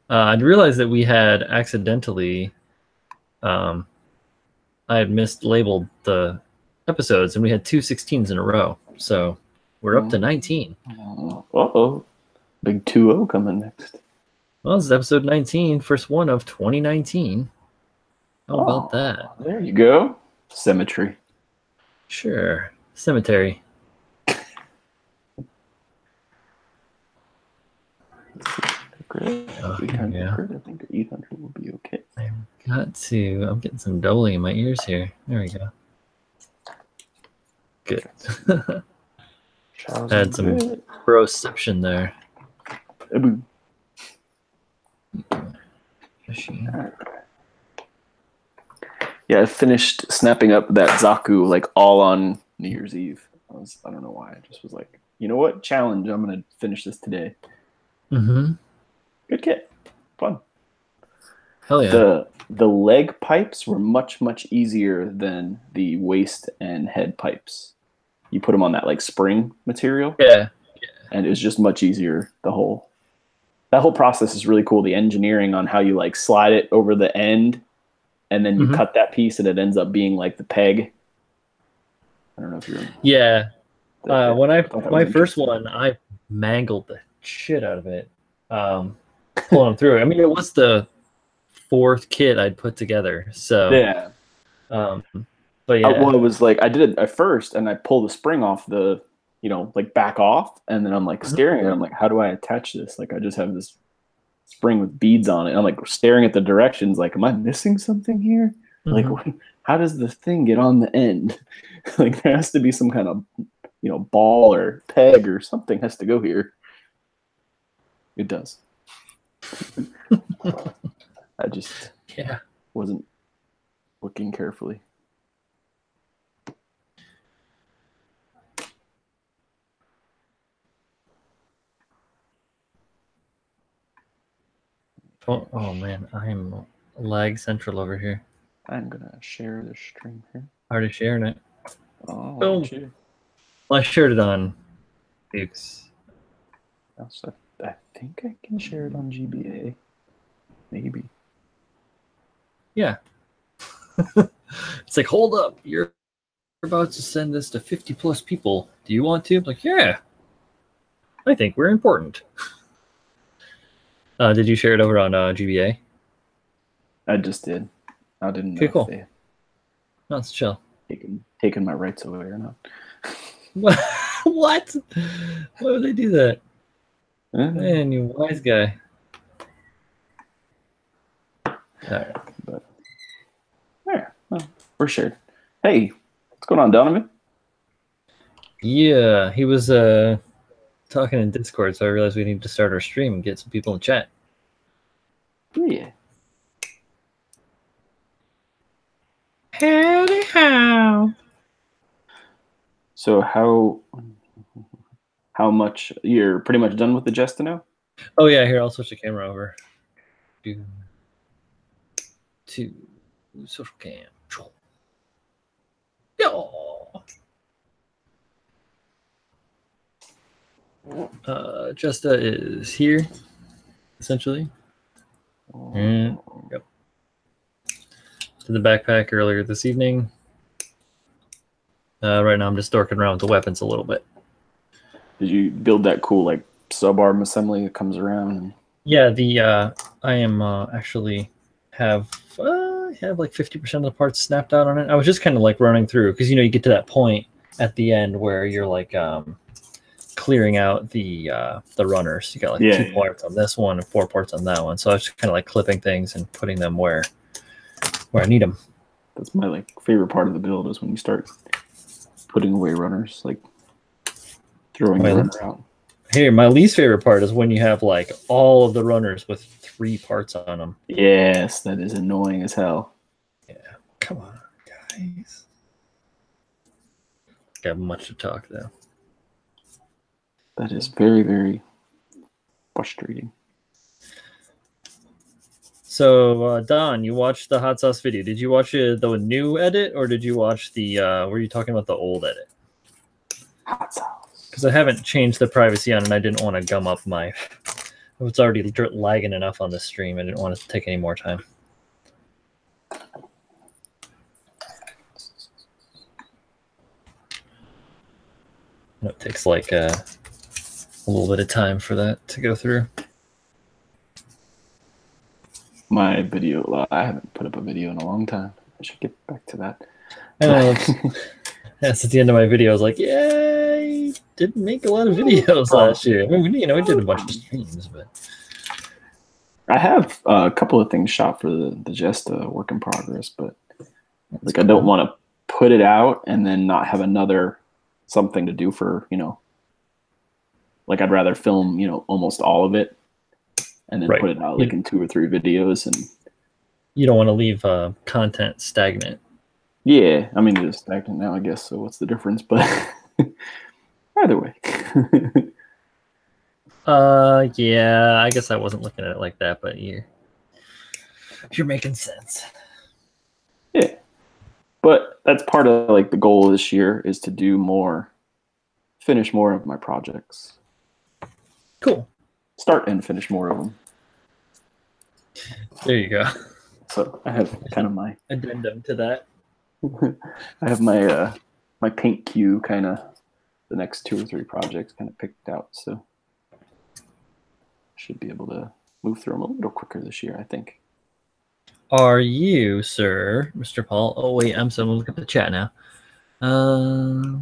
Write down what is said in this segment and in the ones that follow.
I realized that we had accidentally, I had mislabeled the episodes, and we had 2 16s in a row. So we're up to 19. Uh-oh. Big 2-0 coming next. Well, this is episode 19, first one of 2019. How about that? There you go. Symmetry. Sure. Cemetery. Oh, yeah. I think 800 will be okay. I'm getting some doubling in my ears here. There we go. Good. Had some proception there. Yeah, I finished snapping up that Zaku like all on New Year's Eve. I don't know why. I just was like, you know what? Challenge. I'm gonna finish this today. Mm-hmm. Good kit. Fun. Hell yeah. The leg pipes were much easier than the waist and head pipes. You put them on that like spring material. Yeah. And it was just much easier. That whole process is really cool. The engineering on how you like slide it over the end and then you cut that piece and it ends up being like the peg. I don't know if you're... Yeah. My first one, I mangled the shit out of it. Pulling them through. I mean, it was the 4th kit I'd put together. So yeah. But yeah. Well, it was like I did it at first and I pulled the spring off the, like back off, and then I'm like staring at it. I'm like, how do I attach this? Like I just have this spring with beads on it. I'm like staring at the directions, like, am I missing something here? Like, how does the thing get on the end? Like there has to be some kind of, ball or peg or something has to go here. It does. I just wasn't looking carefully. Oh man, I'm lag central over here. I'm gonna share the stream here. Already sharing it. Oh, boom. Well, I shared it on Duke's. Also, I think I can share it on GBA. Maybe. Yeah. It's like, hold up, you're about to send this to 50+ people. Do you want to? I'm like, yeah. I think we're important. Did you share it over on GBA? I just did. I didn't know. Okay, cool. No, it's chill. Taking my rights away or not. What? Why would they do that? Man, you wise guy. All right, but yeah, well, we're shared. Hey, what's going on, Donovan? Yeah, he was talking in Discord, so I realized we need to start our stream and get some people in chat. Yeah. Howdy how. So how much you're pretty much done with the Jesta now? Oh yeah, here I'll switch the camera over to social cam. Jesta is here, essentially. And yep. Did the backpack earlier this evening. Right now I'm just dorking around with the weapons a little bit. Did you build that cool like sub-arm assembly that comes around? Yeah, I am actually have like 50% of the parts snapped out on it. I was just kind of like running through because you get to that point at the end where you're like clearing out the runners. You got like 2 parts on this one and 4 parts on that one. So I was just kind of like clipping things and putting them where I need them. That's my like favorite part of the build is when you start putting away runners, like throwing the runner out. Hey, my least favorite part is when you have like all of the runners with 3 parts on them. Yes, that is annoying as hell. Yeah, come on, guys. Got much to talk though. That is very, very frustrating. So, Don, you watched the hot sauce video. Did you watch the new edit, or did you watch the? Were you talking about the old edit? Hot sauce. Because I haven't changed the privacy on, and I didn't want to gum up my was already lagging enough on the stream. I didn't want to take any more time. It takes like a little bit of time for that to go through. My video, I haven't put up a video in a long time. I should get back to that. I know. That's at the end of my video. I was like, yeah, I didn't make a lot of videos last year. I mean, we did a bunch of streams, but I have a couple of things shot for the Jesta work in progress, but like cool. I don't want to put it out and then not have another something to do for, like I'd rather film, almost all of it and then put it out like in 2 or 3 videos. And you don't want to leave content stagnant. Yeah, I mean, it's stagnant now, I guess. So what's the difference? But either way. Yeah, I guess I wasn't looking at it like that, but you're making sense. Yeah, but that's part of like the goal this year is to do more, finish more of my projects. Cool. Start and finish more of them. There you go. So I have kind of my addendum to that. I have my my paint queue, kind of the next 2 or 3 projects kind of picked out, so should be able to move through them a little quicker this year, I think. Are you, sir, Mr. Paul? Oh wait, I'm sorry. Look at the chat now. The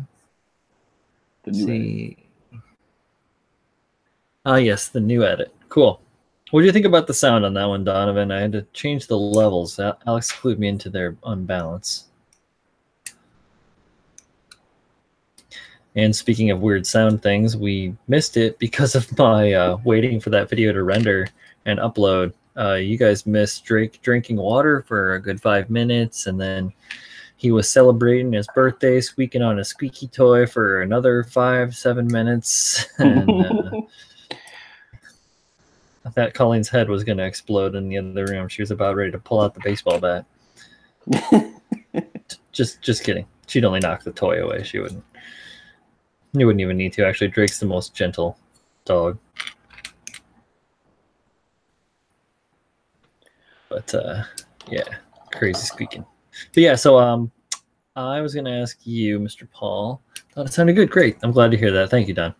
new edit. Yes, the new edit. Cool. What do you think about the sound on that one, Donovan? I had to change the levels. Alex clued me into their unbalance. And speaking of weird sound things, we missed it because of my waiting for that video to render and upload. You guys missed Drake drinking water for a good 5 minutes, and then he was celebrating his birthday, squeaking on a squeaky toy for another 5-7 minutes. And I thought Colleen's head was going to explode in the other room. She was about ready to pull out the baseball bat. Just kidding. She'd only knock the toy away. She wouldn't. You wouldn't even need to. Actually, Drake's the most gentle dog. But yeah, crazy squeaking. But yeah, so I was gonna ask you, Mr. Paul. Thought it sounded good. Great. I'm glad to hear that. Thank you, Don.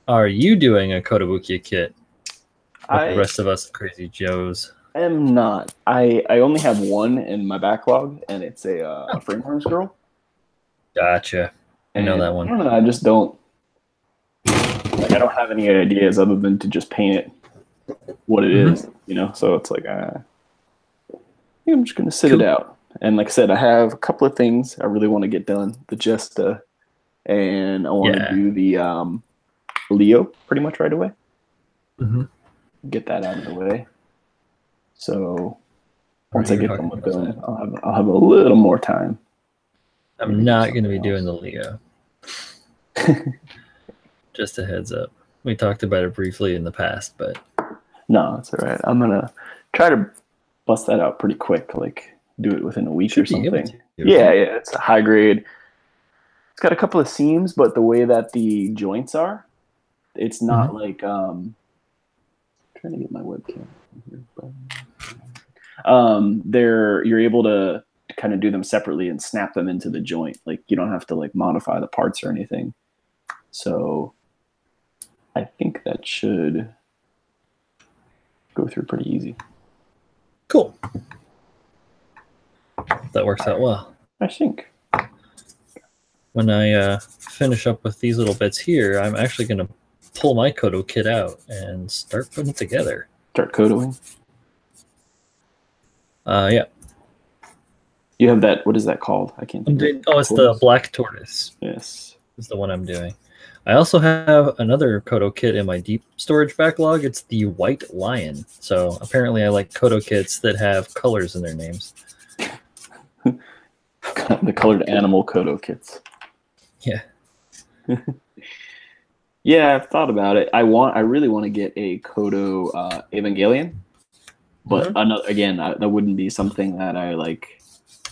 Are you doing a Kotobukiya kit? Like the rest of us crazy Joes. I am not. I only have one in my backlog, and it's a frame harness girl. Gotcha. I know that one. I just don't. Like, I don't have any ideas other than to just paint it what it is, So it's like, I'm just gonna sit it out. And like I said, I have a couple of things I really want to get done. The Jesta, and I want to do the Leo pretty much right away. Get that out of the way. So once I get them done, I'll have a little more time. I'm not going to be doing the Leo. Just a heads up. We talked about it briefly in the past, but no, it's all right. I'm gonna try to bust that out pretty quick. Like do it within a week or something. Yeah. It's a high grade. It's got a couple of seams, but the way that the joints are, it's not like I'm trying to get my webcam here. You're able to kind of do them separately and snap them into the joint. Like you don't have to like modify the parts or anything. So I think that should go through pretty easy. Cool. That works out well. I think. When I finish up with these little bits here, I'm actually going to pull my Koto kit out and start putting it together. Start Kotoing? Yeah. You have that, what is that called? I can't think of it. Oh, it's the Black Tortoise. Yes. Is the one I'm doing. I also have another Koto kit in my deep storage backlog. It's the White Lion. So apparently I like Koto kits that have colors in their names. The colored animal Koto kits. Yeah. Yeah, I've thought about it. I really want to get a Koto Evangelion. But again, that wouldn't be something that I like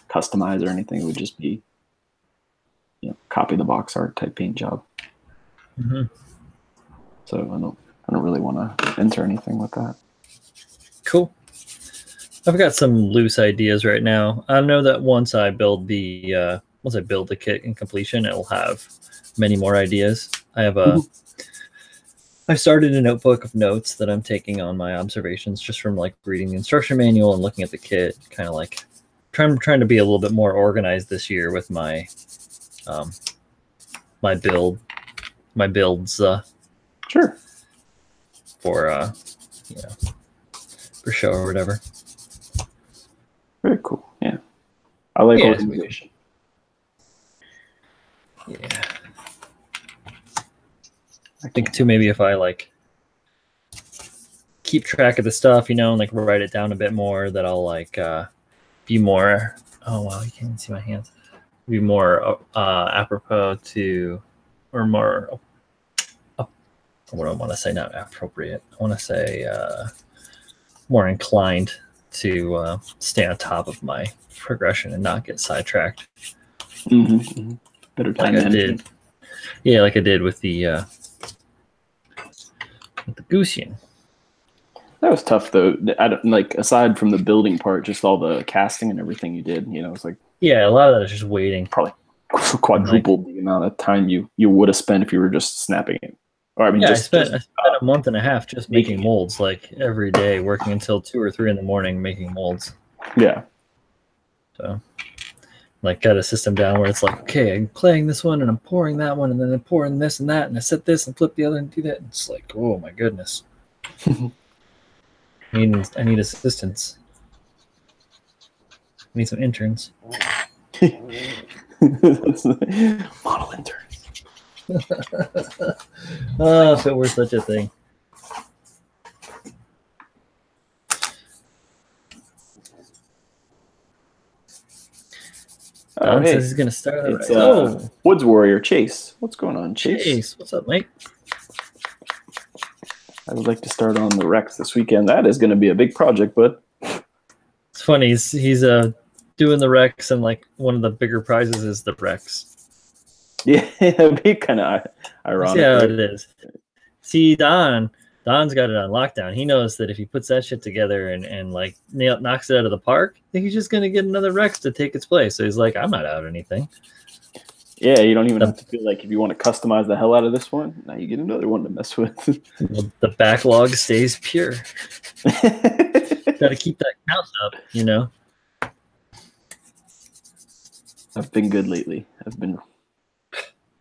customize or anything. It would just be copy the box art type paint job. So I don't I don't really want to enter anything with that. Cool. I've got some loose ideas right now. I know that once I build the kit in completion, it'll have many more ideas. I started a notebook of notes that I'm taking on my observations just from like reading the instruction manual and looking at the kit, kind of like trying to be a little bit more organized this year with my my builds Sure. For for show or whatever. Very cool. Yeah. I like organization. Yeah. I think too, maybe if I like keep track of the stuff, and like write it down a bit more, that I'll like be more, oh wow, you can't even see my hands, be more apropos to, or more, what do I want to say, not appropriate, I want to say more inclined to stay on top of my progression and not get sidetracked. Better time management. Like I did with the Goosian. That was tough though. I don't, like, aside from the building part, just all the casting and everything you did. It's like, yeah, a lot of that is just waiting. Probably quadrupled the amount of time you would have spent if you were just snapping it. Or I spent a month and a half just making molds, like every day, working until 2 or 3 in the morning making molds. Yeah. So, like, got a system down where it's like, okay, I'm claying this one and I'm pouring that one and then I'm pouring this and that and I set this and flip the other and do that. And it's like, oh my goodness. I need assistance. I need some interns. Model interns. Oh, if it were such a thing. Don says he's going to start. It's Woods Warrior Chase. What's going on, Chase? Chase, what's up, mate? I would like to start on the Rex this weekend. That is going to be a big project, bud. It's funny. He's doing the Rex, and like one of the bigger prizes is the Rex. Yeah, it'd be kind of ironic. Yeah, it is. See, Don's got it on lockdown. He knows that if he puts that shit together and like knocks it out of the park, I think he's just going to get another Rex to take its place. So he's like, I'm not out anything. Yeah, you don't even have to feel like if you want to customize the hell out of this one, now you get another one to mess with. The backlog stays pure. Got to keep that count up, I've been good lately.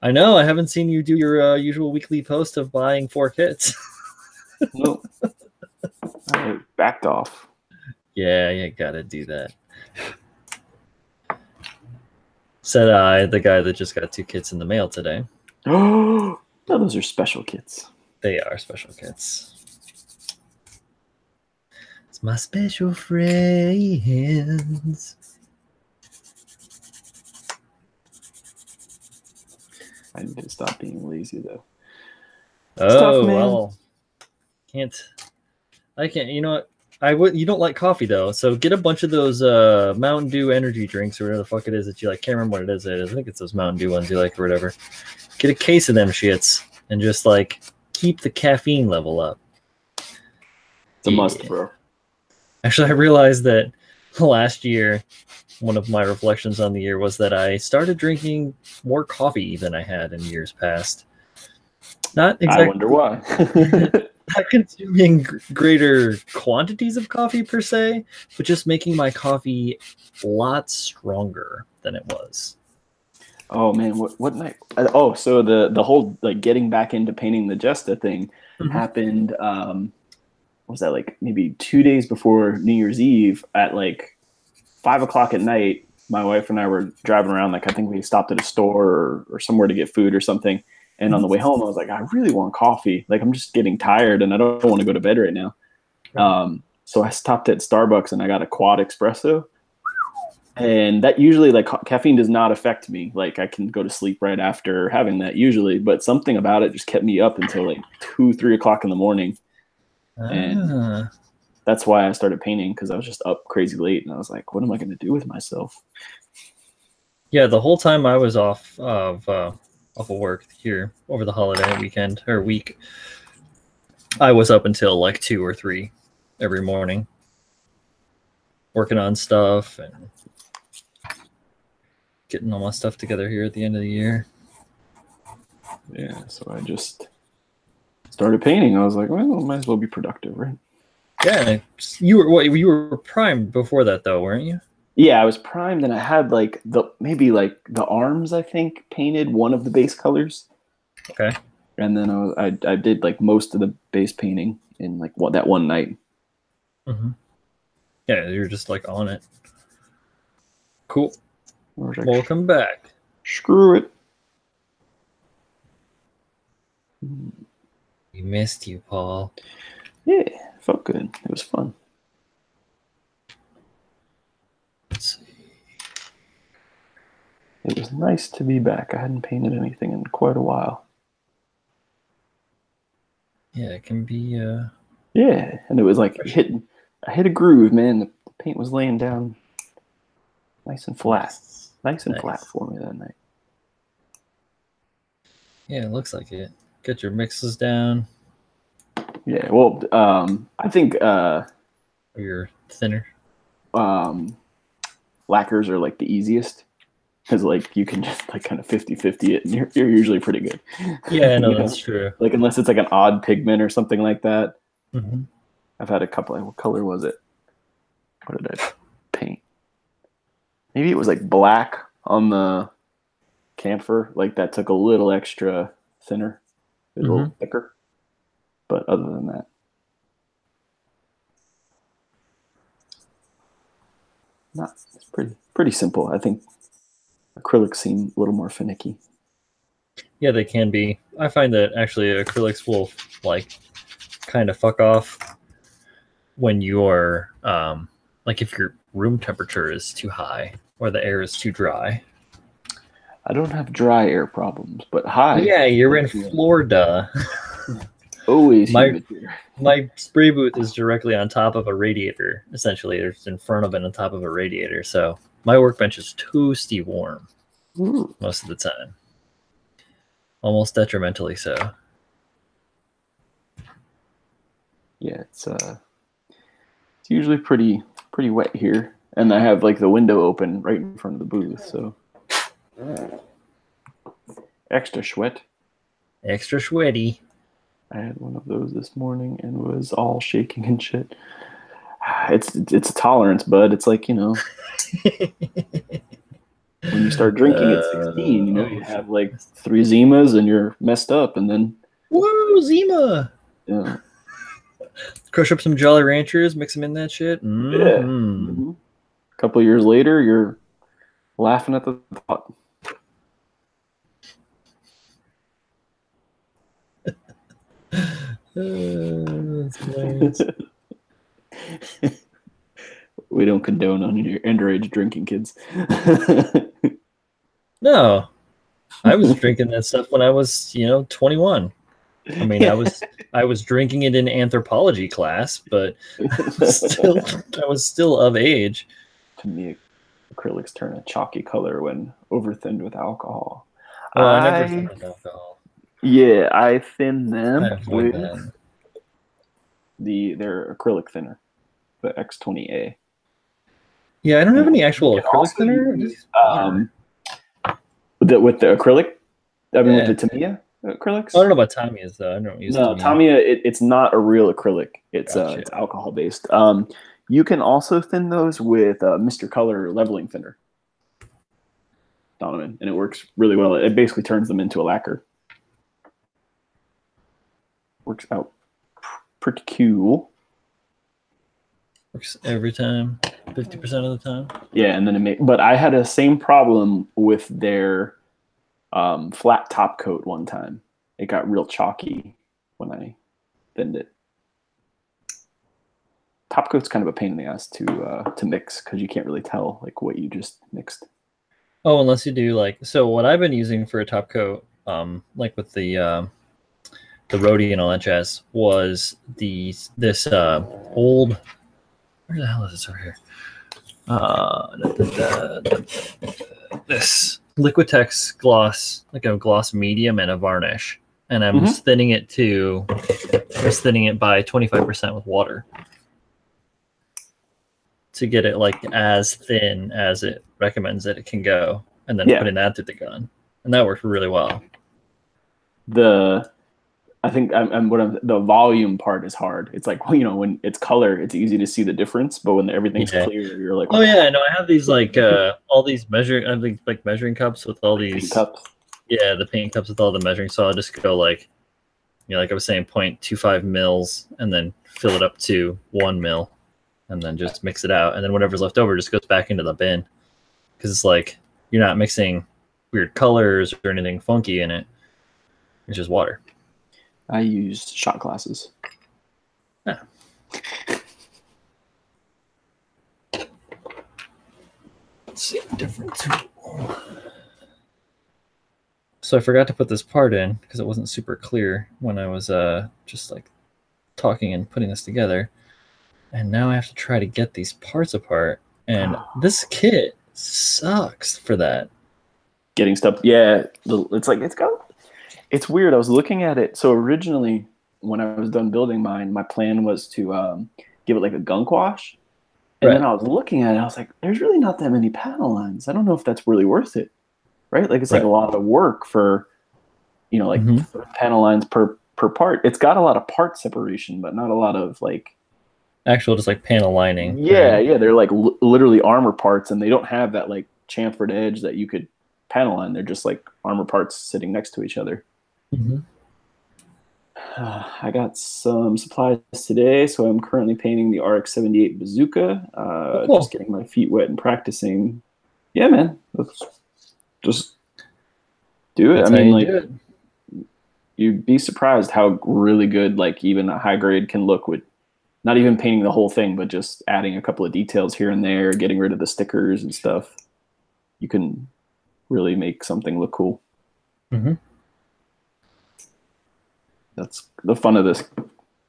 I know. I haven't seen you do your usual weekly post of buying 4 kits. No. I backed off. Yeah, you gotta do that. Said the guy that just got 2 kits in the mail today. Oh, no, those are special kits. They are special kits. It's my special friends. I need to stop being lazy, though. Oh, well. I can't. You know what? You don't like coffee, though, so get a bunch of those Mountain Dew energy drinks or whatever the fuck it is that you like. Can't remember what it is. I think it's those Mountain Dew ones you like or whatever. Get a case of them shits and just, like, keep the caffeine level up. It's a must, bro. Actually, I realized that last year, one of my reflections on the year was that I started drinking more coffee than I had in years past. Not exactly. I wonder why. Not consuming greater quantities of coffee per se, but just making my coffee a lot stronger than it was. Oh man, what night? Oh, so the whole like getting back into painting the Jesta thing happened. What was that, like maybe 2 days before New Year's Eve at like 5 o'clock at night? My wife and I were driving around. Like I think we stopped at a store or somewhere to get food or something. And on the way home, I was like, I really want coffee. Like, I'm just getting tired and I don't want to go to bed right now. So I stopped at Starbucks and I got a quad espresso. And that usually, like, caffeine does not affect me. Like, I can go to sleep right after having that usually. But something about it just kept me up until like 2, 3 o'clock in the morning. And that's why I started painting, because I was just up crazy late. And I was like, what am I going to do with myself? Yeah, the whole time I was off of work here over the holiday weekend or week, I was up until like 2 or 3 every morning, working on stuff and getting all my stuff together here at the end of the year. Yeah, so I just started painting. I was like, well, might as well be productive, right? Yeah, you were primed before that though, weren't you? Yeah, I was primed, and I had like the arms, I think, painted one of the base colors. Okay. And then I did like most of the base painting in like that one night. Mm-hmm. Yeah, you're just like on it. Cool. Like, welcome back. Screw it. We missed you, Paul. Yeah, it felt good. It was fun. Let's see. It was nice to be back. I hadn't painted anything in quite a while. Yeah, it can be. Yeah, and it was like I hit a groove, man. The paint was laying down nice and flat. Nice and flat for me that night. Yeah, it looks like it. Get your mixes down. Yeah, well, I think your thinner. Lacquers are like the easiest because like you can just like kind of 50-50 it, and you're usually pretty good. Yeah, no, that's true. Like unless it's like an odd pigment or something like that. Mm-hmm. I've had a couple. What color was it? What did I paint? Maybe it was like black on the camphor. Like that took a little extra thinner, a little thicker. But other than that, it's pretty simple. I think acrylics seem a little more finicky. Yeah, they can be. I find that actually acrylics will like kind of fuck off when you're like if your room temperature is too high or the air is too dry. I don't have dry air problems, but high. Yeah, you're in Florida. Always my spray booth is directly on top of a radiator. Essentially, it's in front of and on top of a radiator. So my workbench is toasty warm most of the time, almost detrimentally so. Yeah, it's usually pretty wet here, and I have like the window open right in front of the booth, so extra sweat. Extra sweaty. I had one of those this morning and was all shaking and shit. It's a tolerance, bud. It's like, you know, when you start drinking at 16, you know, you have like 3 Zimas and you're messed up, and then woo, Zima. Yeah. Crush up some Jolly Ranchers, mix them in that shit. Mm-hmm. Yeah. Mm-hmm. A couple of years later, you're laughing at the thought. That's nice. We don't condone underage drinking, kids. No, I was drinking that stuff when I was, 21. I mean, yeah. I was drinking it in anthropology class, but I was still of age. To me, acrylics turn a chalky color when over-thinned with alcohol. Well, I never thin with alcohol. Yeah, I thin them with that. Their acrylic thinner, the X20A. Yeah, I don't have any actual acrylic thinner. With the acrylic, I mean, with the Tamiya acrylics. I don't know about Tamiya's though. I don't use Tamiya. It's not a real acrylic. It's it's alcohol based. You can also thin those with Mr. Color leveling thinner, Donovan, and it works really well. It basically turns them into a lacquer. Works out pretty cool. Works every time, 50% of the time. Yeah, and then but I had a same problem with their flat top coat one time. It got real chalky when I thinned it. Top coat's kind of a pain in the ass to mix because you can't really tell like what you just mixed. Oh, unless you do so what I've been using for a top coat, like with the roadie and all that jazz, was this old, where the hell is this over here? This Liquitex gloss, like a gloss medium and a varnish, and I'm thinning it by 25% with water to get it like as thin as it recommends that it can go, and then putting that through the gun, and that worked really well. I think the volume part is hard. It's like, when it's color, it's easy to see the difference, but when everything's clear, you're like, oh yeah, no, I have these like all these measuring cups with all these cups. Yeah, the paint cups with all the measuring. So I'll just go like, like I was saying, 0.25 mils, and then fill it up to 1 mil, and then just mix it out, and then whatever's left over just goes back into the bin, because it's like you're not mixing weird colors or anything funky in it. It's just water. I use shot glasses. Yeah. Let's see, different tool. So I forgot to put this part in because it wasn't super clear when I was just like talking and putting this together. And now I have to try to get these parts apart. And this kit sucks for that. Getting stuff. Yeah. It's weird. I was looking at it. So originally, when I was done building mine, my plan was to give it like a gunk wash. And then I was looking at it. I was like, there's really not that many panel lines. I don't know if that's really worth it. Right? Like it's like a lot of work for, panel lines per part. It's got a lot of part separation, but not a lot of like actual just like panel lining. Yeah, yeah. They're like literally armor parts, and they don't have that like chamfered edge that you could panel line. They're just like armor parts sitting next to each other. I got some supplies today, so I'm currently painting the RX-78 bazooka. Cool. Just getting my feet wet and practicing. Yeah, man. Just do it. That's you'd be surprised how really good, like even a high grade can look with not even painting the whole thing, but just adding a couple of details here and there, getting rid of the stickers and stuff. You can really make something look cool. That's the fun of this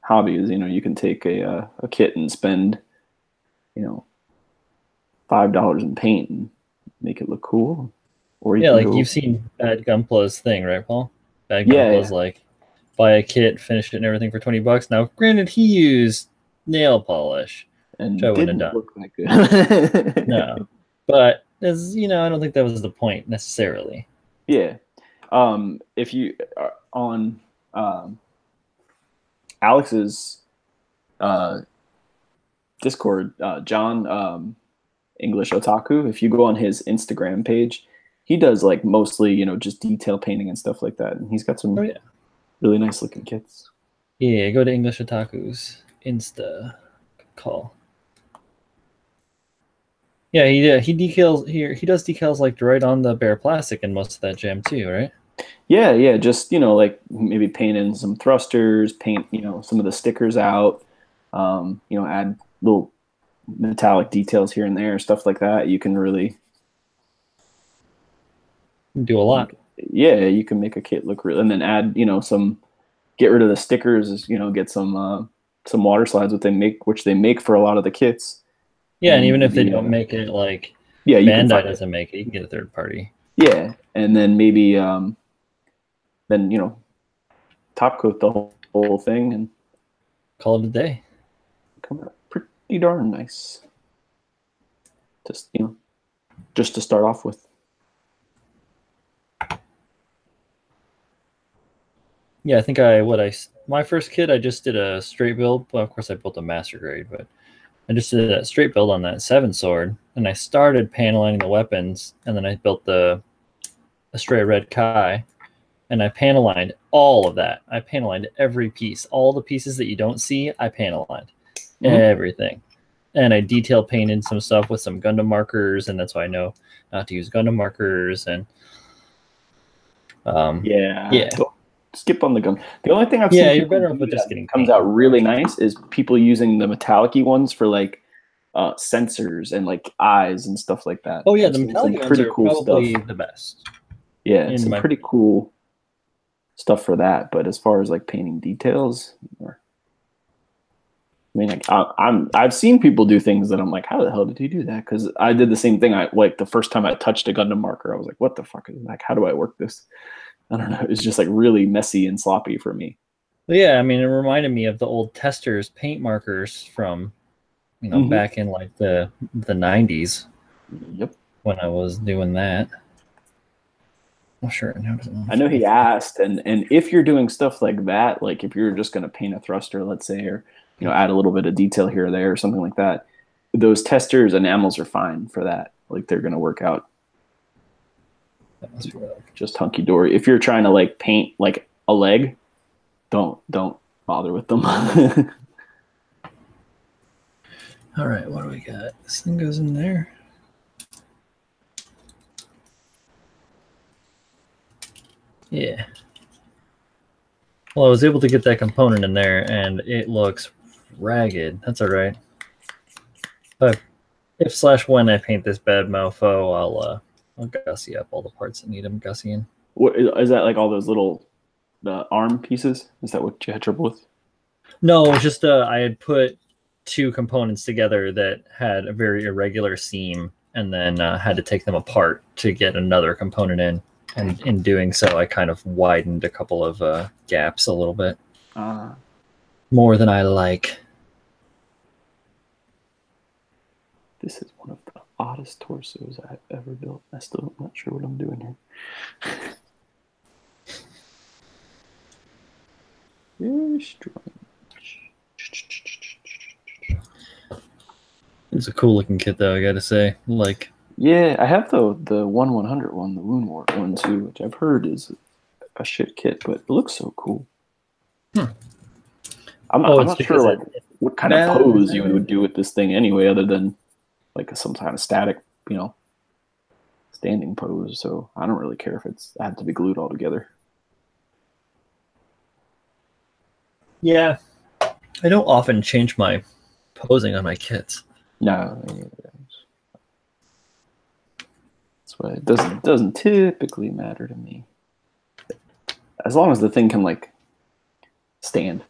hobby is, you can take a kit and spend, $5 in paint and make it look cool. Or you've seen Bad Gunplow's thing, right, Paul? Bad Gunplow's like buy a kit, finish it and everything for $20. Now, granted, he used nail polish, and which I wouldn't have done. Look that good. No, but as I don't think that was the point necessarily. Yeah, if you are on Alex's Discord, John English Otaku, if you go on his Instagram page, he does like mostly, just detail painting and stuff like that. And he's got some really nice looking kits. Yeah, go to English Otaku's Insta call. Yeah, he decals here. He does decals like right on the bare plastic and most of that jam too, right? Yeah. Just, like maybe paint in some thrusters, paint, some of the stickers out, add little metallic details here and there, stuff like that. You can really do a lot. Yeah, you can make a kit look real, and then add, get rid of the stickers, get some water slides which they make for a lot of the kits. Yeah, and even if they don't make it, like Bandai doesn't make it, you can get a third party. Yeah, and then maybe then top coat the whole thing and call it a day. Come out pretty darn nice. Just to start off with. Yeah, I think my first kit, I just did a straight build. Well, of course, I built a master grade, but I just did a straight build on that 7 sword, and I started paneling the weapons, and then I built a stray red Kai, and I panel lined all of that. I panel lined every piece, all the pieces that you don't see. I panel lined everything, and I detail painted some stuff with some Gundam markers, and that's why I know not to use Gundam markers. And skip on the gun. The only thing I've seen you're better off with just getting comes out really nice is people using the metallic-y ones for like sensors and like eyes and stuff like that. Oh yeah, the metallic ones are probably the best. Yeah, some pretty cool stuff for that. But as far as like painting details, I've seen people do things that I'm like, how the hell did he do that? Because I did the same thing. The first time I touched a Gundam marker, I was like, what the fuck is that? Like, how do I work this? I don't know. It's just like really messy and sloppy for me. But yeah, I mean, it reminded me of the old testers paint markers from back in like the 90s Yep. when I was doing that. Oh, sure. Now does it I know he asked, and if you're doing stuff like that, like if you're just going to paint a thruster, let's say, or add a little bit of detail here or there or something like that, those testers enamels are fine for that. Like they're going to work out just hunky dory. If you're trying to like paint like a leg, don't bother with them. All right, what do we got? This thing goes in there. Yeah. Well, I was able to get that component in there, and it looks ragged. That's all right. But if/when I paint this bad mofo, I'll gussy up all the parts that need them gussying. What is that? Like all those little the arm pieces? Is that what you had trouble with? No, it was just I had put two components together that had a very irregular seam, and then had to take them apart to get another component in. And in doing so, I kind of widened a couple of gaps a little bit. More than I like. This is one of the oddest torsos I've ever built. I still am not sure what I'm doing here. Very strange. It's a cool looking kit, though, I gotta say. Like, yeah, I have the 1/100 one, the Woundwort one too, which I've heard is a shit kit, but it looks so cool. I'm not sure like what kind of pose you would do with this thing anyway, other than like some kind of static, standing pose. So I don't really care if it's had to be glued all together. Yeah, I don't often change my posing on my kits. No, that's why it doesn't typically matter to me, as long as the thing can like stand.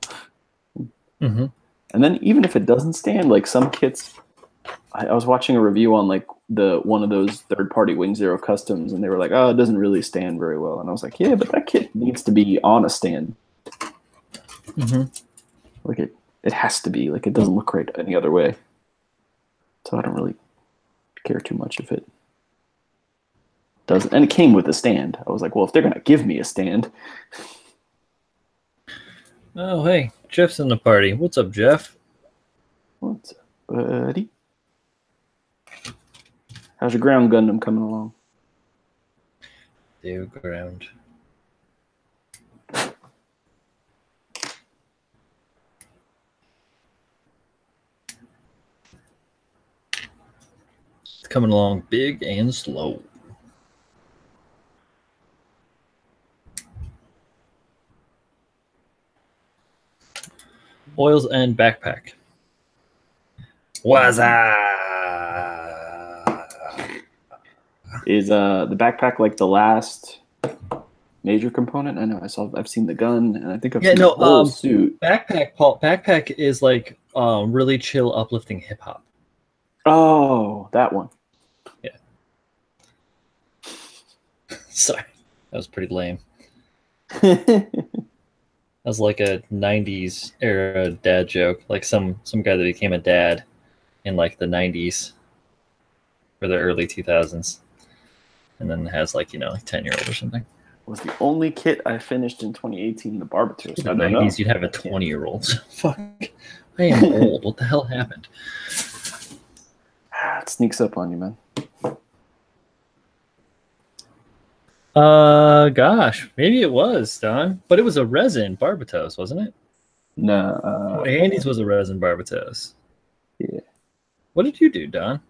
Mm-hmm. And then even if it doesn't stand, like some kits, I was watching a review on like one of those third-party Wing Zero customs, and they were like, "Oh, it doesn't really stand very well." And I was like, "Yeah, but that kit needs to be on a stand. Mm-hmm. Like it has to be. Like it doesn't look right any other way." So I don't really care too much if it doesn't. And it came with a stand. I was like, "Well, if they're gonna give me a stand." Oh, hey, Jeff's in the party. What's up, Jeff? What's up, buddy? How's your ground Gundam coming along? Dear ground. It's coming along big and slow. Oils and backpack. Waza! Is the backpack like the last major component? I know I've seen the gun, and I think I've seen the whole suit. Backpack is like really chill, uplifting hip hop. Oh, that one. Yeah. Sorry, that was pretty lame. That was like a '90s era dad joke, like some guy that became a dad in like the '90s or the early 2000s, and then has like 10-year-old or something. Was the only kit I finished in 2018 the Barbatos. In the 90s, you'd have a 20-year-old. Fuck, I am old. What the hell happened? It sneaks up on you, man. Gosh, maybe it was, Don. But it was a resin Barbatos, wasn't it? No. Andy's was a resin Barbatos. Yeah. What did you do, Don?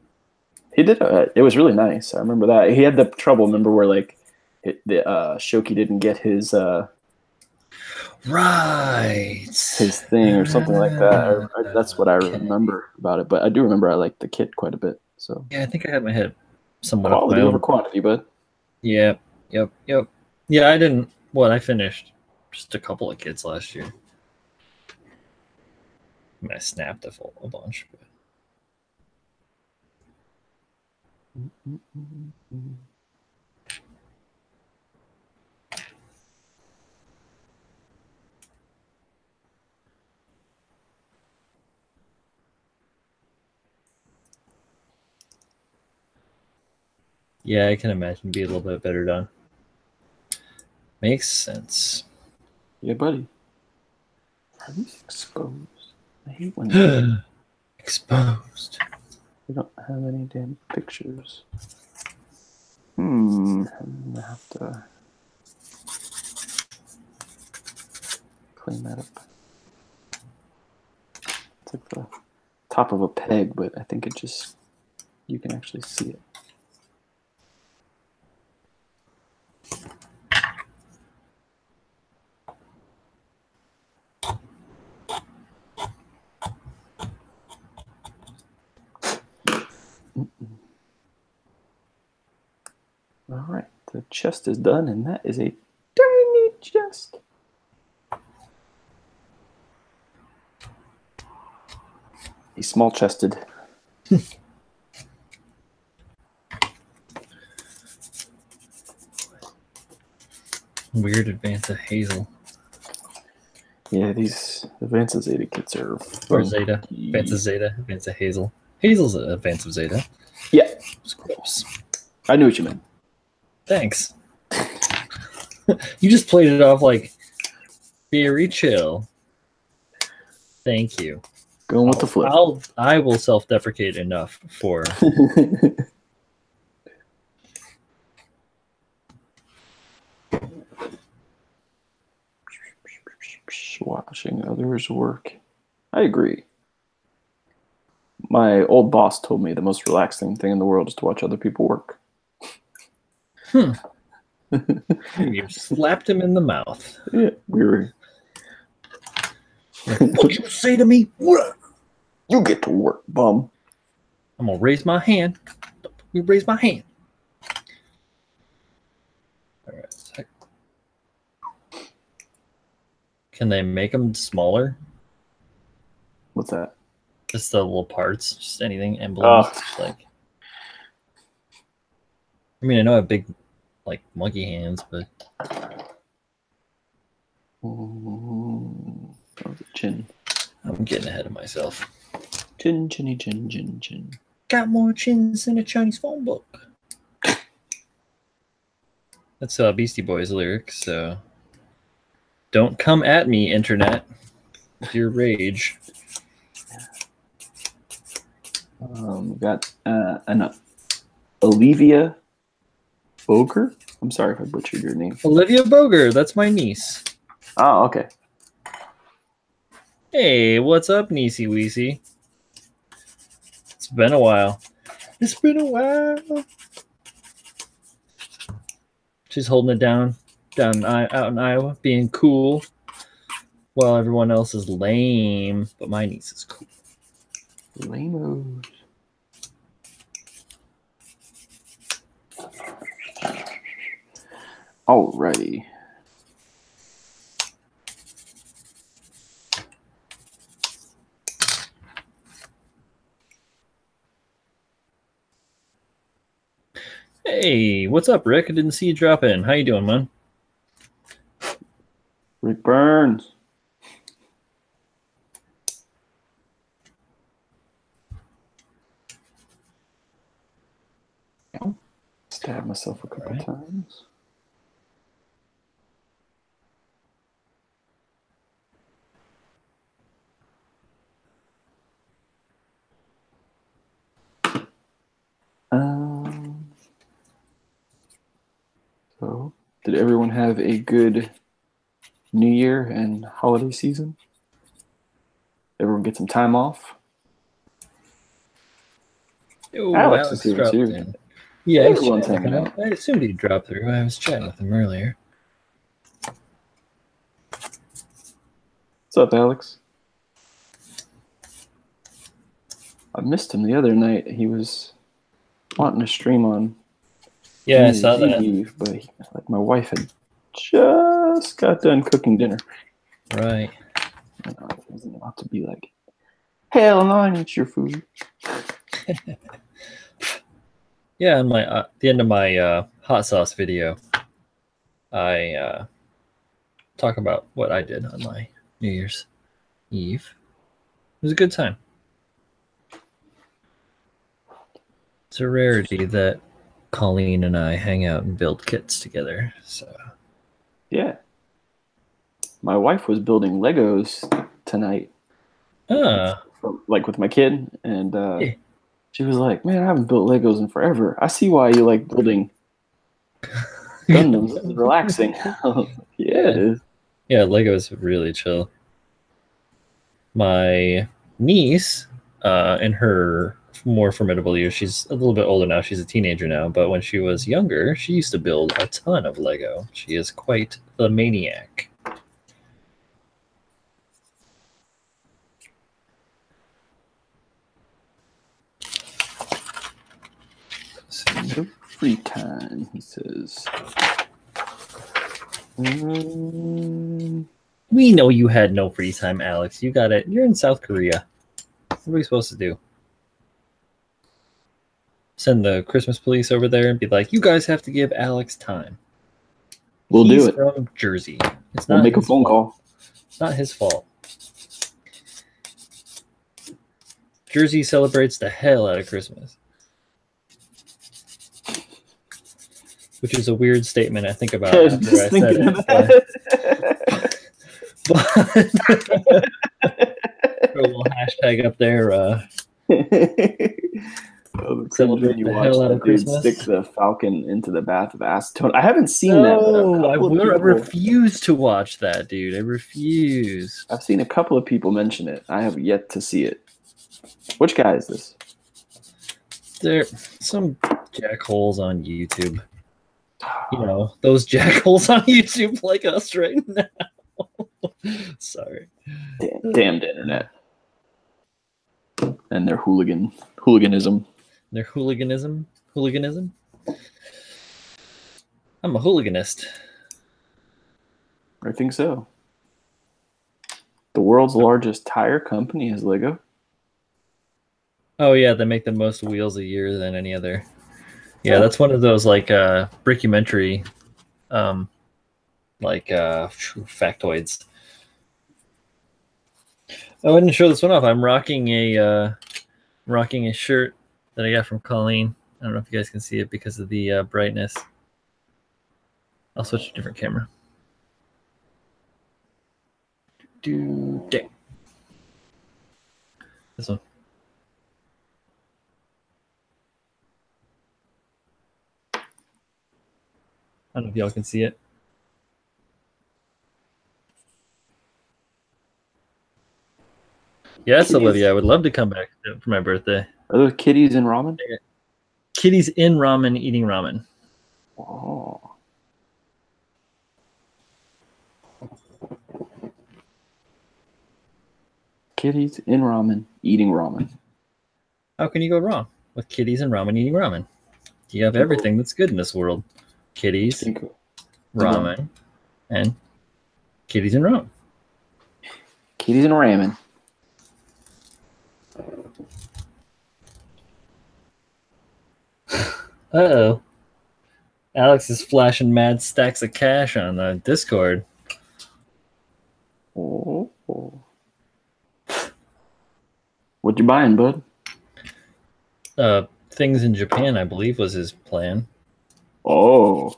He did. It was really nice. I remember that. He had the trouble. Remember where like the Shoki didn't get his his thing or something like that. That's what I remember about it. But I do remember I liked the kit quite a bit. So yeah, I think I had my head somewhat quality up my over own. quantity, but Yep. Yeah, I didn't. What I finished just a couple of kits last year. I mean, I snapped a bunch. But... Yeah, I can imagine it'd be a little bit better done. Makes sense. Yeah, buddy. Are these exposed? I hate when Exposed. they don't have any damn pictures. I'm gonna have to clean that up. It's like the top of a peg, but I think it just, you can actually see it. All right, the chest is done, and that is a tiny chest. He's small-chested. Weird Advance of Hazel. Yeah, these Advance of Zeta kits are Or Zeta. Advance of Zeta. Advance of Hazel. Hazel's an Advance of Zeta. Yeah. It's gross. I knew what you meant. Thanks. You just played it off like very chill. Thank you. Going with the flip. I will self-deprecate enough for watching others work. I agree. My old boss told me the most relaxing thing in the world is to watch other people work. You slapped him in the mouth. Yeah, we were. Like, what you say to me? You get to work, bum. I'm gonna raise my hand. You raise my hand. All right. So can they make them smaller? What's that? Just the little parts, just anything, emblems. Like, I mean, I know I have big, like monkey hands, but Chin. I'm getting ahead of myself. Chin, chinny, chin, chin, chin. Got more chins than a Chinese phone book. That's Beastie Boys lyrics. So don't come at me, internet, with your rage. We got an Olivia Boger. I'm sorry if I butchered your name. Olivia Boger, that's my niece. Oh, okay. Hey, what's up, Niecey Weesey? It's been a while. It's been a while. She's holding it down out in Iowa, being cool, while everyone else is lame. But my niece is cool. Lamos. Alrighty. Hey, what's up, Rick? I didn't see you drop in. How you doing, man? Rick Burns. Stabbed myself a couple times. So, did everyone have a good New Year and holiday season? Everyone get some time off? Oh, Alex is here too. In. Yeah, everyone's hanging out. I assumed he'd drop through. I was chatting with him earlier. What's up, Alex? I missed him the other night. He was wanting to stream on New I saw that. Eve, but like my wife had just got done cooking dinner. Right. And I wasn't about to be like, hell no, I need your food. Yeah, in my the end of my hot sauce video, I talk about what I did on my New Year's Eve. It was a good time. It's a rarity that Colleen and I hang out and build kits together. So Yeah. My wife was building Legos tonight, like with my kid, and yeah. she was like, "Man, I haven't built Legos in forever. I see why you like building Gundams. This is relaxing." Yeah, it is. Yeah, Lego is really chill. My niece, in her more formidable years, she's a little bit older now. She's a teenager now, but when she was younger, she used to build a ton of Lego. She is quite the maniac. No free time, he says. We know you had no free time, Alex. You got it. You're in South Korea. What are we supposed to do? Send the Christmas police over there and be like, you guys have to give Alex time. We'll He's do it. from Jersey. It's We'll not make a his phone fault. call. It's not his fault. Jersey celebrates the hell out of Christmas. Which is a weird statement I think about after I said it. But a little hashtag up there. The Celebrate when you the watch hell out that of dude Christmas. stick the Falcon into the bath of acetone. I haven't seen that. No, I refuse to watch that, dude. I refuse. I've seen a couple of people mention it. I have yet to see it. Which guy is this? There, some jackholes on YouTube. You know, those jackholes on YouTube like us right now. Sorry. Damned internet. And their hooliganism. Their hooliganism? I'm a hooliganist. I think so. The world's largest tire company is Lego. Oh yeah, they make the most wheels a year than any other. Yeah, that's one of those like brickumentary factoids. Oh, I didn't show this one off. I'm rocking a shirt that I got from Colleen. I don't know if you guys can see it because of the brightness. I'll switch to a different camera. This one. I don't know if y'all can see it. Yes, kitties. Olivia, I would love to come back for my birthday. Are those kitties in ramen? Kitties in ramen eating ramen. Oh. Kitties in ramen eating ramen. How can you go wrong with kitties and ramen eating ramen? You have everything that's good in this world. Kitties, ramen, and kitties and ramen. Kitties and ramen. Uh-oh. Alex is flashing mad stacks of cash on the Discord. Oh. What you buying, bud? Things in Japan, I believe, was his plan. Oh.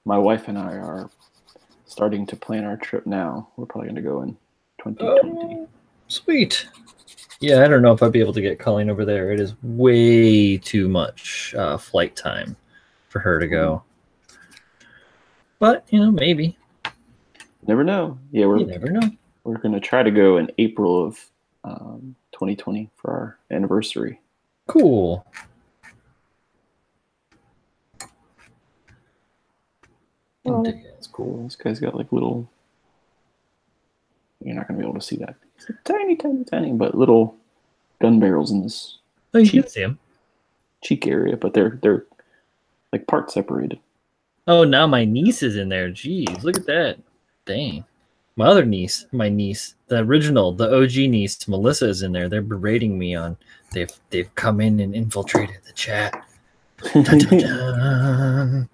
My wife and I are starting to plan our trip now. We're probably going to go in 2020. Oh, sweet. Yeah, I don't know if I'd be able to get Colleen over there. It is way too much flight time for her to go. But, you know, maybe. Never know. Yeah, you never know. We're going to try to go in April of 2020 for our anniversary. Cool. Oh, that's cool. This guy's got like little... You're not going to be able to see that. It's tiny, but little gun barrels in this. Oh, you can see them. Cheek area, but they're like part separated. Oh, now my niece is in there. Jeez, look at that. Dang. My other niece, the original, the OG niece, Melissa, is in there. They're berating me on they've come in and infiltrated the chat. Dun, dun, dun.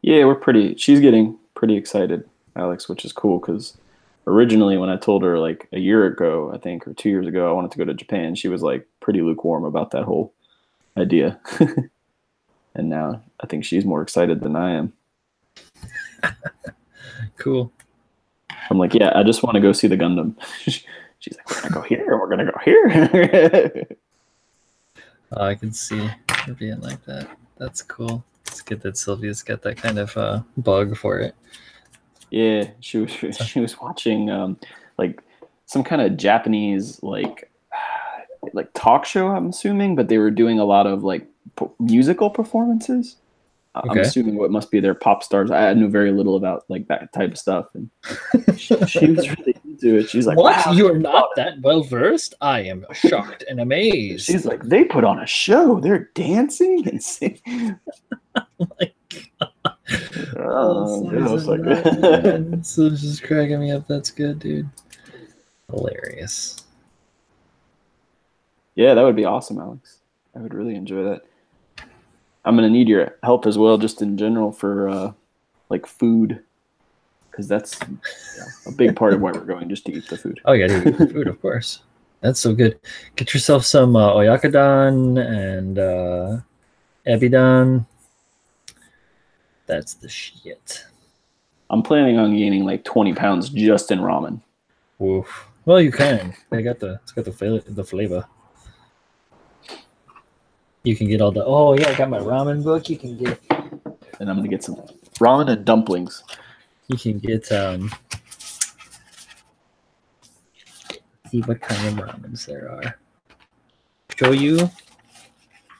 Yeah, she's getting pretty excited, Alex, which is cool because originally when I told her like a year ago, I think, or 2 years ago, I wanted to go to Japan, she was like pretty lukewarm about that whole idea. And now I think she's more excited than I am. Cool. I'm like, yeah, I just want to go see the Gundam. She's like, we're gonna go here. We're gonna go here. I can see her being like that. That's cool. It's good that Sylvia's got that kind of bug for it. Yeah, she was watching like some kind of Japanese like talk show, I'm assuming, but they were doing a lot of like musical performances. I'm Okay. assuming what must be their pop stars. I knew very little about like that type of stuff, and she was really into it. She's like, "What? wow, You're not that well versed? I am shocked and amazed." she's like, they put on a show. They're dancing and singing. Oh my god. So it's just cracking me up. That's good, dude. Hilarious. Yeah, that would be awesome, Alex. I would really enjoy that. I'm gonna need your help as well, just in general for like food, because that's a big part of why we're going, just to eat the food. Oh yeah, to eat the food, of course. That's so good. Get yourself some oyakadan and ebidan. That's the shit. I'm planning on gaining like 20 pounds just in ramen. Oof. Well, you can. It's got the flavor. You can get all the. Oh yeah, I got my ramen book. You can get. And I'm gonna get some ramen and dumplings. You can get see what kind of ramens there are. Shoyu.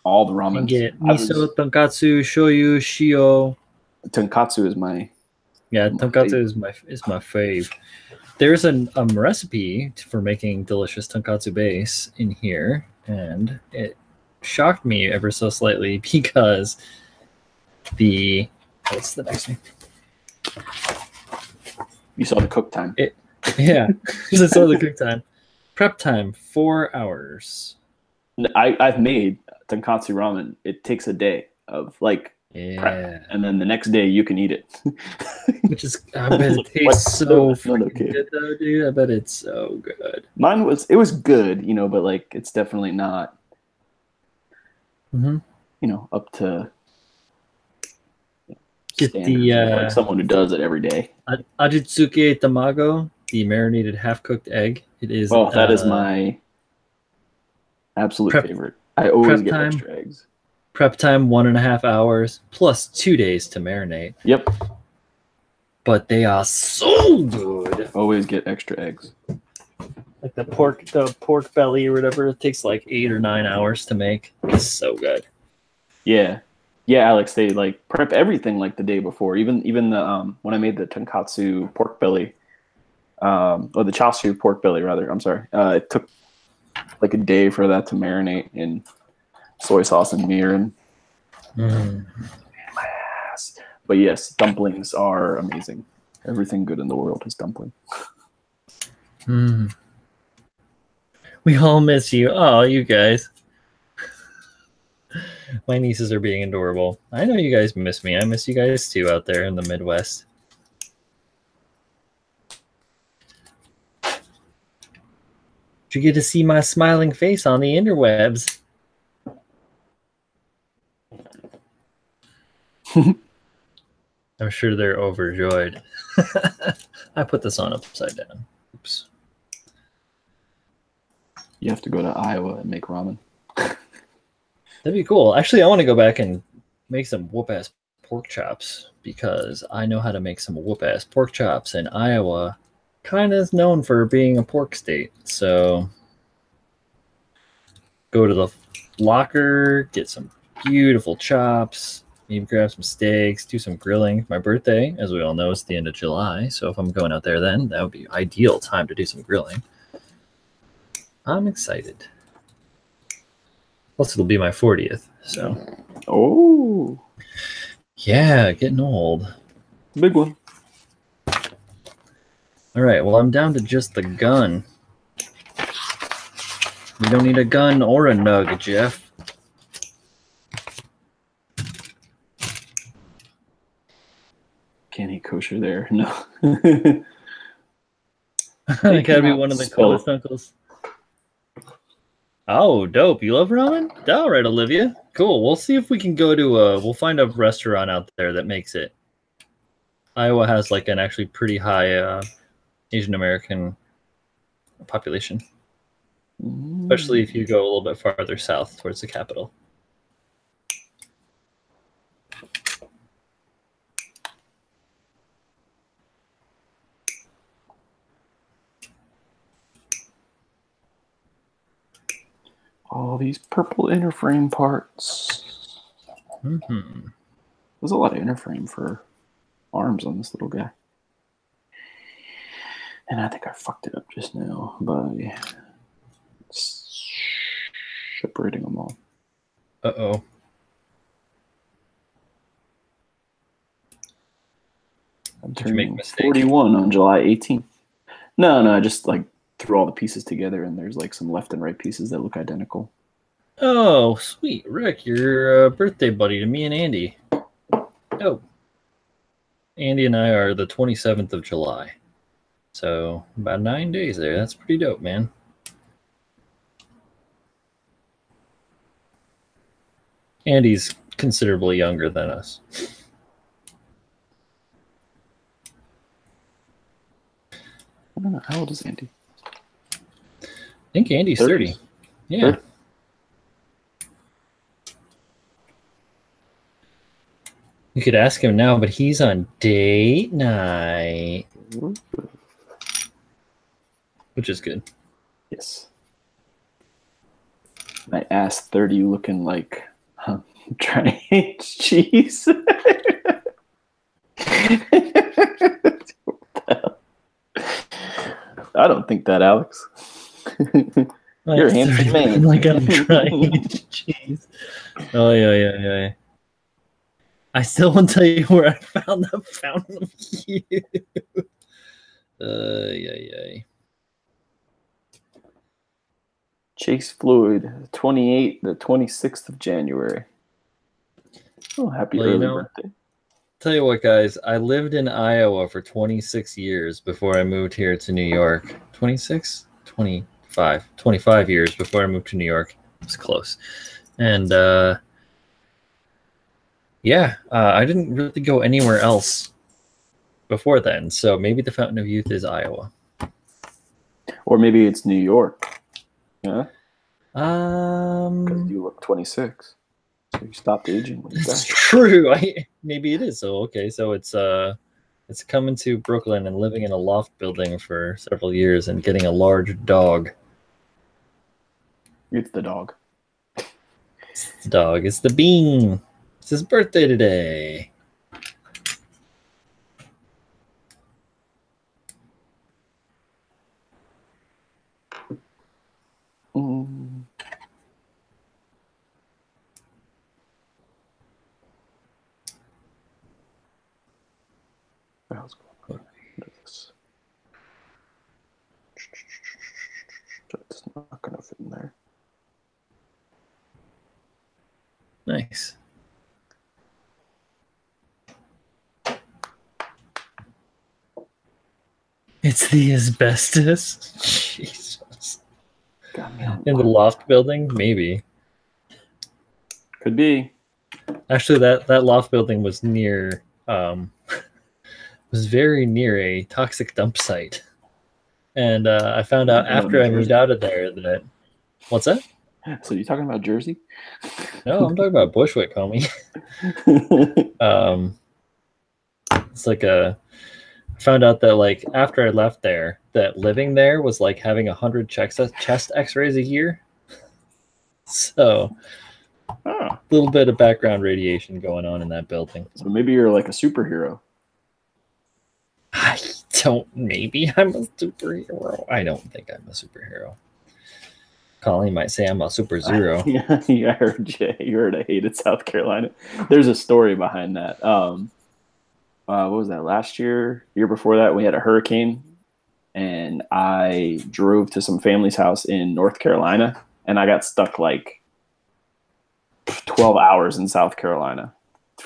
All the ramen. You can get miso, tonkatsu, shoyu, shio. Tonkatsu is my. Yeah, tonkatsu is my fave. There's a recipe for making delicious tonkatsu base in here, and it shocked me ever so slightly because what's the next one? You saw the cook time. Yeah, I saw the cook time. Prep time 4 hours. I've made tonkatsu ramen. It takes a day of like prep, and then the next day you can eat it. Which is, I bet it tastes so good though, dude. I bet it's so good. Mine was good, but like it's definitely not, up to get the like someone who does it every day. Ajitsuke tamago, the marinated half-cooked egg. It is. Oh, that is my absolute favorite. I always get extra eggs. Prep time 1.5 hours plus 2 days to marinate. Yep. But they are so good. Always get extra eggs. Like the pork belly or whatever, it takes like 8 or 9 hours to make. It's so good. Yeah. Yeah, Alex, they like prep everything like the day before. Even the when I made the tonkatsu pork belly, or the chashu pork belly rather. I'm sorry. It took like a day for that to marinate in soy sauce and mirin. My ass. But yes, dumplings are amazing. Everything good in the world is dumpling. We all miss you. Oh, you guys. My nieces are being adorable. I know you guys miss me. I miss you guys too out there in the Midwest. Did you get to see my smiling face on the interwebs? I'm sure they're overjoyed. I put this on upside down. Oops. You have to go to Iowa and make ramen. That'd be cool. Actually, I want to go back and make some whoop-ass pork chops because I know how to make some whoop-ass pork chops, and Iowa kind of is known for being a pork state. So go to the locker, get some beautiful chops, maybe grab some steaks, do some grilling. My birthday, as we all know, is the end of July. So if I'm going out there then, that would be ideal time to do some grilling. I'm excited. Plus, it'll be my 40th. So. Oh. Yeah, getting old. Big one. All right, well, I'm down to just the gun. We don't need a gun or a nug, Jeff. Can't eat kosher there. No. I gotta be one of the coolest uncles. Oh, dope. You love ramen? All right, Olivia. Cool. We'll see if we can go to we'll find a restaurant out there that makes it. Iowa has like an actually pretty high Asian American population, especially if you go a little bit farther south towards the capital. All these purple interframe parts. Mm-hmm. There's a lot of interframe for arms on this little guy. And I think I fucked it up just now by separating them all. Uh-oh. I'm turning 41 on July 18th. No, I just like threw all the pieces together and there's like some left and right pieces that look identical. Oh, sweet. Rick, your birthday buddy to me and Andy. Dope. Andy and I are the 27th of July. So about 9 days there. That's pretty dope, man. Andy's considerably younger than us. I don't know. How old is Andy? I think Andy's 30. Yeah. 30? You could ask him now, but he's on date night. Which is good. Yes. My ass 30 looking like trying cheese. I don't think that, Alex. You're a handsome man. Like I'm trying cheese. Oh, yeah. I still won't tell you where I found the fountain of youth. Yeah. Chase Floyd, 28, the 26th of January. Oh, happy early birthday. Tell you what, guys, I lived in Iowa for 26 years before I moved here to New York. 26? 25 years before I moved to New York. It was close. And I didn't really go anywhere else before then. So maybe the Fountain of Youth is Iowa. Or maybe it's New York. Yeah. Because you look 26. So you stopped aging when you died. It's true. Maybe it is. So okay, so it's coming to Brooklyn and living in a loft building for several years and getting a large dog. It's the dog. It's the dog. It's the Bean. It's his birthday today. What else going on? What is this? It's not going to fit in there. Nice. It's the asbestos. Jesus. In the loft building? Maybe. Could be. Actually, that loft building was near was very near a toxic dump site. And I found out after I moved out of there that what's that? So you talking about Jersey? No, I'm talking about Bushwick, homie. It's like I found out that like after I left there, that living there was like having 100 chest X-rays a year. So a little bit of background radiation going on in that building. So maybe you're like a superhero. Maybe I'm a superhero. I don't think I'm a superhero. Colleen might say I'm a super zero. Yeah, I heard you. You heard I hated South Carolina. There's a story behind that. What was that, last year? Year before that, we had a hurricane, and I drove to some family's house in North Carolina, and I got stuck like 12 hours in South Carolina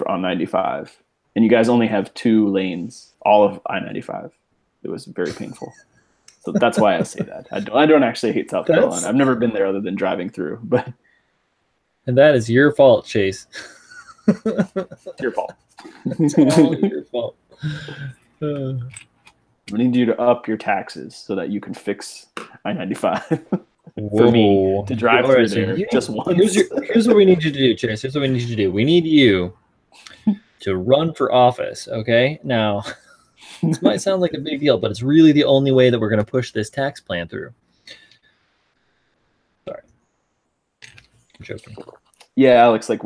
on 95 and you guys only have 2 lanes, all of I-95. It was very painful. So that's why I say that. I don't actually hate South Carolina. I've never been there other than driving through, but. And that is your fault, Chase. It's your fault. It's all your fault. We need you to up your taxes so that you can fix I-95 Whoa. for me to drive through So there just once. Here's what we need you to do, Chase. Here's what we need you to do. We need you to run for office, okay? Now, this might sound like a big deal, but it's really the only way that we're going to push this tax plan through. Sorry. I'm joking. Yeah, Alex, like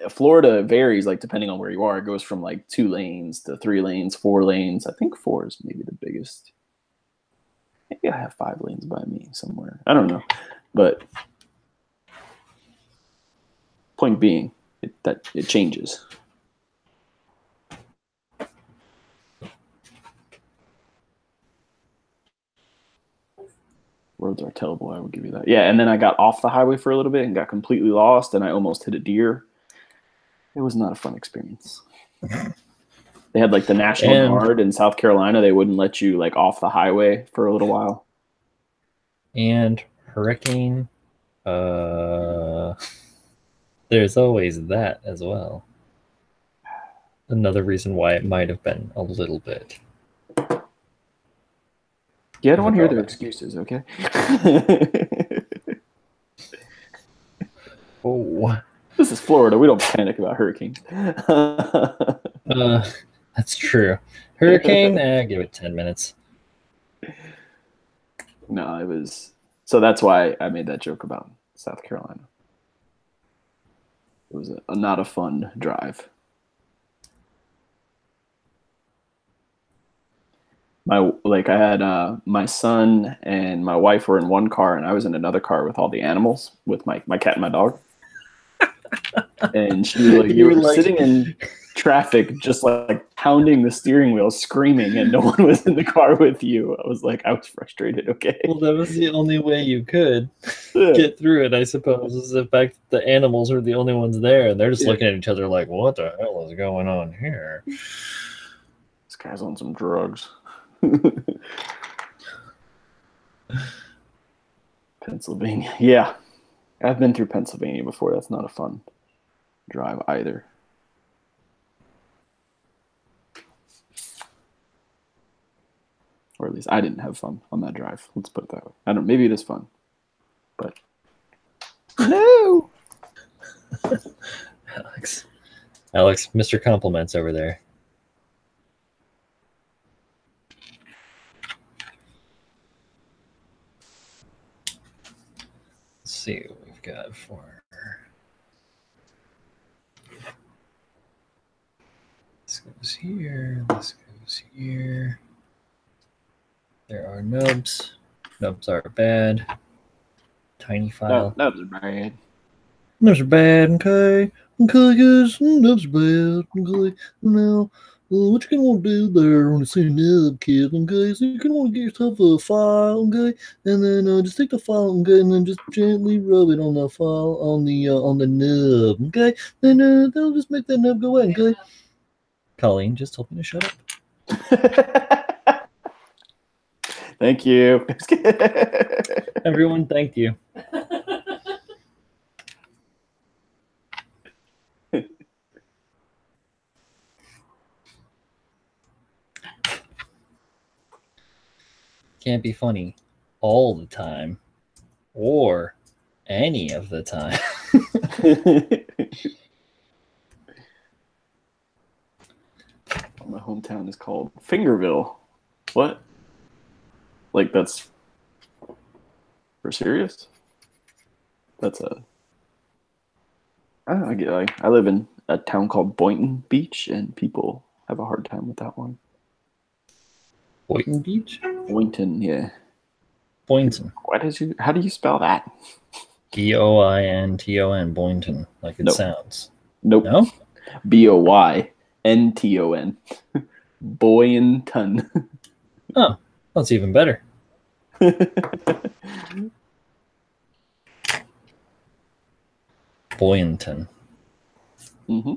Florida varies, like depending on where you are. It goes from like 2 lanes to 3 lanes, 4 lanes. I think 4 is maybe the biggest. Maybe I have 5 lanes by me somewhere. I don't know. But point being, it changes. Roads are terrible, I will give you that. Yeah, and then I got off the highway for a little bit and got completely lost, and I almost hit a deer. It was not a fun experience. They had like the National Guard in South Carolina. They wouldn't let you like off the highway for a little while. And hurricane, there's always that as well. Another reason why it might have been a little bit. Yeah, I don't want to hear their excuses, okay? Oh. This is Florida. We don't panic about hurricanes. That's true. Hurricane, give it 10 minutes. No, it was... So that's why I made that joke about South Carolina. It was not a fun drive. I had my son and my wife were in one car, and I was in another car with all the animals, with my cat and my dog. And she was like, you were like, sitting in traffic, just like pounding the steering wheel, screaming, and no one was in the car with you. I was frustrated. Okay. Well, that was the only way you could get through it, I suppose, is the fact that the animals are the only ones there, and they're just looking at each other like, what the hell is going on here? This guy's on some drugs. Pennsylvania. Yeah. I've been through Pennsylvania before. That's not a fun drive either. Or at least I didn't have fun on that drive. Let's put it that way. I don't. Maybe it is fun, but no. Alex, Mr. Compliments over there. Let's see what we've got for her. This goes here. This goes here. There are nubs. Nubs are bad. Tiny file. No, nubs are bad. Nubs are bad, okay? Okay, guys, nubs are bad, okay? Now, what you're going to want to do there when you see a nub, kid, okay? So you're going to want to get yourself a file, okay? And then just take the file, okay? And then just gently rub it on the file, on the nub, okay? Then that'll just make that nub go away, okay? Colleen just told me to shut up. Thank you. Everyone, thank you. Can't be funny all the time or any of the time. My hometown is called Fingerville. What? Like, that's for serious? That's I don't know. I live in a town called Boynton Beach, and people have a hard time with that one. Boynton Beach? Boynton, yeah. Boynton. How do you spell that? Bointon, Boynton, like it sounds. Nope. No? Boynton. Boynton. Oh, that's even better. Boynton. Mm-hmm.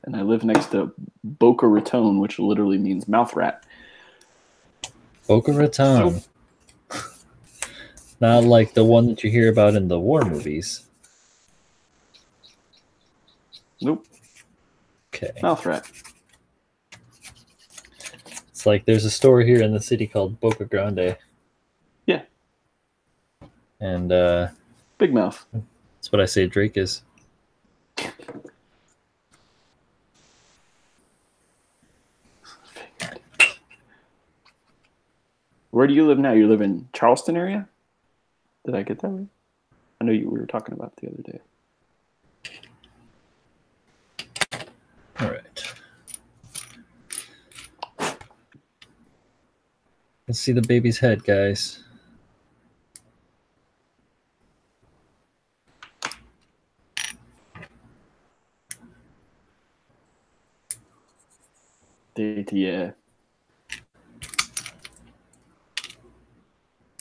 and I live next to Boca Raton, which literally means mouth rat. Boca Raton. Not like the one that you hear about in the war movies. Nope. Okay. Mouth rat. It's like there's a store here in the city called Boca Grande. Yeah. And big mouth. That's what I say Drake is. Where do you live now? You live in Charleston area? Did I get that right? I know we were talking about it the other day. All right. Let's see the baby's head, guys. Yeah.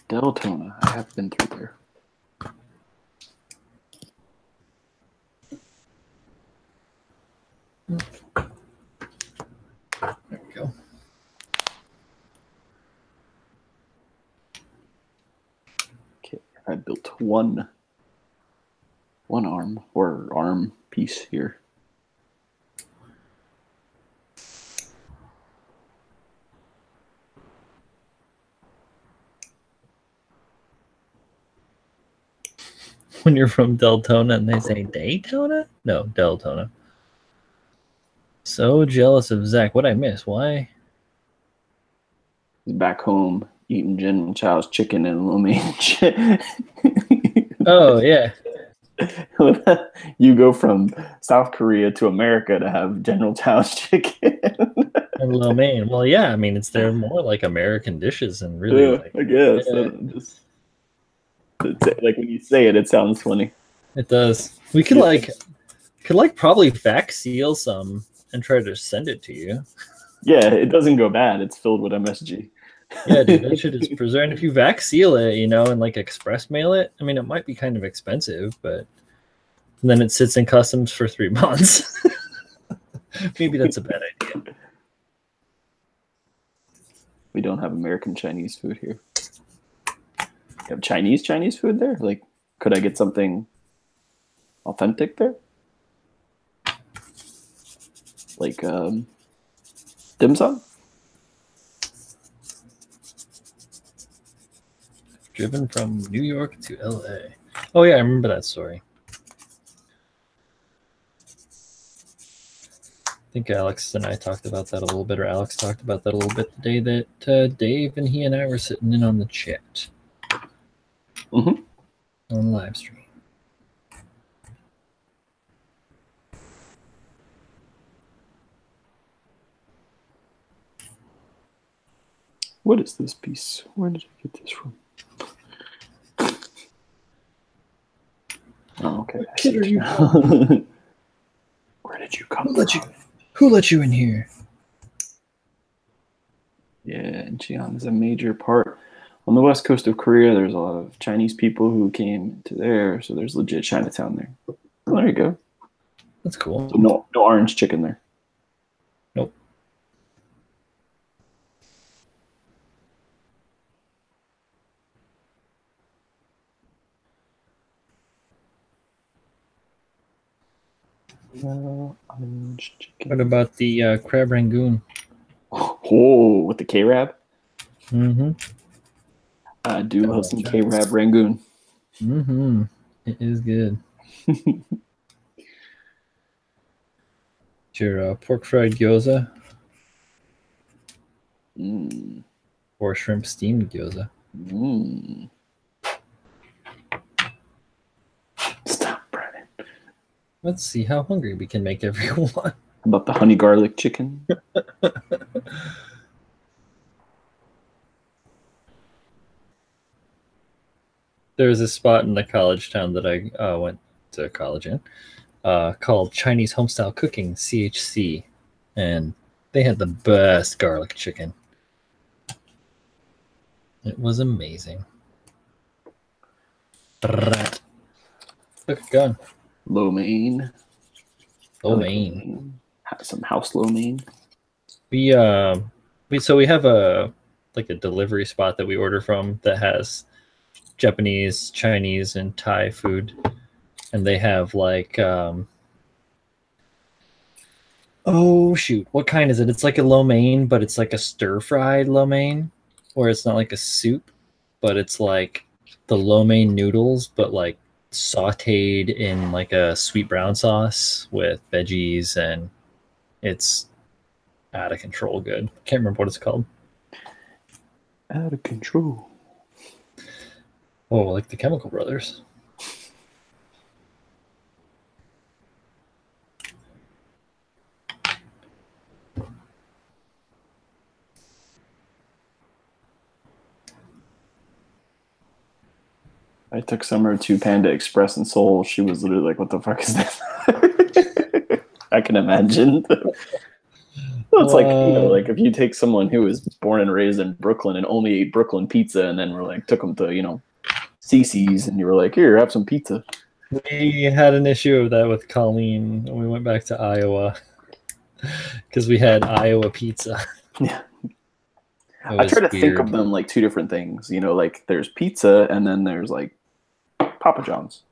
Deltona. I have been through there. There we go. Okay, I built one arm or arm piece here. When you're from Deltona and they say Daytona? No, Deltona. So jealous of Zach. What'd I miss? Why? He's back home eating General Chow's chicken and lo mein. Oh, yeah. You go from South Korea to America to have General Chow's chicken. And lo mein. Well, yeah, I mean, they're more like American dishes and really like. I guess. Like when you say it, it sounds funny. It does. We could probably vac seal some and try to send it to you. Yeah, it doesn't go bad. It's filled with MSG. Yeah, dude, that shit is preserved. If you vac seal it, and like express mail it, I mean, it might be kind of expensive, but then it sits in customs for 3 months. Maybe that's a bad idea. We don't have American Chinese food here. You have Chinese food there? Like, could I get something authentic there? Like dim sum? Driven from New York to LA. Oh yeah, I remember that story. I think Alex and I talked about that a little bit, or Alex talked about that a little bit the day that Dave and he and I were sitting in on the chat. Mm-hmm. On live stream. What is this piece? Where did I get this from? Oh, okay. What kid are you? Where did you come from? Who let you in here? Yeah, Incheon is a major part. On the west coast of Korea, there's a lot of Chinese people who came to there, so there's legit Chinatown there. Oh, there you go. That's cool. So no orange chicken there. Nope. No orange chicken. What about the crab rangoon? Oh, with the K-Rab? Mm-hmm. I do love some K-Rab rangoon. Mm-hmm. It is good. Your pork fried gyoza? Or shrimp steamed gyoza? Stop, Brennan. Let's see how hungry we can make everyone. How about the honey garlic chicken? There was a spot in the college town that I went to college in called Chinese Homestyle Cooking, CHC. And they had the best garlic chicken. It was amazing. Look at gun. Lo mein. Lo mein. some house lo mein. We have a delivery spot that we order from that has Japanese, Chinese, and Thai food, and they have like oh shoot, what kind is it? It's like a lo mein, but it's like a stir-fried lo mein, where it's not like a soup, but it's like the lo mein noodles, but like sauteed in like a sweet brown sauce with veggies, and it's out of control good. Can't remember what it's called. Out of control. Oh, like the Chemical Brothers. I took Summer to Panda Express in Seoul. She was literally like, "What the fuck is this?" I can imagine. Well, it's like, you know, like if you take someone who was born and raised in Brooklyn and only ate Brooklyn pizza, and then we're like took them to, you know, CC's, and you were like, "Here, have some pizza." We had an issue of that with Colleen when we went back to Iowa because we had Iowa pizza. Yeah. I try to think of them like two different things, you know, like there's pizza and then there's like Papa John's.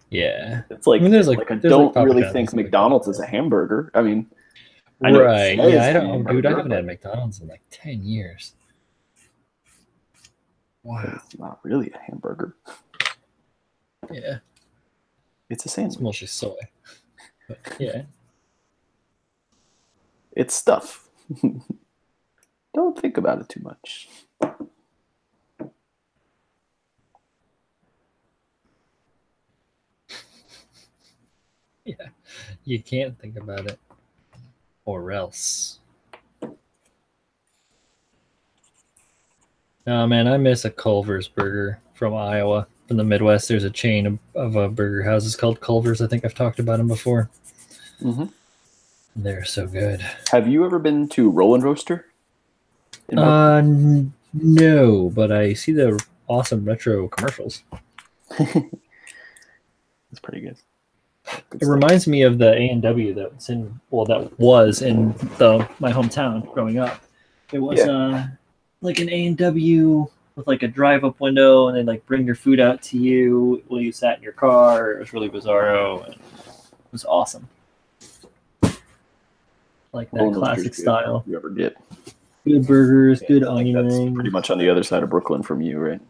Yeah. It's like, I mean, I don't really think McDonald's is a hamburger. I mean, right. Yeah, I don't, dude, I haven't had McDonald's in like 10 years. Wow. It's not really a hamburger. Yeah. It's a sandwich. It's mostly soy. But yeah. It's stuff. Don't think about it too much. Yeah. You can't think about it. Or else. Oh man, I miss a Culver's burger from Iowa. From the Midwest, there's a chain of burger houses called Culver's. I think I've talked about them before. Mm-hmm. They're so good. Have you ever been to Roll and Roaster? No, but I see the awesome retro commercials. It's pretty good. It reminds me of the A&W that was in my hometown growing up. It was like an A&W with like a drive-up window, and they like bring your food out to you while you sat in your car. It was really bizarro, and it was awesome. Like that classic style. You ever get good burgers, good onion rings. Pretty much on the other side of Brooklyn from you, right?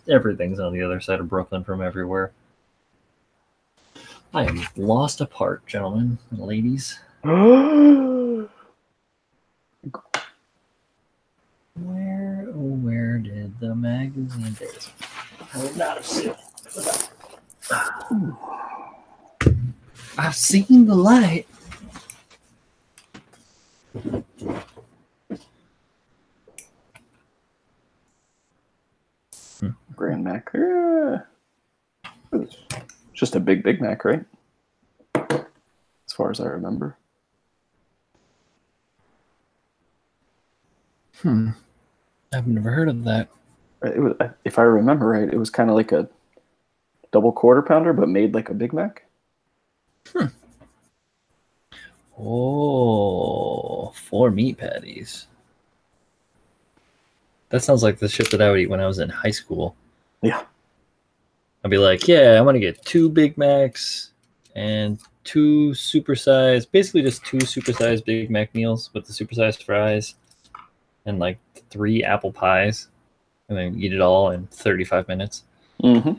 Everything's on the other side of Brooklyn from everywhere. I am lost apart, gentlemen and ladies. Where did the magazine days? I would not have seen it. I've seen the light. Grand Mac. It's just a Big Mac, right? As far as I remember. I've never heard of that. It was, if I remember right, it was kind of like a double quarter pounder, but made like a Big Mac. Oh, 4 meat patties. That sounds like the shit that I would eat when I was in high school. Yeah. I'd be like, yeah, I'm going to get 2 Big Macs and 2 supersized, basically just 2 supersized Big Mac meals with the supersized fries and like 3 apple pies, and then eat it all in 35 minutes. Mm-hmm.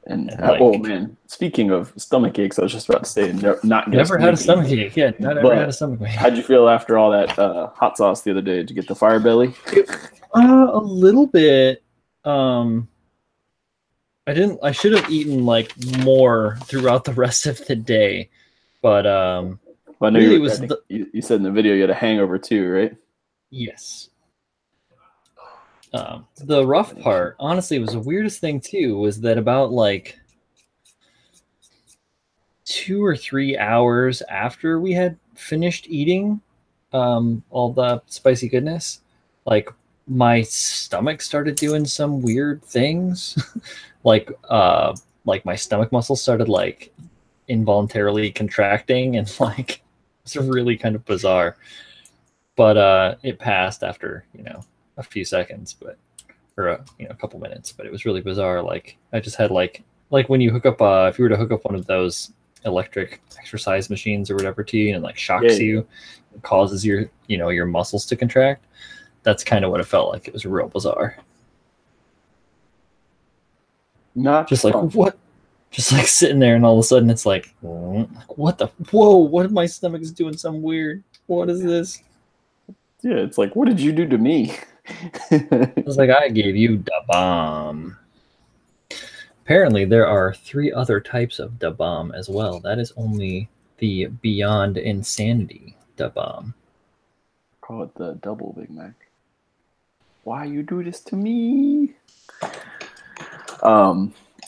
And oh man, speaking of stomach aches, I was just about to say, never had a stomach ache. Yeah, not ever had a stomach ache. How'd you feel after all that hot sauce the other day? Did you get the fire belly? A little bit. I should have eaten like more throughout the rest of the day, but well, I know really you said in the video you had a hangover too, right? Yes. The rough part, honestly, was the weirdest thing too, was that about like 2 or 3 hours after we had finished eating all the spicy goodness, like my stomach started doing some weird things. like my stomach muscles started like involuntarily contracting, and like it's really kind of bizarre. But it passed after a few seconds, but or a couple minutes. But it was really bizarre. Like I just had like when you hook up if you were to hook up one of those electric exercise machines or whatever to you and like shocks you, it causes your muscles to contract. That's kind of what it felt like. It was real bizarre. Not just fun. like what? Just like sitting there, and all of a sudden it's like, what the? Whoa! What? My stomach's doing something weird. What is this? Yeah, it's like, what did you do to me? It's like I gave you the bomb. Apparently, there are 3 other types of da bomb as well. That is only the Beyond Insanity da bomb. Call it the double Big Mac. Why you do this to me?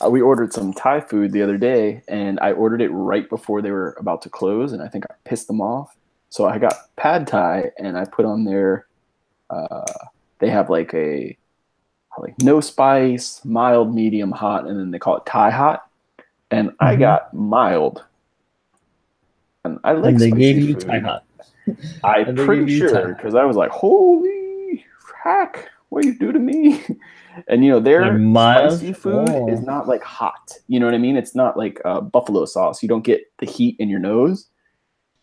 We ordered some Thai food the other day, and I ordered it right before they were about to close, and I think I pissed them off. So I got pad Thai, and I put on their. They have like no spice, mild, medium, hot, and then they call it Thai hot. And I got mild, and I like And they spicy gave you food. Thai hot. I'm pretty sure because I was like, "Holy heck, what you do to me?" And their spicy food is not like hot. You know what I mean? It's not like buffalo sauce. You don't get the heat in your nose.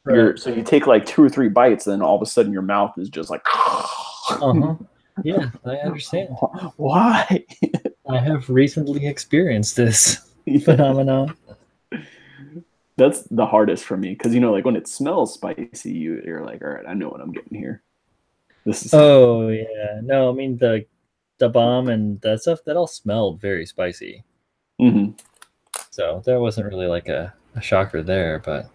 Right. So you take like 2 or 3 bites, and then all of a sudden your mouth is just like. Yeah, I understand. Why? I have recently experienced this phenomenon. That's the hardest for me because like when it smells spicy, you're like, all right, I know what I'm getting here. This is. Oh yeah, no, I mean the bomb and that stuff that all smelled very spicy. Mm-hmm. So there wasn't really like a shocker there, but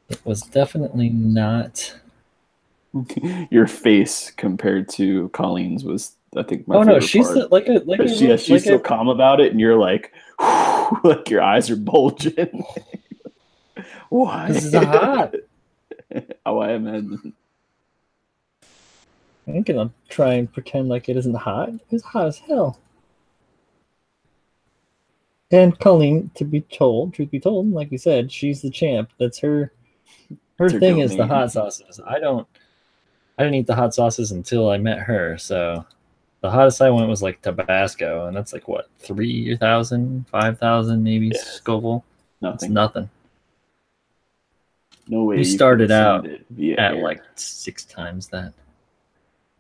it was definitely not. Your face compared to Colleen's was, I think, my Oh favorite no, she's part. She's so calm about it, and you're like, like your eyes are bulging. Why? This is hot. Oh, I imagine. I ain't gonna try and pretend like it isn't hot. It's hot as hell. And Colleen, truth be told, like we said, she's the champ. That's her thing is the hot sauces. I didn't eat the hot sauces until I met her. So the hottest I went was like Tabasco, and that's like what 3,000, 5,000 maybe Scoville. Nothing. It's nothing. No way. We started out at like 6 times that.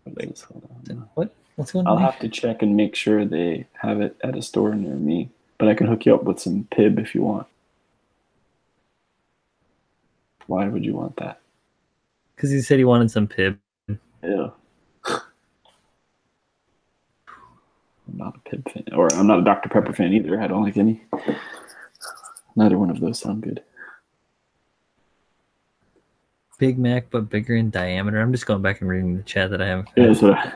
Wait, what? What's going on? I'll have to check and make sure they have it at a store near me. But I can hook you up with some Pib if you want. Why would you want that? Because he said he wanted some Pib. Yeah. I'm not a Pib fan. Or I'm not a Dr. Pepper fan either. I don't like any. Neither one of those sound good. Big Mac, but bigger in diameter. I'm just going back and reading the chat that I haven't. Yeah, that's what I...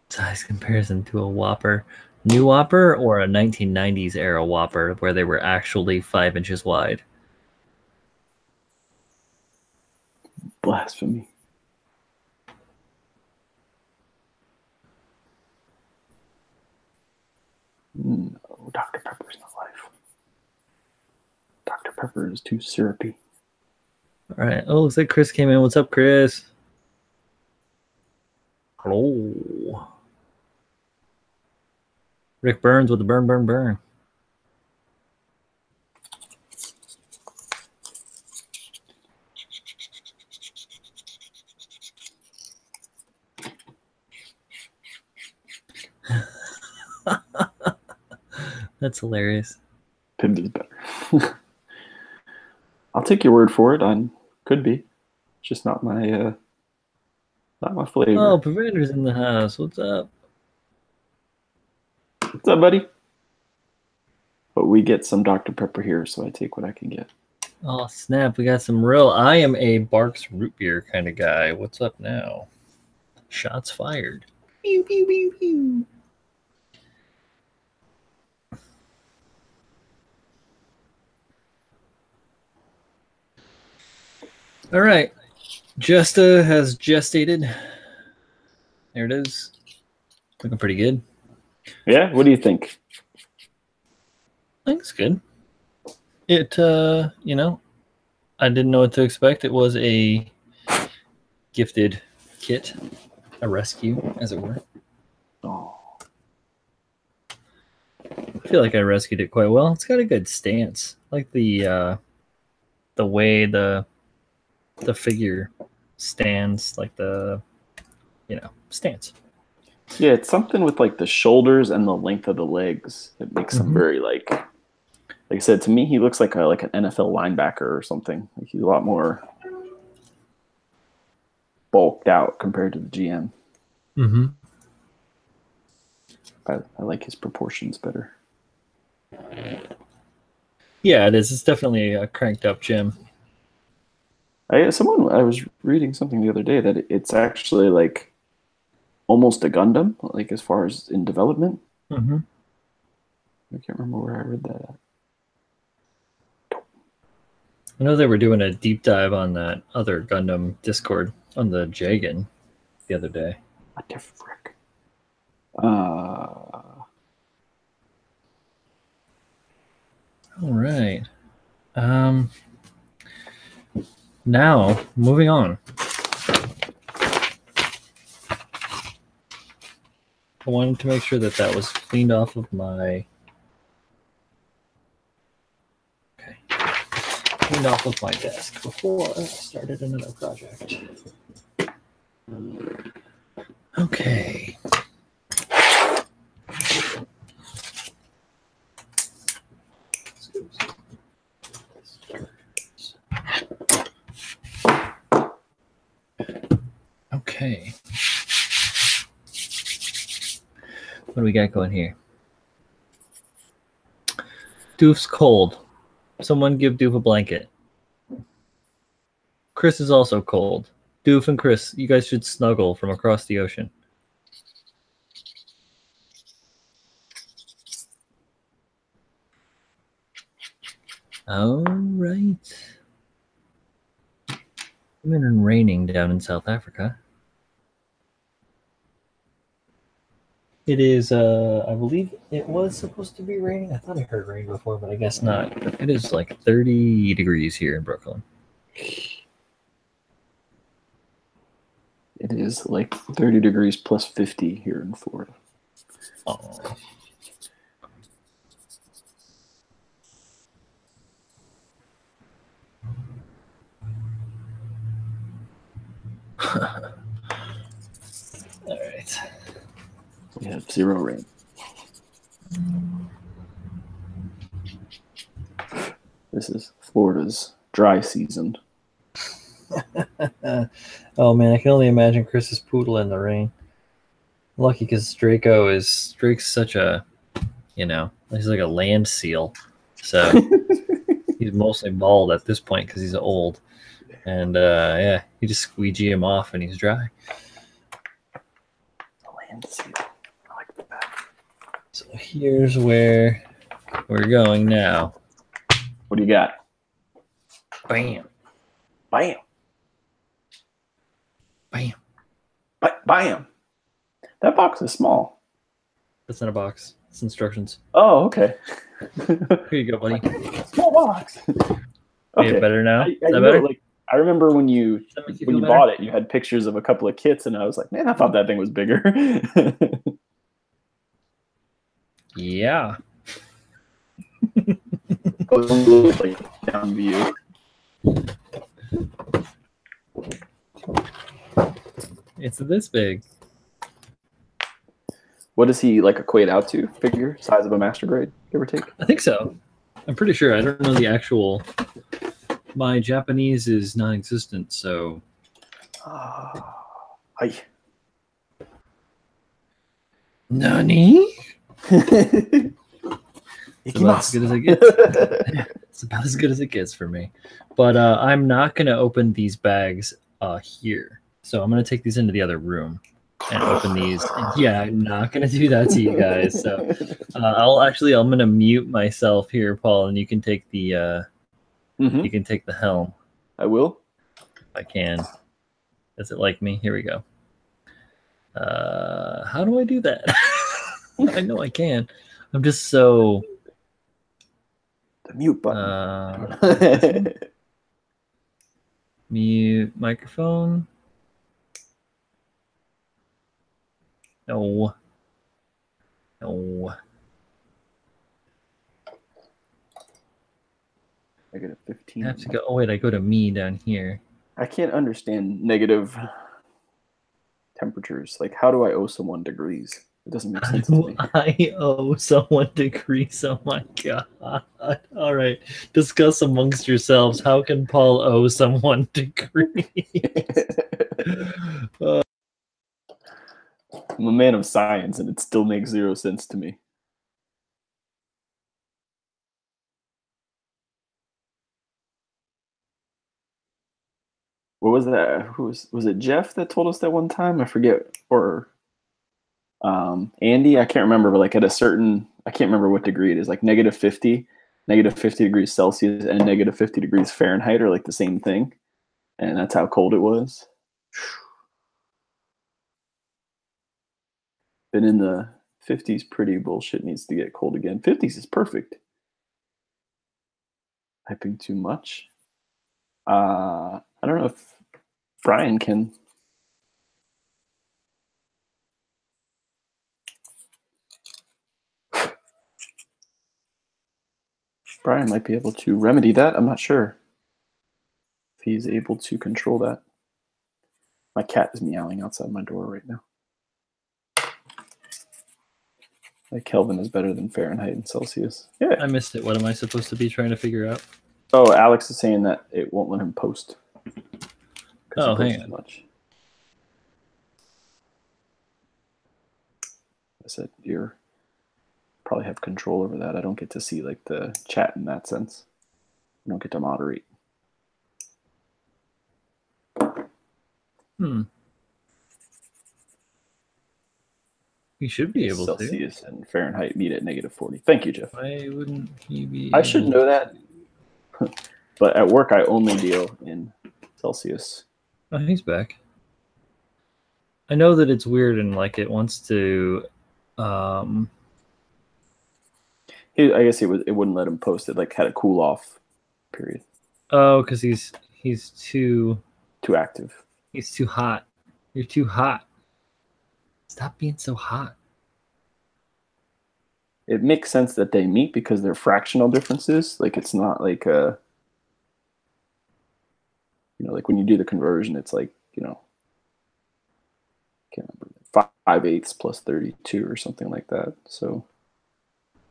Size comparison to a Whopper. New Whopper or a 1990s era Whopper where they were actually 5 inches wide? Blasphemy. No, Dr. Pepper's not life. Dr. Pepper is too syrupy. All right. Oh, looks like Chris came in. What's up, Chris? Hello. Rick Burns with the burn. That's hilarious. Pib is better. I'll take your word for it. Could be. It's just not my flavor. Oh, Prevender's in the house. What's up? What's up, buddy? But we get some Dr. Pepper here, so I take what I can get. Oh, snap. We got some real... I am a Barks root beer kind of guy. What's up now? Shots fired. Pew, pew, pew, pew. All right. Jesta has gestated. There it is. Looking pretty good. Yeah. What do you think? I think it's good. It, you know, I didn't know what to expect. It was a gifted kit, a rescue, as it were. Oh. I feel like I rescued it quite well. It's got a good stance. I like the way the figure stands, like the stance. Yeah, it's something with like the shoulders and the length of the legs. It makes him very like I said, to me he looks like an NFL linebacker or something. Like he's a lot more bulked out compared to the GM. Mm-hmm. I like his proportions better. Yeah, it is. It's definitely a cranked up gym. I was reading something the other day that it's actually like almost a Gundam, like as far as in development. Mm-hmm. I can't remember where I read that at. I know they were doing a deep dive on that other Gundam Discord on the Jagan the other day. What the frick? All right. Now, moving on. I wanted to make sure that that was cleaned off of my... Okay. Cleaned off of my desk before I started another project. Okay. Okay. What do we got going here? Doof's cold. Someone give Doof a blanket. Chris is also cold. Doof and Chris, you guys should snuggle from across the ocean. All right. It's been raining down in South Africa. It is, I believe it was supposed to be raining. I thought I heard rain before, but I guess not. It is like 30 degrees here in Brooklyn. It is like 30 degrees plus 50 here in Florida. Oh. All right. We have 0 rain. This is Florida's dry season. Oh man, I can only imagine Chris's poodle in the rain. Lucky because Drake's such a, he's like a land seal. So he's mostly bald at this point because he's old. And yeah, you just squeegee him off and he's dry. Land seal. I like that. So here's where we're going now. What do you got? Bam. Bam. Bam. Bam. That box is small. That's not a box. It's instructions. Oh, okay. Here you go, buddy. Small box. Okay. Better now? I Is that better? Like, I remember when you bought it, you had pictures of a couple of kits, and I was like, man, I thought that thing was bigger. Yeah. Down view. It's this big. What does he like equate out to? Figure size of a master grade, give or take? I think so. I'm pretty sure. I don't know the actual. My Japanese is non-existent, so. Hi. Nani? It's about as good as it gets. It's about as good as it gets for me. But I'm not going to open these bags here. So I'm going to take these into the other room and open these. And yeah, I'm not going to do that to you guys. So I'm going to mute myself here, Paul, and you can take the you can take the helm. I will. If I can. Does it like me? Here we go. How do I do that? I know I can. I'm just so The mute button. Mute microphone. No. No. -15. I have to go. Oh wait, I go to me down here. I can't understand negative temperatures. Like, how do I owe someone degrees? It doesn't make sense to me. I owe someone degrees. Oh my god. All right. Discuss amongst yourselves. How can Paul owe someone degrees? I'm a man of science, and it still makes zero sense to me. What was that? Who was it? Jeff that told us that one time? I forget. Or Andy, I can't remember. But like at a certain, I can't remember what degree it is. Like -50, -50 degrees Celsius, and -50 degrees Fahrenheit are like the same thing, and that's how cold it was. Been in the 50s, pretty bullshit needs to get cold again. 50s is perfect. Hyping too much. I don't know if Brian can. Brian might be able to remedy that. I'm not sure if he's able to control that. My cat is meowing outside my door right now. Like Kelvin is better than Fahrenheit and Celsius. Yeah. I missed it. What am I supposed to be trying to figure out? Oh, Alex is saying that it won't let him post. Oh, hang on. Much. I said you're probably have control over that. I don't get to see like the chat in that sense. I don't get to moderate. You should be able Celsius to. Celsius and Fahrenheit meet at -40. Thank you, Jeff. Why wouldn't he be? I should know that. But at work, I only deal in Celsius. Oh, he's back. I know that it's weird and like it wants to. I guess it wouldn't let him post it. Like had a cool off period. Oh, because he's too active. He's too hot. You're too hot. Stop being so hot. It makes sense that they meet because they're fractional differences. Like it's not like a, like when you do the conversion, it's like, I can't remember, 5/8 plus 32 or something like that. So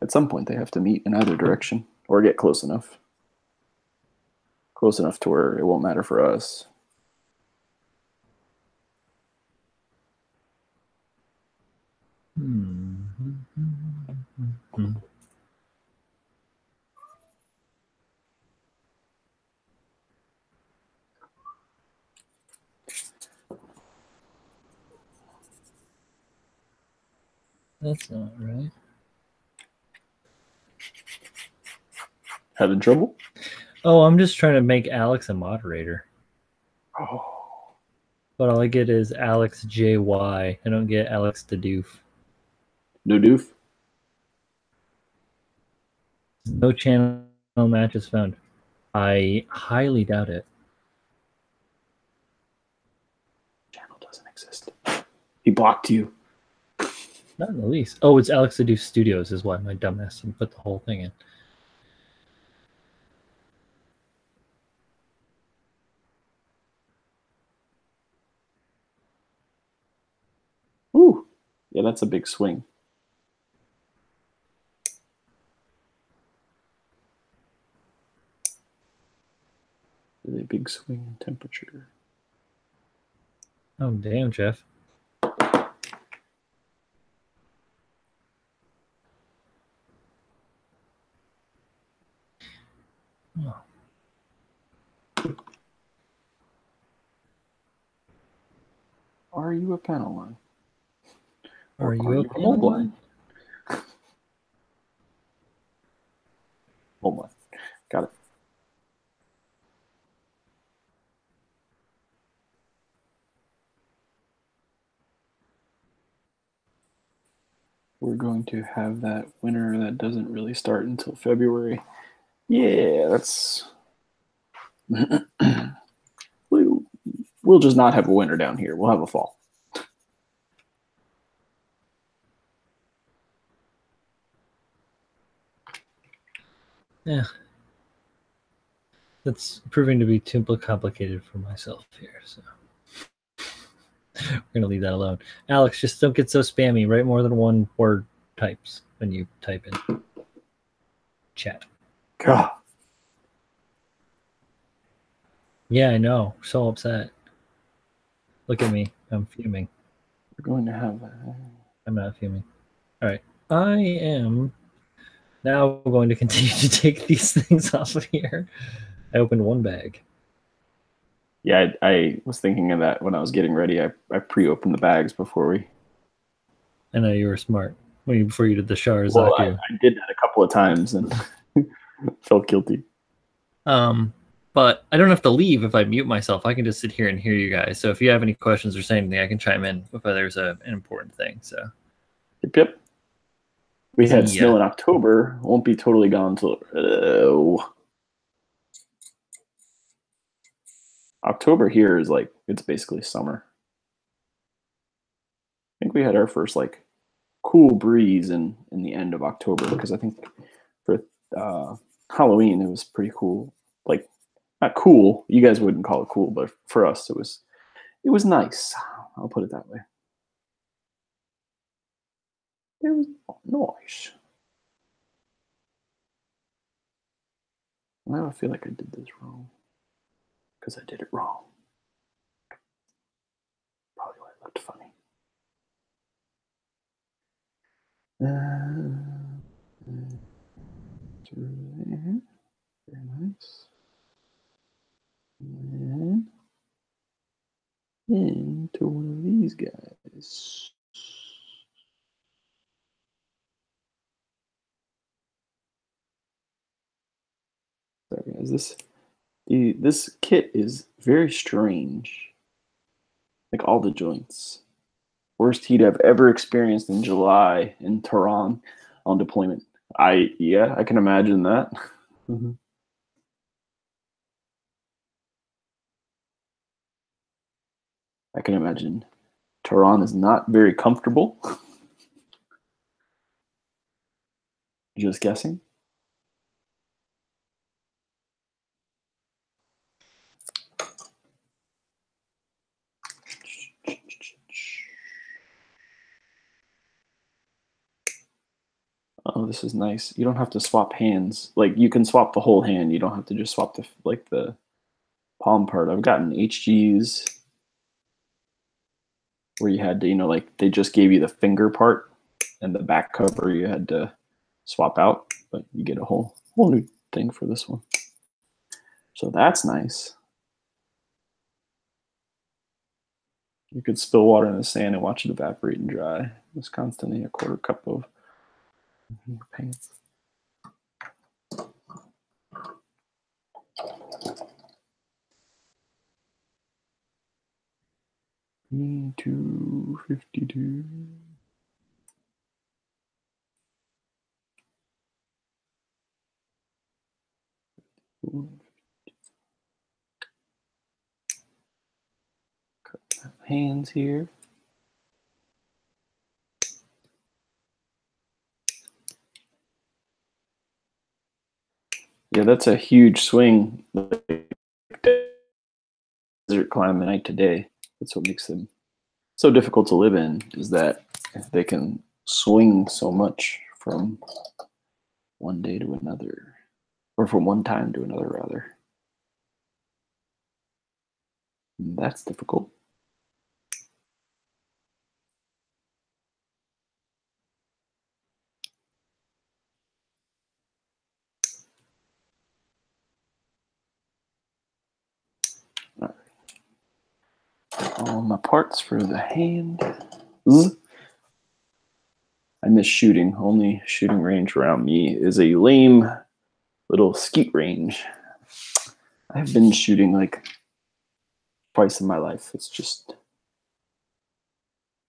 at some point they have to meet in either direction or get close enough to where it won't matter for us. That's not right. Having trouble? Oh, I'm just trying to make Alex a moderator. Oh. But all I get is Alex JY. I don't get Alex the Doof. No doof? No channel matches found. I highly doubt it. Channel doesn't exist. He blocked you. Not in the least. Oh, it's Alex the Doof Studios is why my dumbass didn't put the whole thing in. Ooh. Yeah, that's a big swing. A big swing in temperature. Oh, damn, Jeff. Oh. Are you a panel line? Are you a panel line? Hold on. Got it. we're going to have that winter that doesn't really start until February. Yeah, that's. We'll just not have a winter down here. We'll have a fall. Yeah. That's proving to be too complicated for myself here, so we're gonna leave that alone. Alex, just don't get so spammy. Write more than one word types when you type in chat. God. Yeah, I know. So upset. Look at me. I'm fuming. We're going to have. I'm not fuming. All right. I am now going to continue to take these things off of here. I opened one bag. Yeah, I was thinking of that when I was getting ready. I pre-opened the bags before we. I know you were smart before you did the Sharazaku. Well, I did that a couple of times and felt guilty. But I don't have to leave if I mute myself. I can just sit here and hear you guys. So if you have any questions or say anything, I can chime in if there's an important thing. So. Yep. We had snow in October. Won't be totally gone till October here is like it's basically summer. I think we had our first like cool breeze in the end of October because I think for Halloween it was pretty cool. Like not cool. You guys wouldn't call it cool, but for us it was nice. I'll put it that way. It was nice. Now I feel like I did this wrong because I did it wrong. Probably why it looked funny. Through there. Very nice. And into one of these guys. Sorry, guys. This kit is very strange. Like all the joints. Worst heat I've ever experienced in July in Tehran on deployment. I can imagine that. Mm-hmm. I can imagine Tehran is not very comfortable. Just guessing. Oh, this is nice. You don't have to swap hands. Like you can swap the whole hand. You don't have to just swap the palm part. I've gotten HGs where you had to, like they just gave you the finger part and the back cover you had to swap out, but you get a whole new thing for this one. So that's nice. You could spill water in the sand and watch it evaporate and dry. It's constantly a quarter cup of paint. $252. Hands here. Yeah, that's a huge swing. Desert climate night to day. That's what makes them so difficult to live in, is that they can swing so much from one day to another, or from one time to another, rather. And that's difficult. All my parts for the hand. I miss shooting. Only shooting range around me is a lame little skeet range. I've been shooting like twice in my life. It's just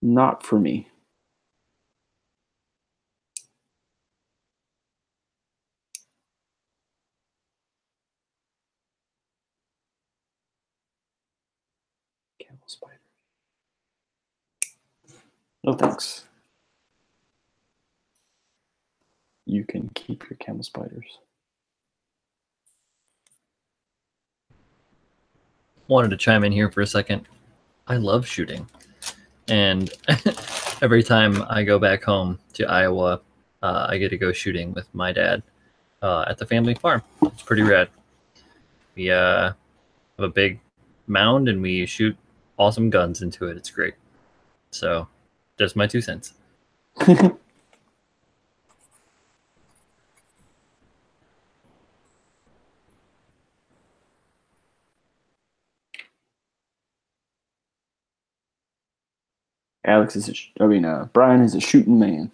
not for me. spider. No thanks. You can keep your camel spiders. Wanted to chime in here for a second. I love shooting, and every time I go back home to Iowa, I get to go shooting with my dad at the family farm. It's pretty rad. We have a big mound, and we shoot awesome guns into it. It's great. So, just my 2 cents. Brian is a shooting man.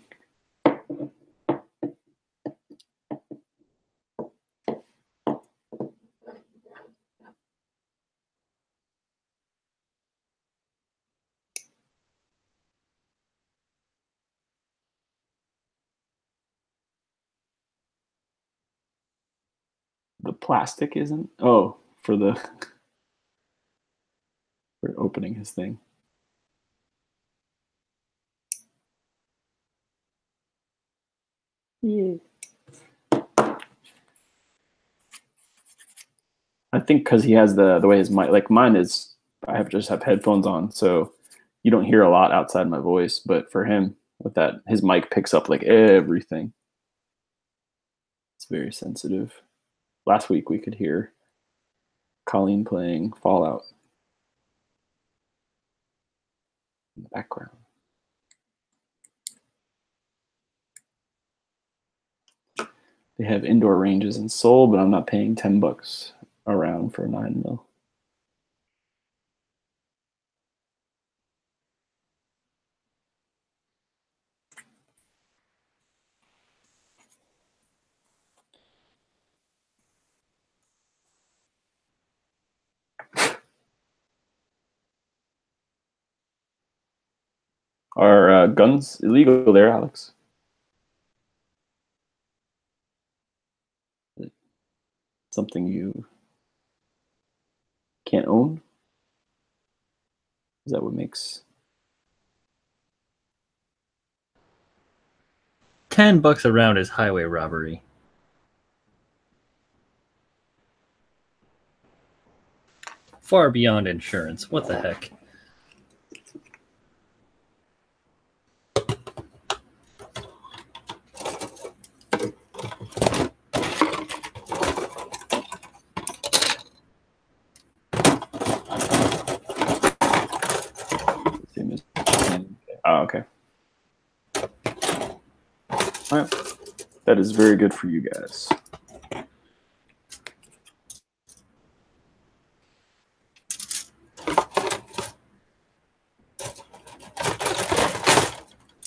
The plastic isn't? Oh, for opening his thing. Yeah. I think because he has the way his mic, like mine is, I just have headphones on, so you don't hear a lot outside my voice. But for him, with that, his mic picks up like everything. It's very sensitive. Last week we could hear Colleen playing Fallout in the background. They have indoor ranges in Seoul, but I'm not paying $10 around for 9mm. Are guns illegal there, Alex? Something you can't own? Is that what makes... $10 a round is highway robbery. Far beyond insurance. What the heck? Oh, okay. All right. That is very good for you guys.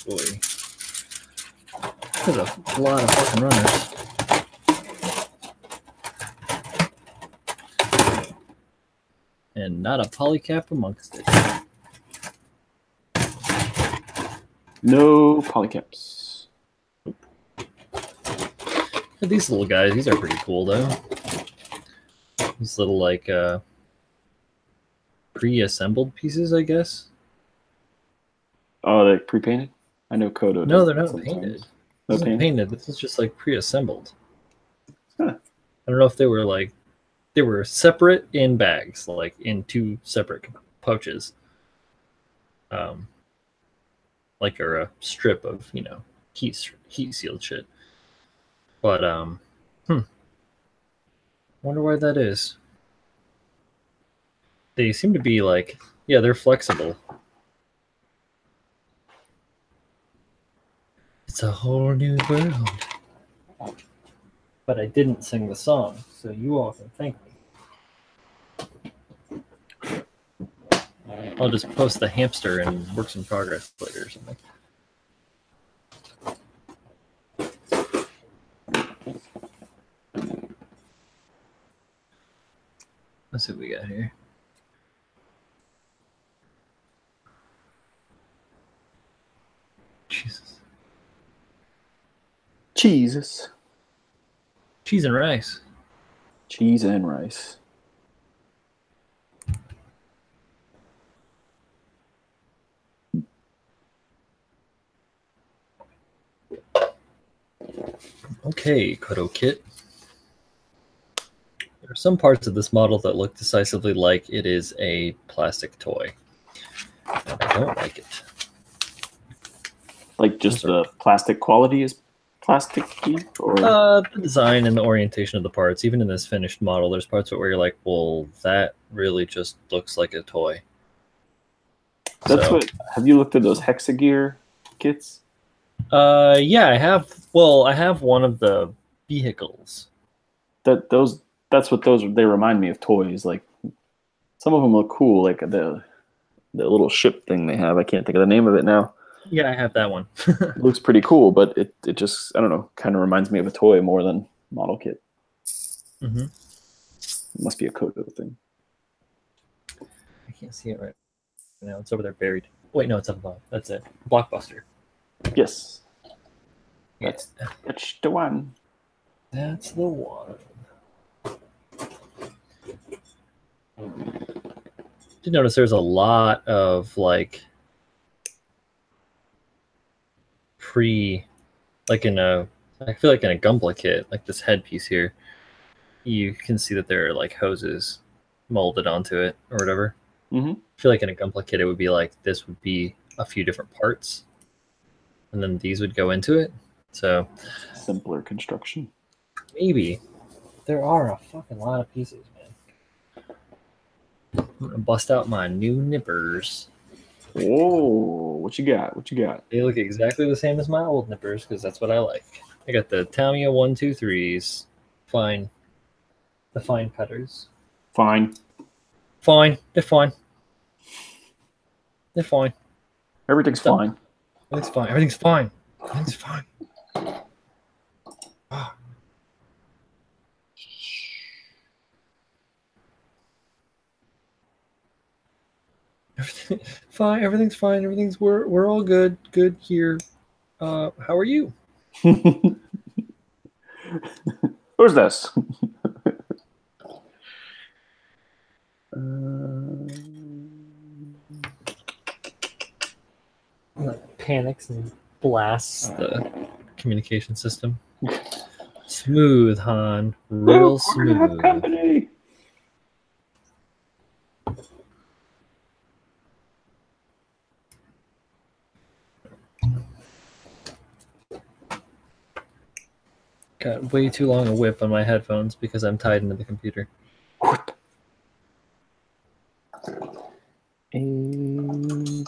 Boy. There's a lot of fucking runners. And not a polycap amongst it. No polycaps. These little guys, these are pretty cool though. These little like pre-assembled pieces, I guess. Oh, they're pre-painted? I know Kodo. No, they're not painted. This isn't painted. This is just like pre-assembled. Huh. I don't know if they were like they were separate in bags, like in 2 separate pouches. Like a strip of, you know, heat sealed shit. But wonder why that is. They seem to be like, yeah, they're flexible. It's a whole new world. But I didn't sing the song, so you all can thank me. I'll just post the hamster and works in progress later or something. Let's see what we got here. Jesus. Jesus. Cheese and rice. Cheese and rice. Okay, Kodo Kit. There are some parts of this model that look decisively like it is a plastic toy. And I don't like it. Like just the plastic quality is plasticky, or the design and the orientation of the parts. Even in this finished model, there's parts where you're like, well, that really just looks like a toy. that's what. Have you looked at those Hexagear kits? Yeah, I have. Well, I have one of the vehicles. That's what those they remind me of toys. Like some of them look cool, like the little ship thing they have. I can't think of the name of it now. Yeah, I have that one. It looks pretty cool, but it just I don't know, kind of reminds me of a toy more than model kit. Mm-hmm. It must be a Kodo thing. I can't see it right now. It's over there buried. Wait, no, it's up above. That's it. Blockbuster. Yes. That's the one. That's the one. Did notice there's a lot of like like in a I feel like in a Gumbla kit, like this headpiece here, you can see that there are like hoses molded onto it or whatever. Mm-hmm. I feel like in a Gumbla kit it would be like this would be a few different parts, and then these would go into it. So simpler construction. Maybe there are a fucking lot of pieces, man. I'm gonna bust out my new nippers. Whoa, what you got? What you got? They look exactly the same as my old nippers because that's what I like. I got the Tamiya 123s. Fine. The fine cutters. Fine. Fine. They're fine. They're fine. Everything's fine. Everything's fine. Everything's fine. Everything's fine. Ah. Fine. Everything's fine. We're all good. Good here. How are you? Who's this? Panics and blasts the communication system. Smooth, Han. Real smooth. Company. Got way too long a whip on my headphones because I'm tied into the computer. A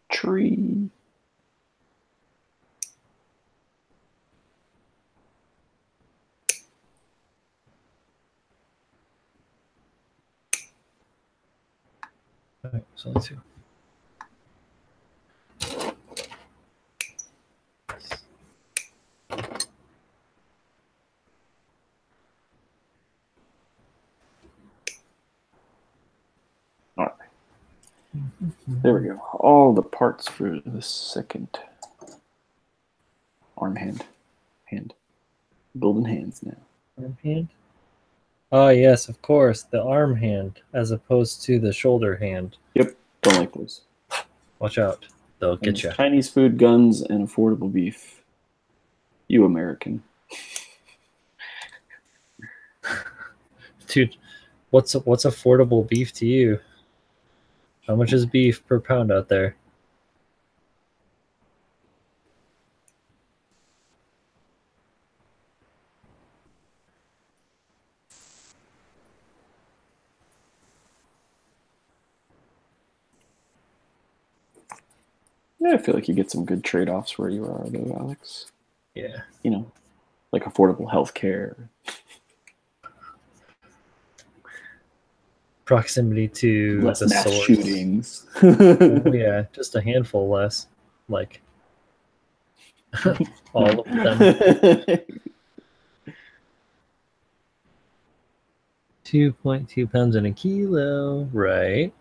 tree. All right, so let's see. All right. There we go. All the parts for the second arm hand. Building hands now. Arm hand? Oh, yes, of course. The arm hand as opposed to the shoulder hand. Yep. Don't like those. Watch out. They'll get you. Chinese food, guns, and affordable beef. You American. Dude, what's affordable beef to you? How much is beef per pound out there? Yeah, I feel like you get some good trade-offs where you are, though, Alex. Yeah. You know, like affordable health care. Proximity to less the mass source. shootings. Oh, yeah, just a handful less. Like all of them. 2.2 pounds in a kilo, right?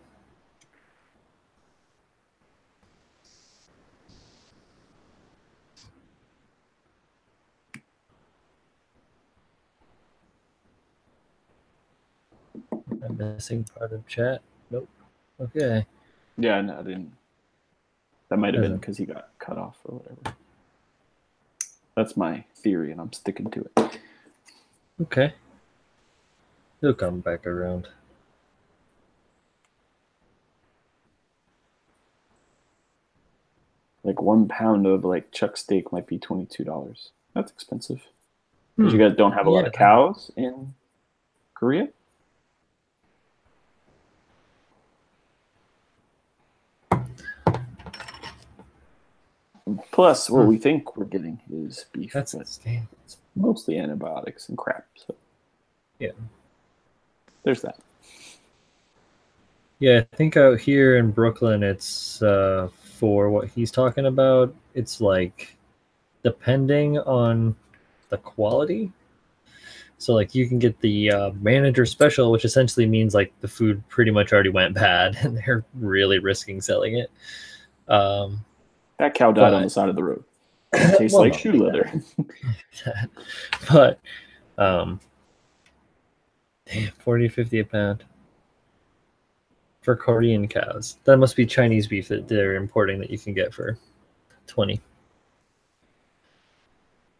I'm missing part of chat. Nope. Okay. Yeah, no, I didn't. That might have been because he got cut off or whatever. That's my theory, and I'm sticking to it. Okay. He'll come back around. Like 1 pound of like chuck steak might be $22. That's expensive. Because you guys don't have a lot of cows in Korea? Plus, what we think we're getting is beef. That's insane. It's mostly antibiotics and crap. So yeah, there's that. Yeah, I think out here in Brooklyn, it's for what he's talking about. It's like depending on the quality. So like you can get the manager special, which essentially means like the food pretty much already went bad, and they're really risking selling it. That cow died on the side of the road. It tastes like shoe leather. But damn, 40, 50 a pound for Korean cows. That must be Chinese beef that they're importing that you can get for 20.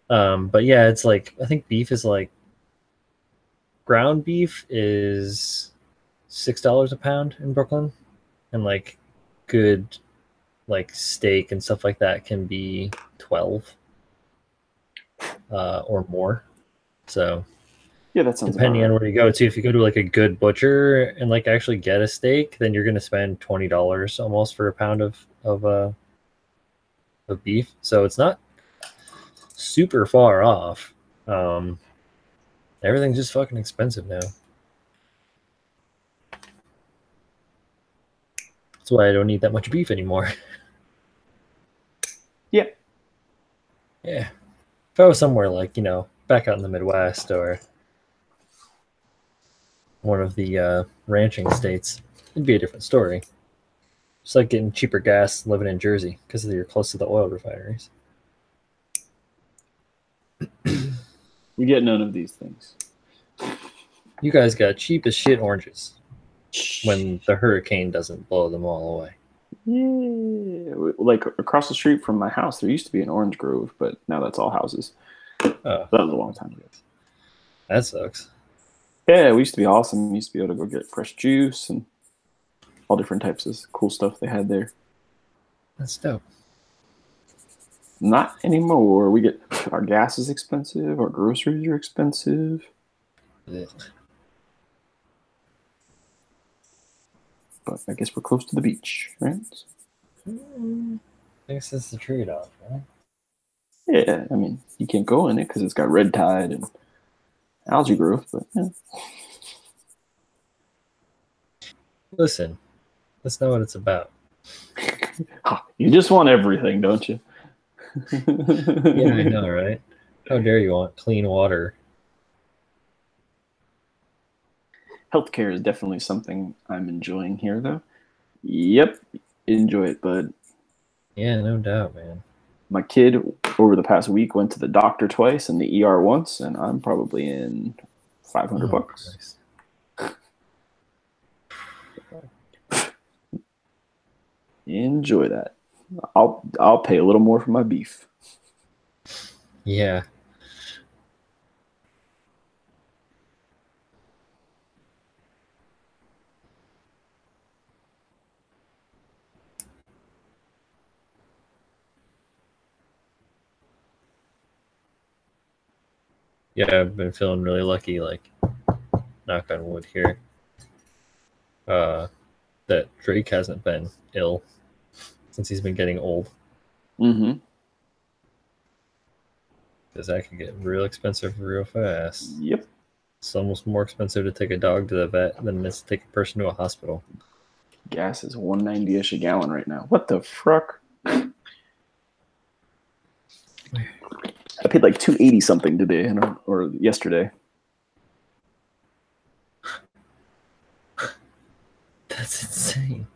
But yeah, it's like I think beef is like ground beef is $6 a pound in Brooklyn, and like good like steak and stuff like that can be 12 or more. So yeah, that sounds depending about on right. where you go to, if you go to like a good butcher and like actually get a steak, then you're gonna spend $20 almost for a pound of beef. So it's not super far off. Everything's just fucking expensive now. That's why I don't eat that much beef anymore. Yeah. Yeah. If I was somewhere like, back out in the Midwest or one of the ranching states, it'd be a different story. It's like getting cheaper gas living in Jersey because you're close to the oil refineries. We get none of these things. You guys got cheap as shit oranges when the hurricane doesn't blow them all away. Yeah. Like across the street from my house, there used to be an orange grove, but now that's all houses. Oh. That was a long time ago. That sucks. Yeah, we used to be awesome. We used to be able to go get fresh juice and all different types of cool stuff they had there. That's dope. Not anymore. We get our gas is expensive, our groceries are expensive. Ugh. But I guess we're close to the beach, right? I guess that's the trade-off, right? Yeah, I mean, you can't go in it because it's got red tide and algae growth, but yeah. Listen, that's not what it's about. You just want everything, don't you? Yeah, I know, right? How dare you want clean water? Healthcare is definitely something I'm enjoying here, though. Yep, enjoy it, bud. Yeah, no doubt, man. My kid over the past week went to the doctor twice and the ER once, and I'm probably in $500. Enjoy that. I'll pay a little more for my beef. Yeah. Yeah, I've been feeling really lucky, like, knock on wood here, that Drake hasn't been ill since he's been getting old. Mm-hmm. Because that can get real expensive real fast. Yep. It's almost more expensive to take a dog to the vet than it is to take a person to a hospital. Gas is $1.90-ish a gallon right now. What the fruck? I paid like $2.80 something today or yesterday. That's insane.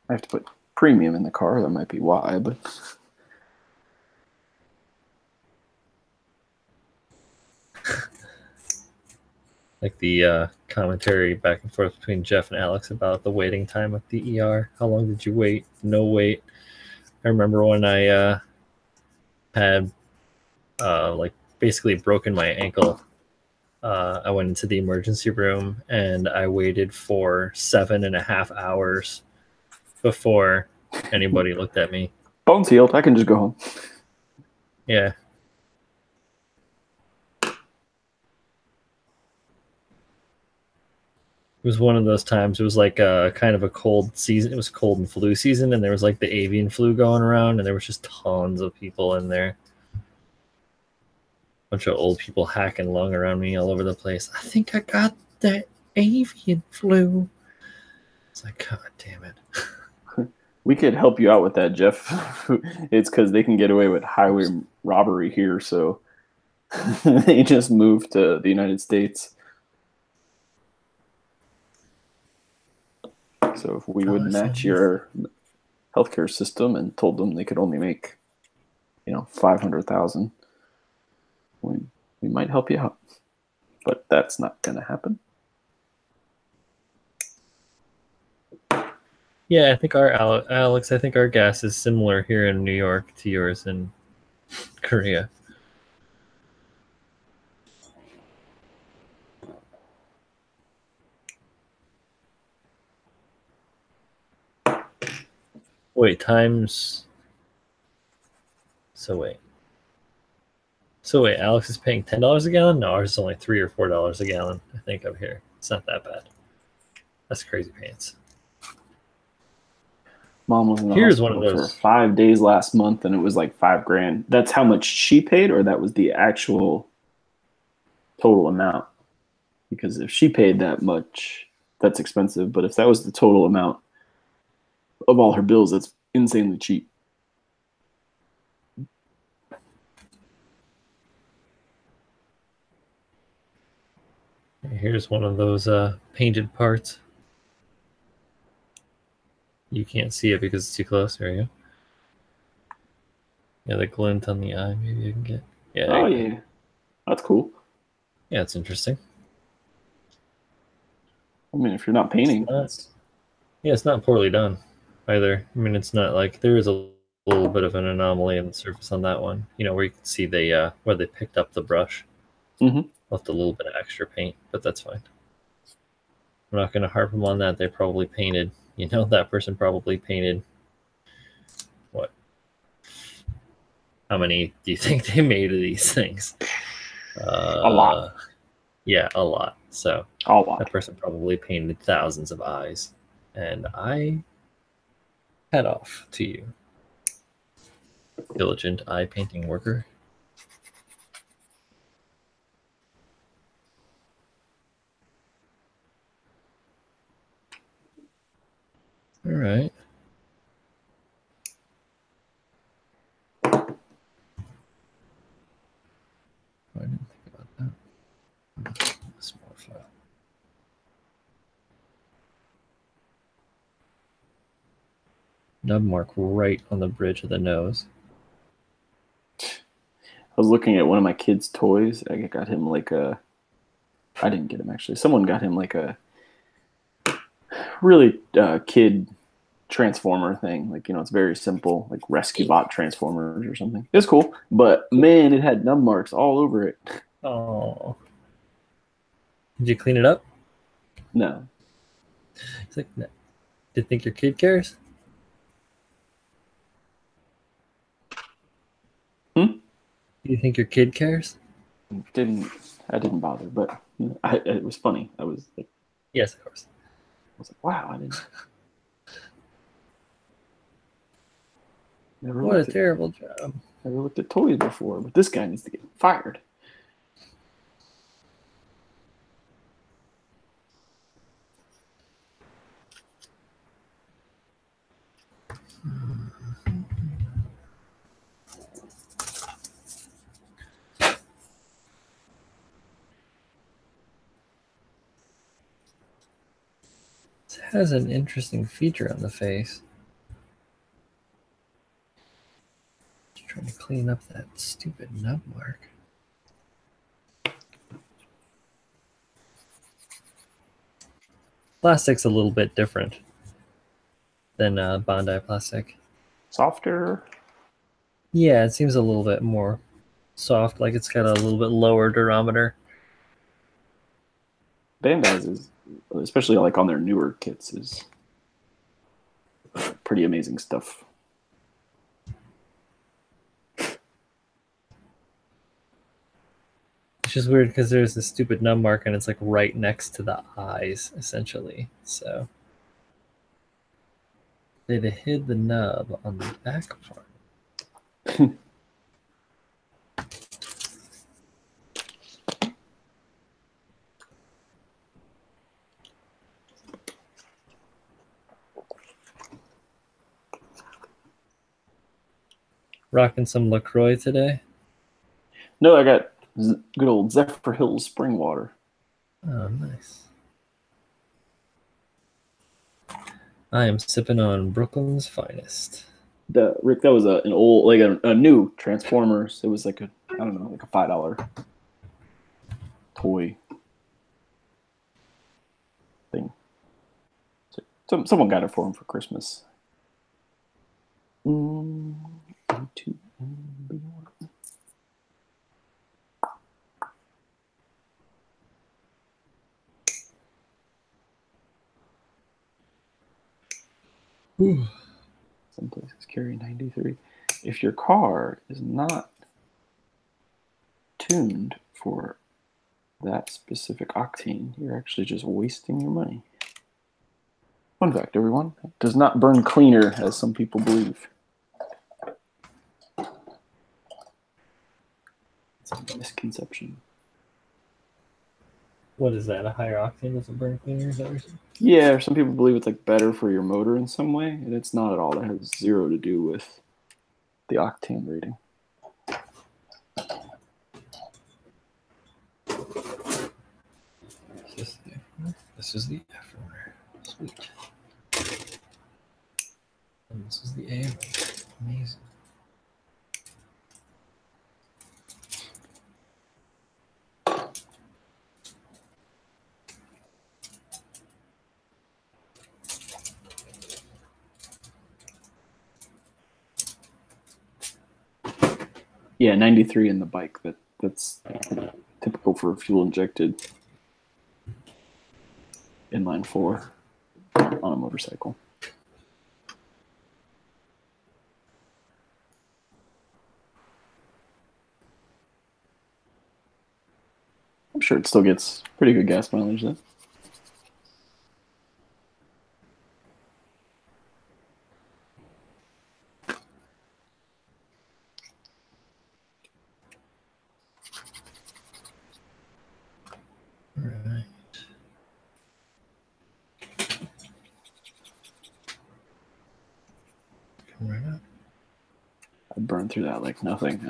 I have to put premium in the car. That might be why, but like the commentary back and forth between Jeff and Alex about the waiting time at the ER. How long did you wait? No wait. I remember when I had like basically broken my ankle. I went into the emergency room and I waited for 7.5 hours before anybody looked at me. Bone's healed. I can just go home. Yeah. It was one of those times. It was like kind of a cold season. It was cold and flu season, and there was like the avian flu going around, and there was just tons of people in there. Bunch of old people hacking lung around me all over the place. I think I got that avian flu. It's like, God damn it. We could help you out with that, Jeff. It's because they can get away with highway robbery here, so they just moved to the United States. So if we would match your healthcare system and told them they could only make, 500,000, we might help you out. But that's not going to happen. Yeah, I think our Alex. I think our gas is similar here in New York to yours in Korea. Wait, times. So wait. Alex is paying $10 a gallon? No, ours is only $3 or $4 a gallon. I think up here. It's not that bad. That's crazy pants. Mom was in the Here's one hospital of those. for 5 days last month, and it was like $5,000. That's how much she paid, or that was the actual total amount? Because if she paid that much, that's expensive. But if that was the total amount of all her bills, that's insanely cheap. Here's one of those painted parts. You can't see it because it's too close. There you go. Yeah, the glint on the eye. Maybe you can get. Yeah. Oh yeah, that's cool. Yeah, it's interesting. I mean, if you're not painting, it's not poorly done either. I mean, it's not like there is a little bit of an anomaly in the surface on that one. Where you can see where they picked up the brush. Mm-hmm. Left a little bit of extra paint, but that's fine. I'm not going to harp them on that. They probably painted. That person probably painted. What? How many do you think they made of these things? A lot. Yeah, a lot. So a lot. That person probably painted thousands of eyes, and I head off to you, diligent eye painting worker. All right. I didn't think about that. Small file. Nub mark right on the bridge of the nose. I was looking at one of my kids' toys. I got him like I didn't get him actually. Someone got him like a really kid transformer thing. Like, it's very simple, like Rescue Bot Transformers or something. It's cool, but man, it had nub marks all over it. Oh. Did you clean it up? No. It's like, no. Do you think your kid cares? Hmm? Do you think your kid cares? I didn't bother, but it was funny. I was like, yes, of course. I was like, wow, I didn't. What a terrible job. Never looked at toys before, but this guy needs to get fired. It has an interesting feature on the face. Just trying to clean up that stupid nub mark. plastic's a little bit different than Bondi plastic. Softer. Yeah, it seems a little bit more soft, like it's got a little bit lower durometer. Bandai's is, especially like on their newer kits, is pretty amazing stuff. It's just weird because there's this stupid nub mark and it's like right next to the eyes, essentially. So they'd have hid the nub on the back part. Rocking some LaCroix today? No, I got good old Zephyr Hills spring water. Oh, nice. I am sipping on Brooklyn's finest. Rick, that was an old, like a new Transformers. It was like a, I don't know, like a $5 toy thing. So someone got it for him for Christmas. Ooh. Some places carry 93. If your car is not tuned for that specific octane, you're actually just wasting your money. Fun fact, everyone, it does not burn cleaner as some people believe. It's a misconception. What is that? A higher octane doesn't burn cleaner? Is that what you're saying? Yeah, or some people believe it's like better for your motor in some way, and it's not at all. That has zero to do with the octane rating. This is the F order. Sweet. And this is the A order. Amazing. Yeah, 93 in the bike. That's typical for fuel injected inline 4 on a motorcycle. I'm sure it still gets pretty good gas mileage then. All right. Come right up. I burned through that like nothing.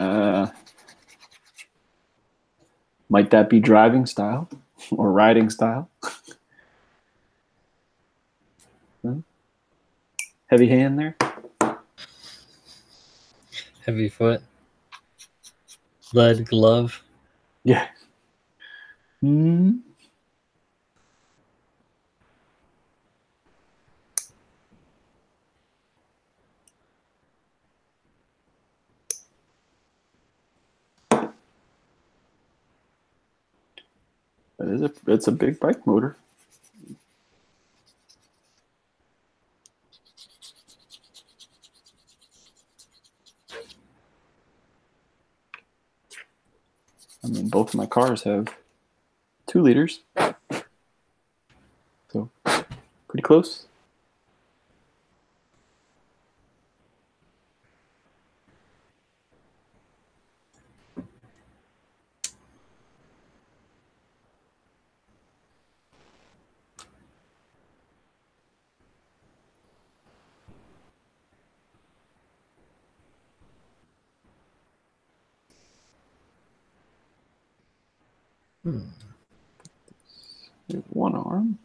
Might that be driving style or riding style? Heavy hand there? Heavy foot. Lead glove. Yeah. Hmm. It's a big bike motor. I mean, both of my cars have 2 liters. So, pretty close. We have one arm.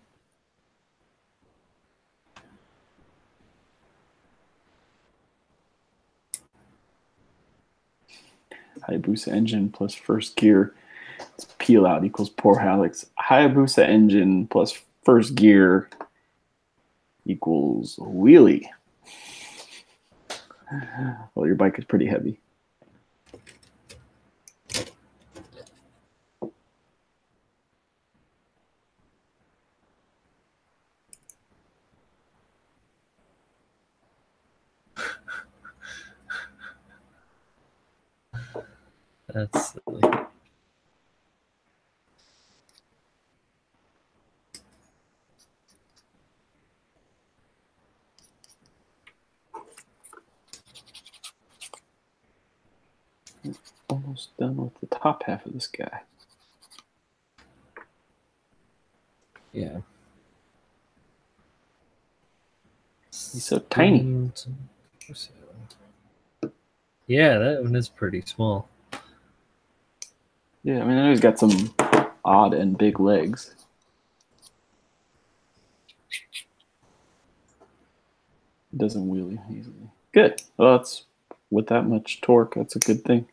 Hayabusa engine plus first gear. Peel out equals poor Halleck's. Hayabusa engine plus first gear equals wheelie. Well, your bike is pretty heavy. That's silly. Almost done with the top half of this guy. Yeah. He's so tiny. Yeah, that one is pretty small. Yeah, I mean, I know he's got some odd and big legs. Doesn't wheelie easily. Good. Well, that's with that much torque, that's a good thing.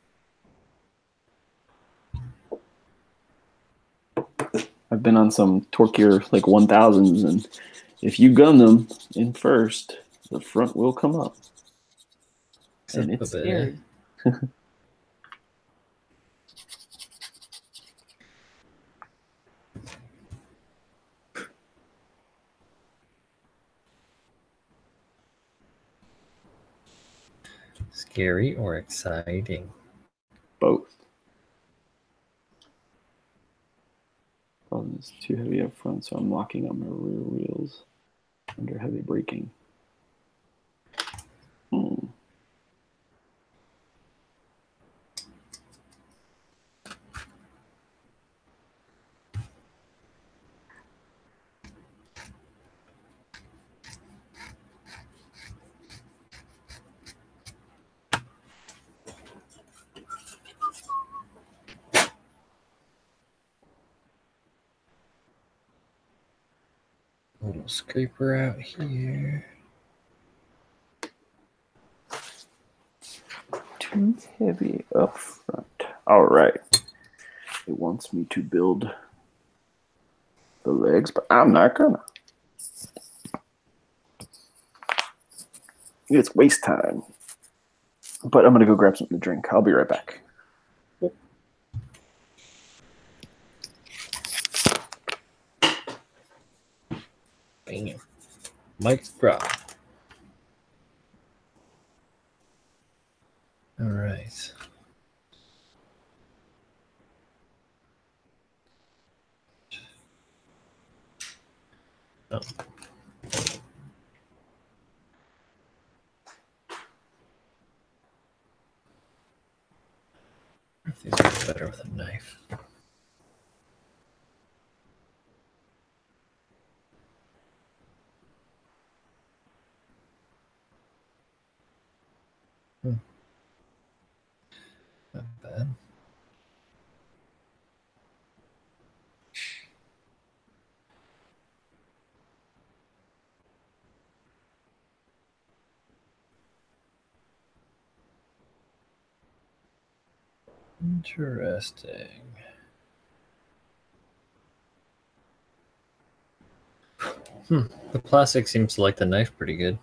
I've been on some torquier like 1000s, and if you gun them in first, the front will come up. And it's scary. Scary or exciting? Both. Problem is too heavy up front, so I'm locking up my rear wheels under heavy braking. Little scraper out here. Too heavy up front. All right. It wants me to build the legs, but I'm not gonna. It's waste time. But I'm gonna go grab something to drink. I'll be right back. Bam. Mike's drop. All right. Oh. I think it's better with a knife. Not bad. Interesting. The plastic seems to like the knife pretty good.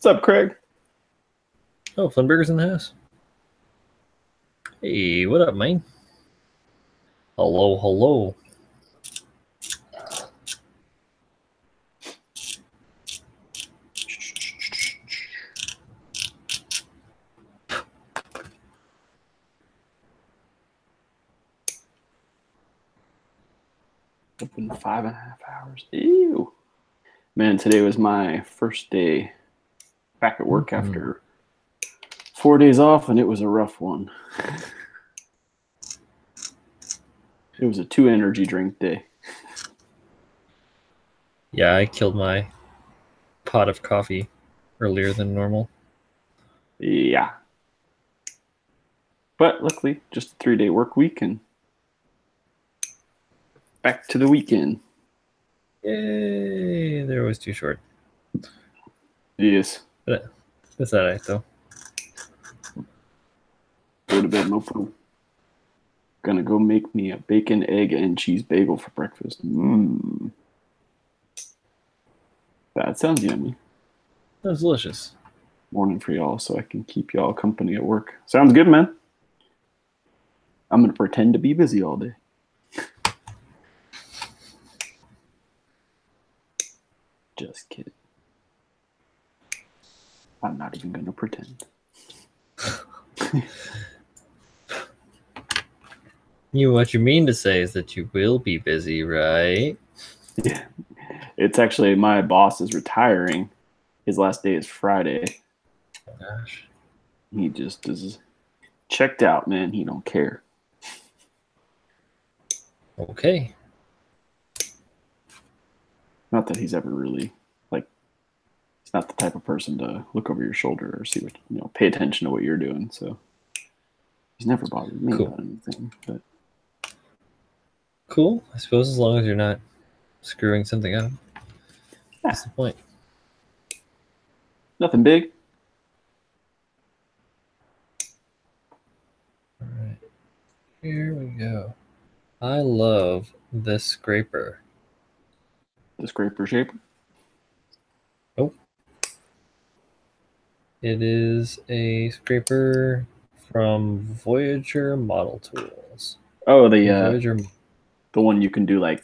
What's up, Craig? Oh, Flinburger's in the house. Hey, what up, man? Hello, hello. Open 5.5 hours. Ew. Man, today was my first day back at work after 4 days off, and it was a rough one. It was a 2 energy drink day. Yeah, I killed my pot of coffee earlier than normal. Yeah. But luckily, just a 3-day work week, and Back to the weekend. Yay! They're always too short. Yes. But that's all right, though. Go to bed, mofo. Gonna go make me a bacon, egg, and cheese bagel for breakfast. Mmm. That sounds yummy. That's delicious. Morning for y'all, so I can keep y'all company at work. Sounds good, man. I'm gonna pretend to be busy all day. Just kidding. I'm not even gonna pretend. What you mean to say is that you will be busy, right? Yeah. It's actually my boss is retiring. His last day is Friday. Oh, gosh. He just is checked out, man. He don't care. Okay. Not that he's ever really like. He's not the type of person to look over your shoulder or see what pay attention to what you're doing. So he's never bothered me about anything. But cool. I suppose as long as you're not screwing something up. That's the point. Nothing big. All right. Here we go. I love this scraper. The scraper shaper? Oh. It is a scraper from Voyager Model Tools. Oh, the one you can do like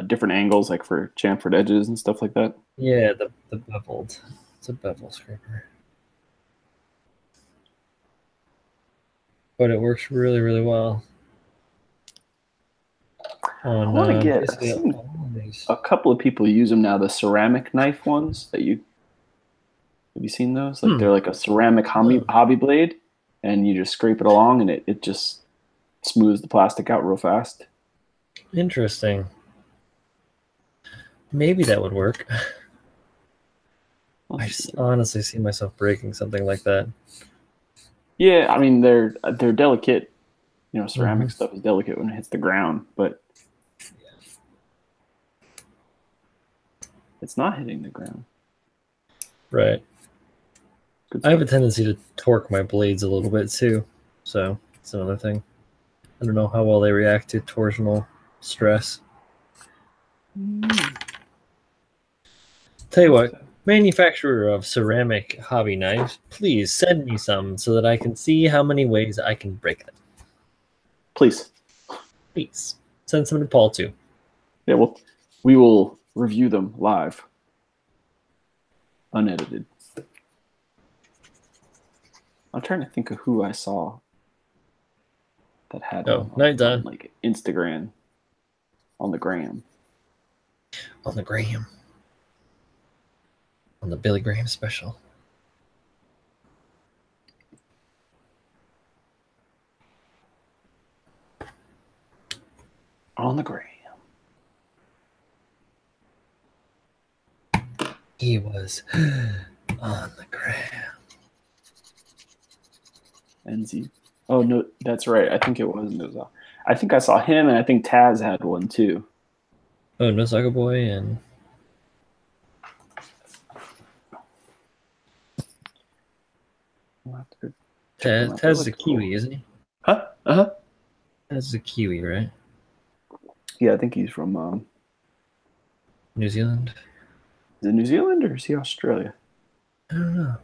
different angles, like for chamfered edges and stuff like that. Yeah, the beveled. It's a bevel scraper. But it works really, really well. I want to get. I've seen a couple of people use them now. The ceramic knife ones that you have you seen those? Like they're like a ceramic hobby blade, and you just scrape it along, and it just smooths the plastic out real fast. Interesting. Maybe that would work. I just honestly see myself breaking something like that. Yeah, I mean they're delicate. Ceramic stuff is delicate when it hits the ground, but it's not hitting the ground. Right. I have a tendency to torque my blades a little bit too, so it's another thing. I don't know how well they react to torsional stress. Tell you what, manufacturer of ceramic hobby knives, please send me some so that I can see how many ways I can break them. Please. Please. Send some to Paul too. Yeah, well, we will review them live. Unedited. I'm trying to think of who I saw that had on like Instagram, on the gram. On the gram. On the Billy Graham special. On the gram. He was on the gram. NZ. Oh no, that's right. I think it was Noza. I think I saw him, and I think Taz had one too. Oh, Nozaga Boy and Taz is a Kiwi, isn't he? Huh? Taz is a Kiwi, right? Yeah, I think he's from New Zealand. Is it New Zealand or is he Australia? I don't know.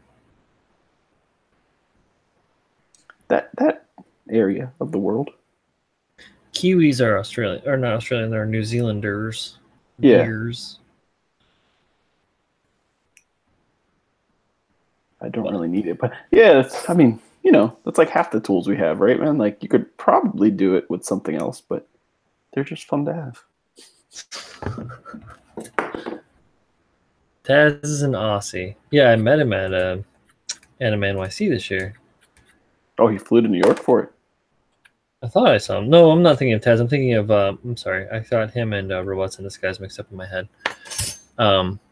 That area of the world. Kiwis are Australian, or not Australian, they're New Zealanders. Yeah. Years. I don't really need it, but yeah, I mean, that's like half the tools we have, right, man? Like you could probably do it with something else, but they're just fun to have. Taz is an Aussie. Yeah, I met him at Anime NYC this year. Oh, he flew to New York for it? I thought I saw him. No, I'm not thinking of Taz. I'm thinking of, I'm sorry. I thought him and Robots in Disguise mixed up in my head.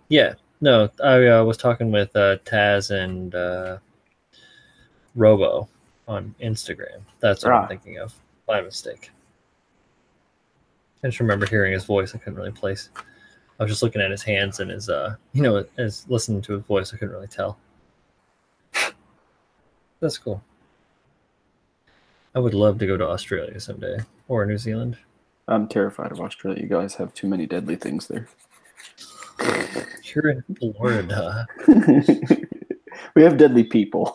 Yeah. No, I was talking with Taz and Robo on Instagram. That's what I'm thinking of. My mistake. I just remember hearing his voice. I couldn't really place. I was just looking at his hands and his, you know, as listening to his voice. I couldn't really tell. That's cool. I would love to go to Australia someday or New Zealand. I'm terrified of Australia. You guys have too many deadly things there. You're in Florida. We have deadly people.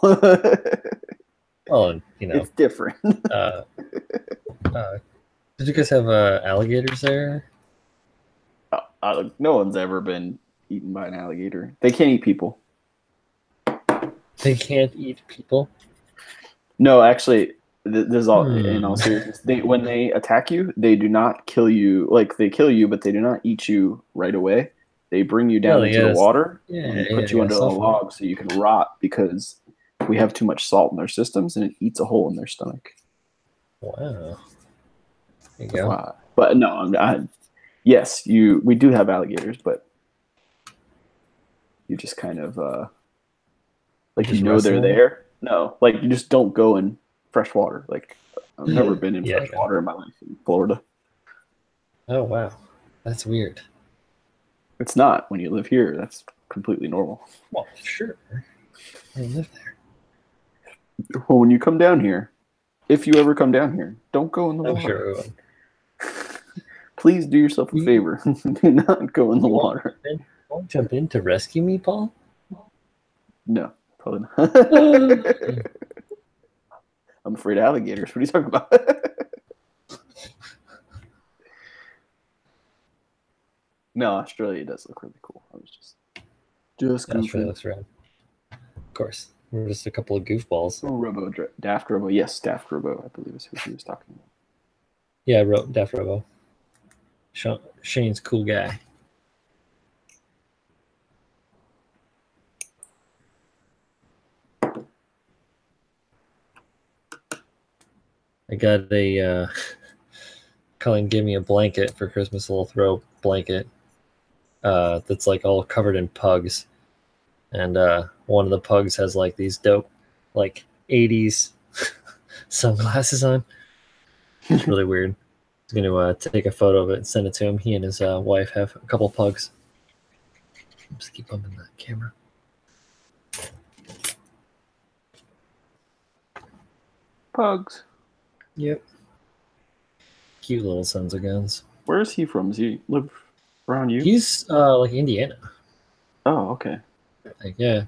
Well, you know, it's different. Did you guys have alligators there? No one's ever been eaten by an alligator. They can't eat people. They can't eat people? No, actually, this is all in all seriousness. When they attack you, they do not kill you. Like, they kill you, but they do not eat you right away. They bring you down into the water and put you under a log so you can rot, because we have too much salt in their systems and it eats a hole in their stomach. Wow. There you go. But no, yes, we do have alligators, but you just kind of like, you know, they're there. No, like, you just don't go in fresh water. Like, I've never been in fresh water in my life in Florida. Oh wow, that's weird. It's not when you live here. That's completely normal. Well, sure, I live there. Well, when you come down here, if you ever come down here, don't go in the water. Sure. Please do yourself a favor. Do not go in the water. Won't jump in to rescue me, Paul? No, probably not. I'm afraid of alligators. What are you talking about? No, Australia does look really cool. I was just goofing. Australia looks rad. Of course. We're just a couple of goofballs. Daft Robo. Yes, Daft Robo, I believe is who he was talking about. Yeah, I wrote Daft Robo. Shane's a cool guy. I got a Colleen gave me a blanket for Christmas, a little throw blanket that's like all covered in pugs. And one of the pugs has like these dope like 80s sunglasses on. It's really weird. I'm going to take a photo of it and send it to him. He and his wife have a couple pugs. Just keep bumping that camera. Pugs. Yep. Cute little sons of guns. Where is he from? Does he live around you? He's like Indiana. Oh, okay. Like, yeah.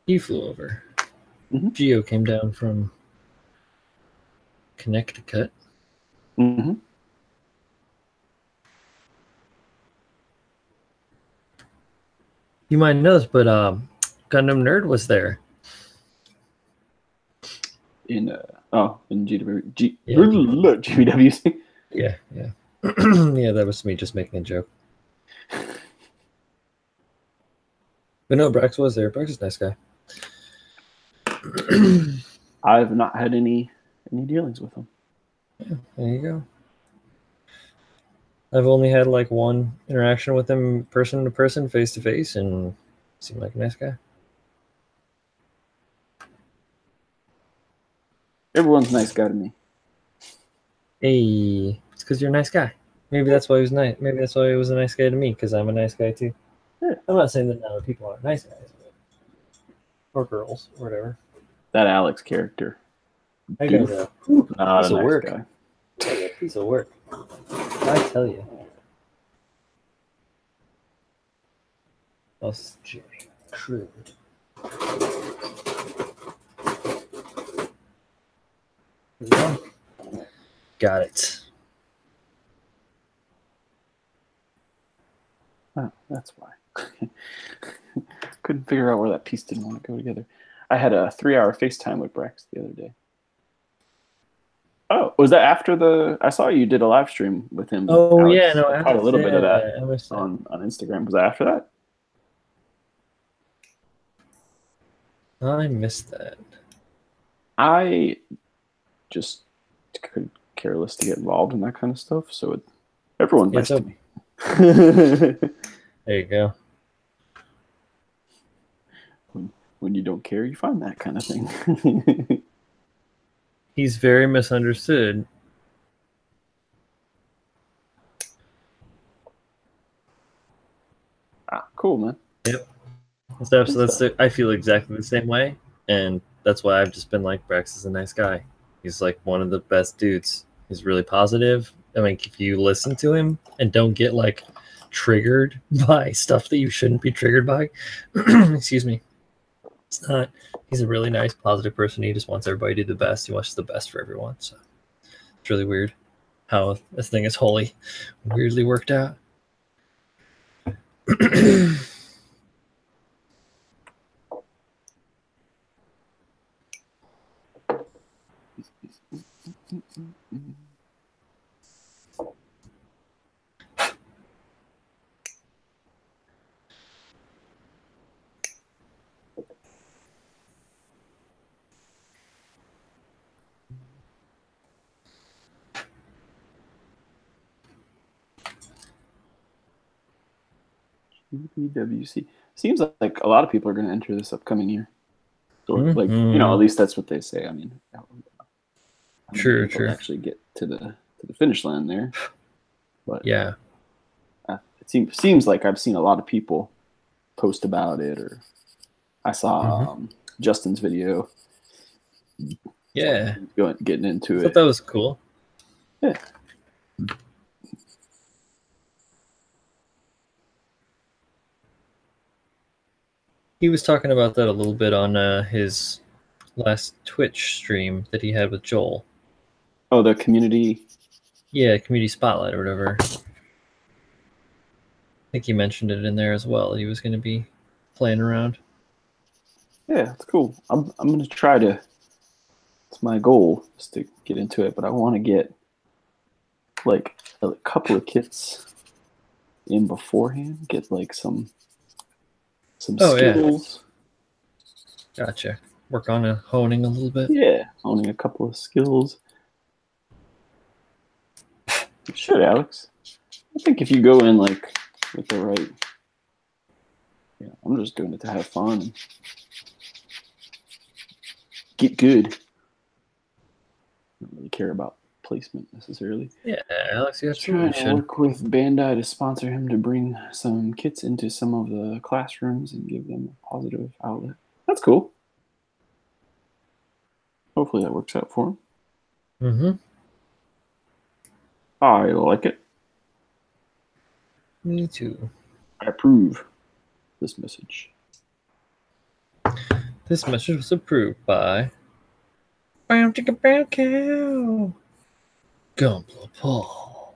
He flew over. Mm-hmm. Geo came down from Connecticut. Mm-hmm. You might know this, but Gundam Nerd was there. In GWC. Yeah. Yeah, that was me just making a joke. But no, Brax was there. Brax is a nice guy. I've not had any dealings with him. Yeah, there you go. I've only had like one interaction with him person to person, face to face, and seemed like a nice guy. Everyone's a nice guy to me. Hey, it's because you're a nice guy. Maybe that's why he was nice. Maybe that's why he was a nice guy to me, because I'm a nice guy too. Yeah. I'm not saying that other people aren't nice guys, or girls, or whatever. That Alex character. I got a piece of work. Guy. A piece of work. I tell you. Us Jerry Crew. Got it. Oh, that's why. Couldn't figure out where that piece didn't want to go together. I had a 3-hour FaceTime with Brex the other day. Oh, was that after I saw you did a live stream with him. Oh, Alex. Yeah, no, I caught a little bit of that on Instagram. Was that after that? I missed that. I just could care less to get involved in that kind of stuff, so everyone's nice to me. There you go. When you don't care, you find that kind of thing. He's very misunderstood. Ah, cool, man. Yep. I feel exactly the same way, and that's why I've just been like, Brax is a nice guy. He's like one of the best dudes. He's really positive. I mean, if you listen to him and don't get like triggered by stuff that you shouldn't be triggered by, excuse me, it's not. He's a really nice, positive person. He just wants everybody to do the best. He wants the best for everyone. So it's really weird how this thing is wholly weirdly worked out. QPWC. Seems like a lot of people are going to enter this upcoming year. So, like, Mm-hmm. at least that's what they say. I mean, how many people Sure. actually get to the finish line there? But Yeah. it seems like I've seen a lot of people post about it, or I saw Justin's video. Yeah. Getting into I it. thought that was cool. Yeah. He was talking about that a little bit on his last Twitch stream that he had with Joel. Oh, the community. Yeah, community spotlight or whatever. I think he mentioned it in there as well. He was going to be playing around. Yeah, it's cool. I'm going to try to. It's my goal is to get into it, but I want to get like a couple of kits in beforehand. Get like some skills. Yeah. Gotcha. Work on honing a little bit. Yeah, honing a couple of skills. You should, Alex. I think if you go in like with the right, I'm just doing it to have fun and get good. I don't really care about placement necessarily. Yeah, Alex, you absolutely should. Work with Bandai to sponsor him to bring some kits into some of the classrooms and give them a positive outlet. That's cool. Hopefully that works out for him. Mm-hmm. I like it. Me too. I approve this message. This message was approved by Bam Chicka Bam Cow Gumbler Paul.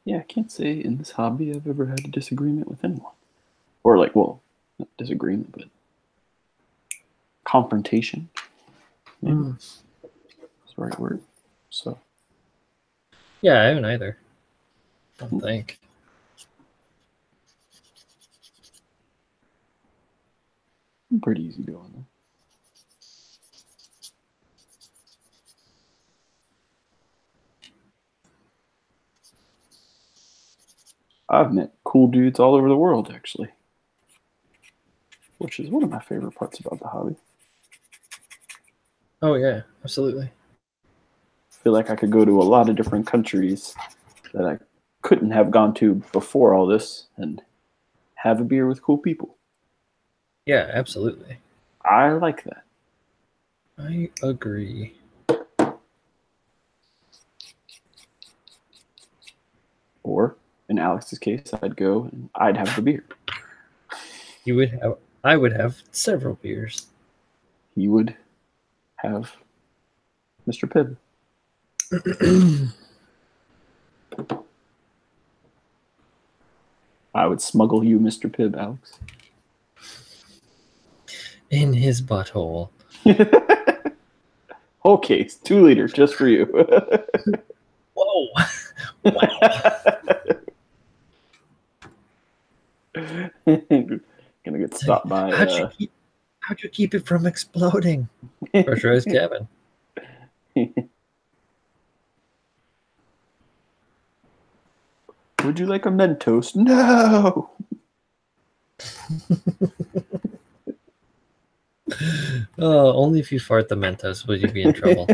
Yeah, I can't say in this hobby I've ever had a disagreement with anyone. Or like, well, not disagreement, but confrontation. Yeah, that's the right word. So. Yeah, I haven't either. I don't think. I'm pretty easy going though. I've met cool dudes all over the world, actually, which is one of my favorite parts about the hobby. Oh, yeah, absolutely. I feel like I could go to a lot of different countries that I couldn't have gone to before all this and have a beer with cool people. Yeah, absolutely. I like that. I agree. Or in Alex's case, I'd go and I'd have the beer. I would have several beers. He would have Mr. Pibb. I would smuggle you Mr. Pibb, Alex. In his butthole. Whole case, 2 liters, just for you. Whoa. Wow. Gonna get stopped by. How'd you keep it from exploding? Pressurized cabin. Would you like a Mentos? No. Oh, only if you fart the Mentos would you be in trouble.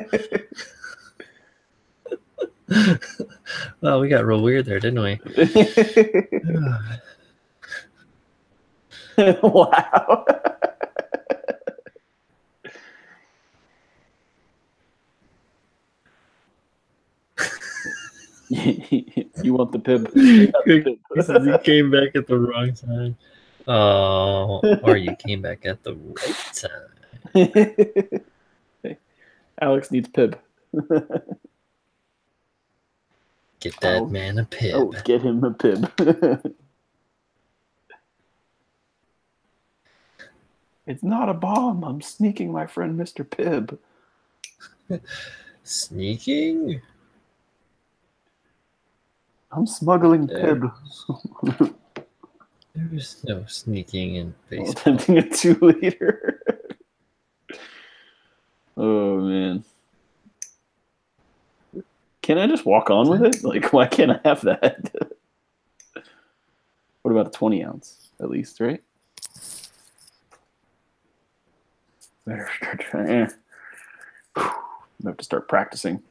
Well, we got real weird there, didn't we? Wow. You want the pib? He says he came back at the wrong time. Oh, or you came back at the right time. Alex needs pib. Get that man a pib. Oh, get him a pib. It's not a bomb. I'm sneaking my friend Mr. Pibb. Sneaking? I'm smuggling Pibb. There's no sneaking in baseball. Attempting a 2-liter. Oh, man. Can I just walk on with it? Like, why can't I have that? What about a 20 ounce, at least, right? Better start trying. I have to start practicing. I'm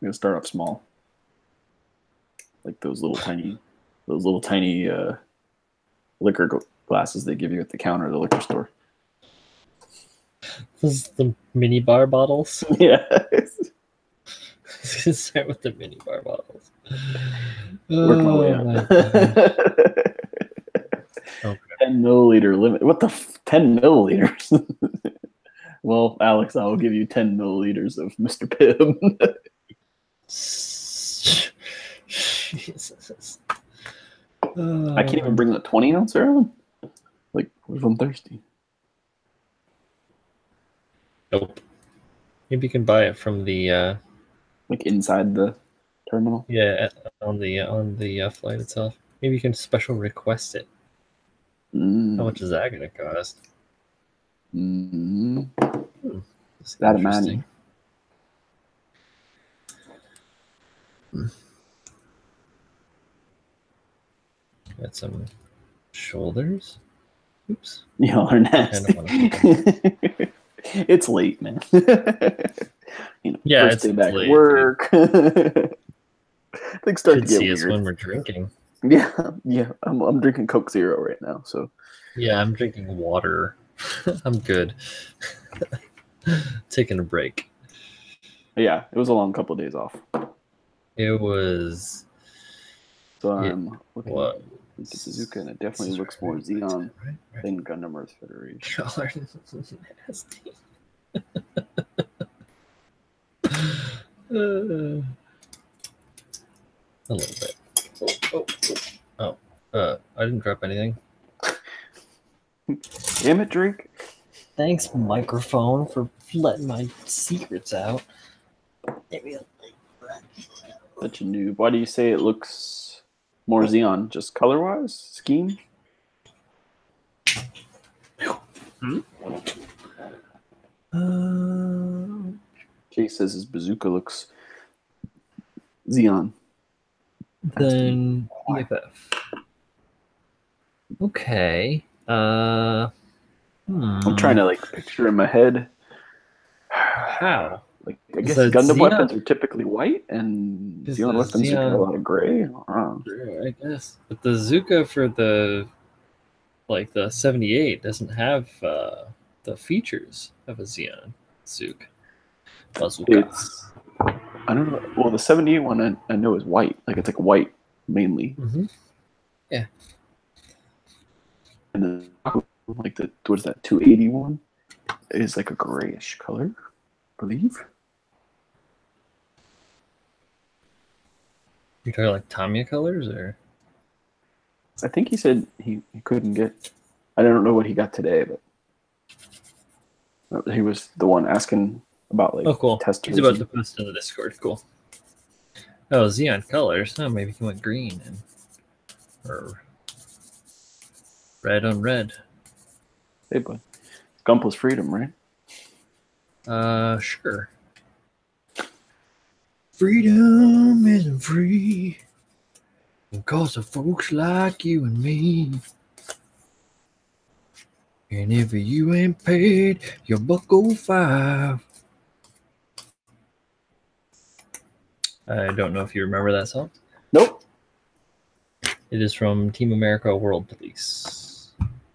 gonna start off small, like those little tiny liquor glasses they give you at the counter at the liquor store. Those the mini bar bottles. Yeah. Let's start with the mini bar bottles. Work my way up. Okay. 10 milliliter limit. What the 10 milliliters? Well, Alex, I will give you 10 milliliters of Mr. Pibb. Jesus. I can't even bring the 20 ounce around. Like, what if I'm thirsty? Nope. Maybe you can buy it from the like inside the terminal. Yeah, on the flight itself. Maybe you can special request it. How much is that going to cost? That money. Got some shoulders. Oops. Y'all are nasty. It's late, man. Yeah, first day back late, at work. Things start to get weird. See us when we're drinking. Yeah. I'm drinking Coke Zero right now. So. Yeah, I'm drinking water. I'm good. Taking a break. Yeah, it was a long couple of days off. It was. So I'm looking what? at the Bazooka, and it definitely looks more Xeon than Gundam Earth Federation. Y'all are nasty. A little bit. I didn't drop anything. Damn it, Drake. Thanks, microphone, for letting my secrets out. Such a noob. Why do you say it looks more Xeon? Just color-wise? Scheme? Jay says his bazooka looks Xeon. Then EFF. Okay. I'm trying to picture in my head. How? I guess Gundam weapons are typically white, and Xeon weapons are a lot of gray. I guess, but the Zuka for the 78 doesn't have the features of a Xeon bazooka. I don't know. Well, the 78 one I know is white. It's white mainly. Mm-hmm. Yeah. And then what is that 280 one? Is a grayish color, I believe. You're talking Tamiya colors, or? I think he said he couldn't get. I don't know what he got today, but he was the one asking about cool. testers. He's about to post in the Discord. Cool. Oh, Xeon colors. Oh, maybe he went green or red on red. Hey, bud. Gumpla's freedom, right? Sure. Freedom isn't free. Because of folks like you and me. And if you ain't paid your $1.05. I don't know if you remember that song. Nope. It is from Team America World Police.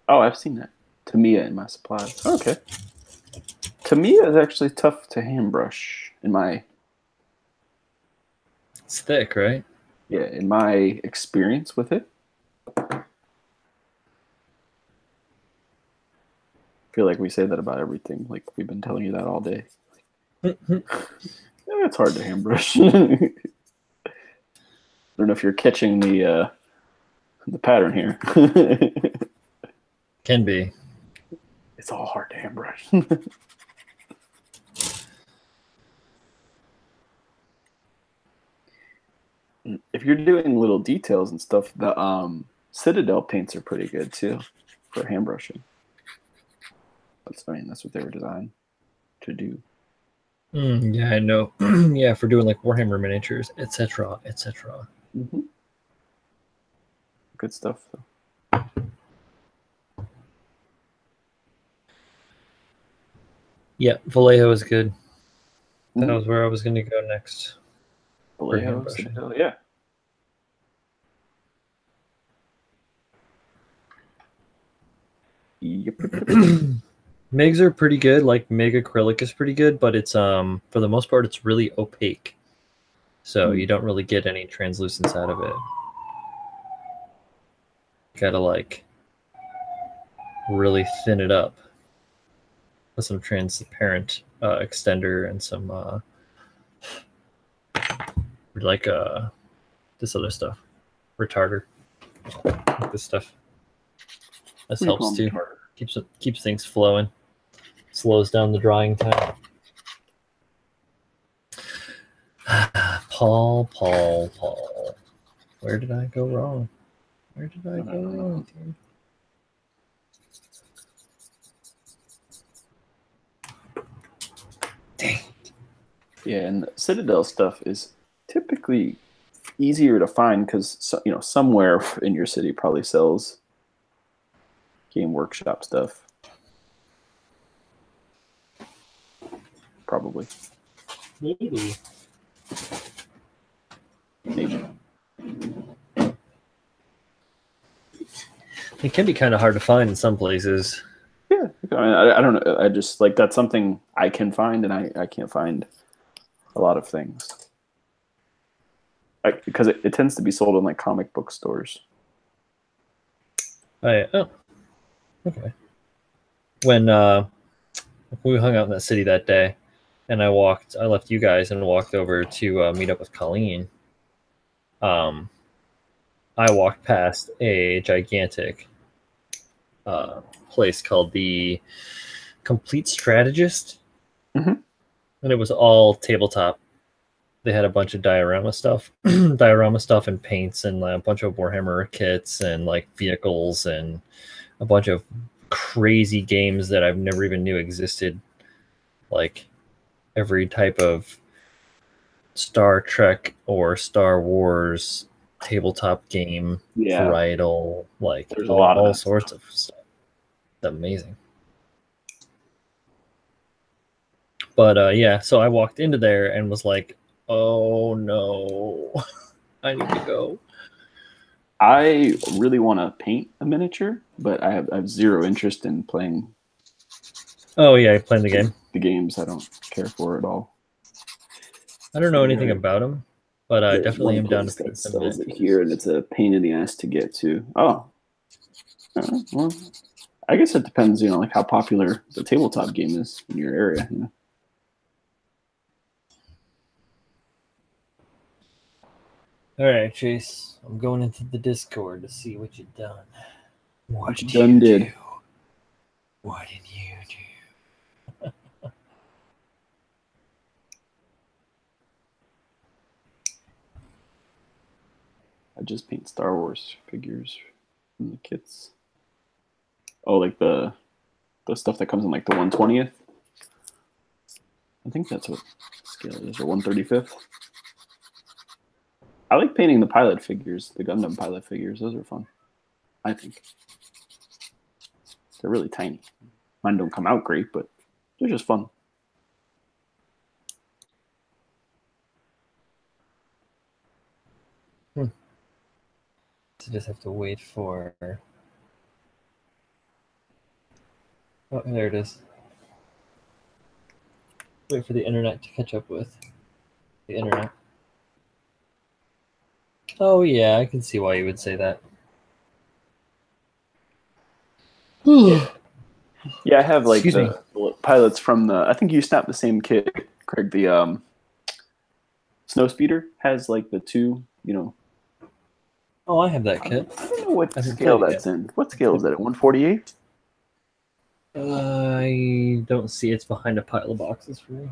Oh, I've seen that. Tamiya in my supplies. Okay. Tamiya is actually tough to hand brush in my... It's thick, right? Yeah, in my experience with it. I feel like we say that about everything. Like we've been telling you that all day. Yeah, it's hard to hand brush. I don't know if you're catching the pattern here. Can be. It's all hard to hand brush. If you're doing little details and stuff, the Citadel paints are pretty good too for hand brushing. That's what they were designed to do. Yeah, I know. Yeah, for doing like Warhammer miniatures, etc., etc. Mm-hmm. Good stuff, though. Yeah, Vallejo is good. That was where I was going to go next. Vallejo, Citadel, yeah. Yep. MIGs are pretty good. Like MIG acrylic is pretty good, but it's for the most part it's really opaque, so you don't really get any translucence out of it. Gotta like really thin it up with some transparent extender and some like this other stuff, retarder. Like this stuff. This helps too. Keeps things flowing. Slows down the drying time. Paul. Where did I go wrong? Where did I go wrong, dude? Dang. Yeah, and the Citadel stuff is typically easier to find because somewhere in your city probably sells Game Workshop stuff. Probably. Maybe. It can be kind of hard to find in some places. Yeah, I don't know. I just like that's something I can find, and I can't find a lot of things because it tends to be sold in like comic book stores. Oh, okay. When we hung out in that city that day, and I left you guys and walked over to meet up with Colleen. I walked past a gigantic place called the Complete Strategist, and it was all tabletop. They had a bunch of diorama stuff, and paints, and a bunch of Warhammer kits, and like vehicles, and a bunch of crazy games that I've never even knew existed. Like every type of Star Trek or Star Wars tabletop game, varietal, like there's all sorts of stuff. It's amazing. But yeah, so I walked into there and was like, oh no, I need to go. I really want to paint a miniature, but I have zero interest in playing. Oh yeah, playing the game. The games I don't care for at all. I don't know anything about them, but I definitely am down to paint some miniatures. It here, and it's a pain in the ass to get to. Oh, well, I guess it depends. Like how popular the tabletop game is in your area. All right, Chase. I'm going into the Discord to see what you've done. What you done did? What did you do? I just paint Star Wars figures from the kits. Oh, like the stuff that comes in like the 1/20th. I think that's what scale it is, or 1/35th. I like painting the pilot figures, the Gundam pilot figures. Those are fun, I think. They're really tiny. Mine don't come out great, but they're just fun. So just have to wait for... Oh, there it is. Wait for the internet to catch up with the internet. Oh yeah, I can see why you would say that. Yeah, I have like Excuse me. the pilots from the. I think you snapped the same kit, Craig. The Snowspeeder has like the two. You know. Oh, I have that kit. I don't know what I haven't scale played it that's yet. in. What scale is that? At 148? I don't see it's behind a pile of boxes for me.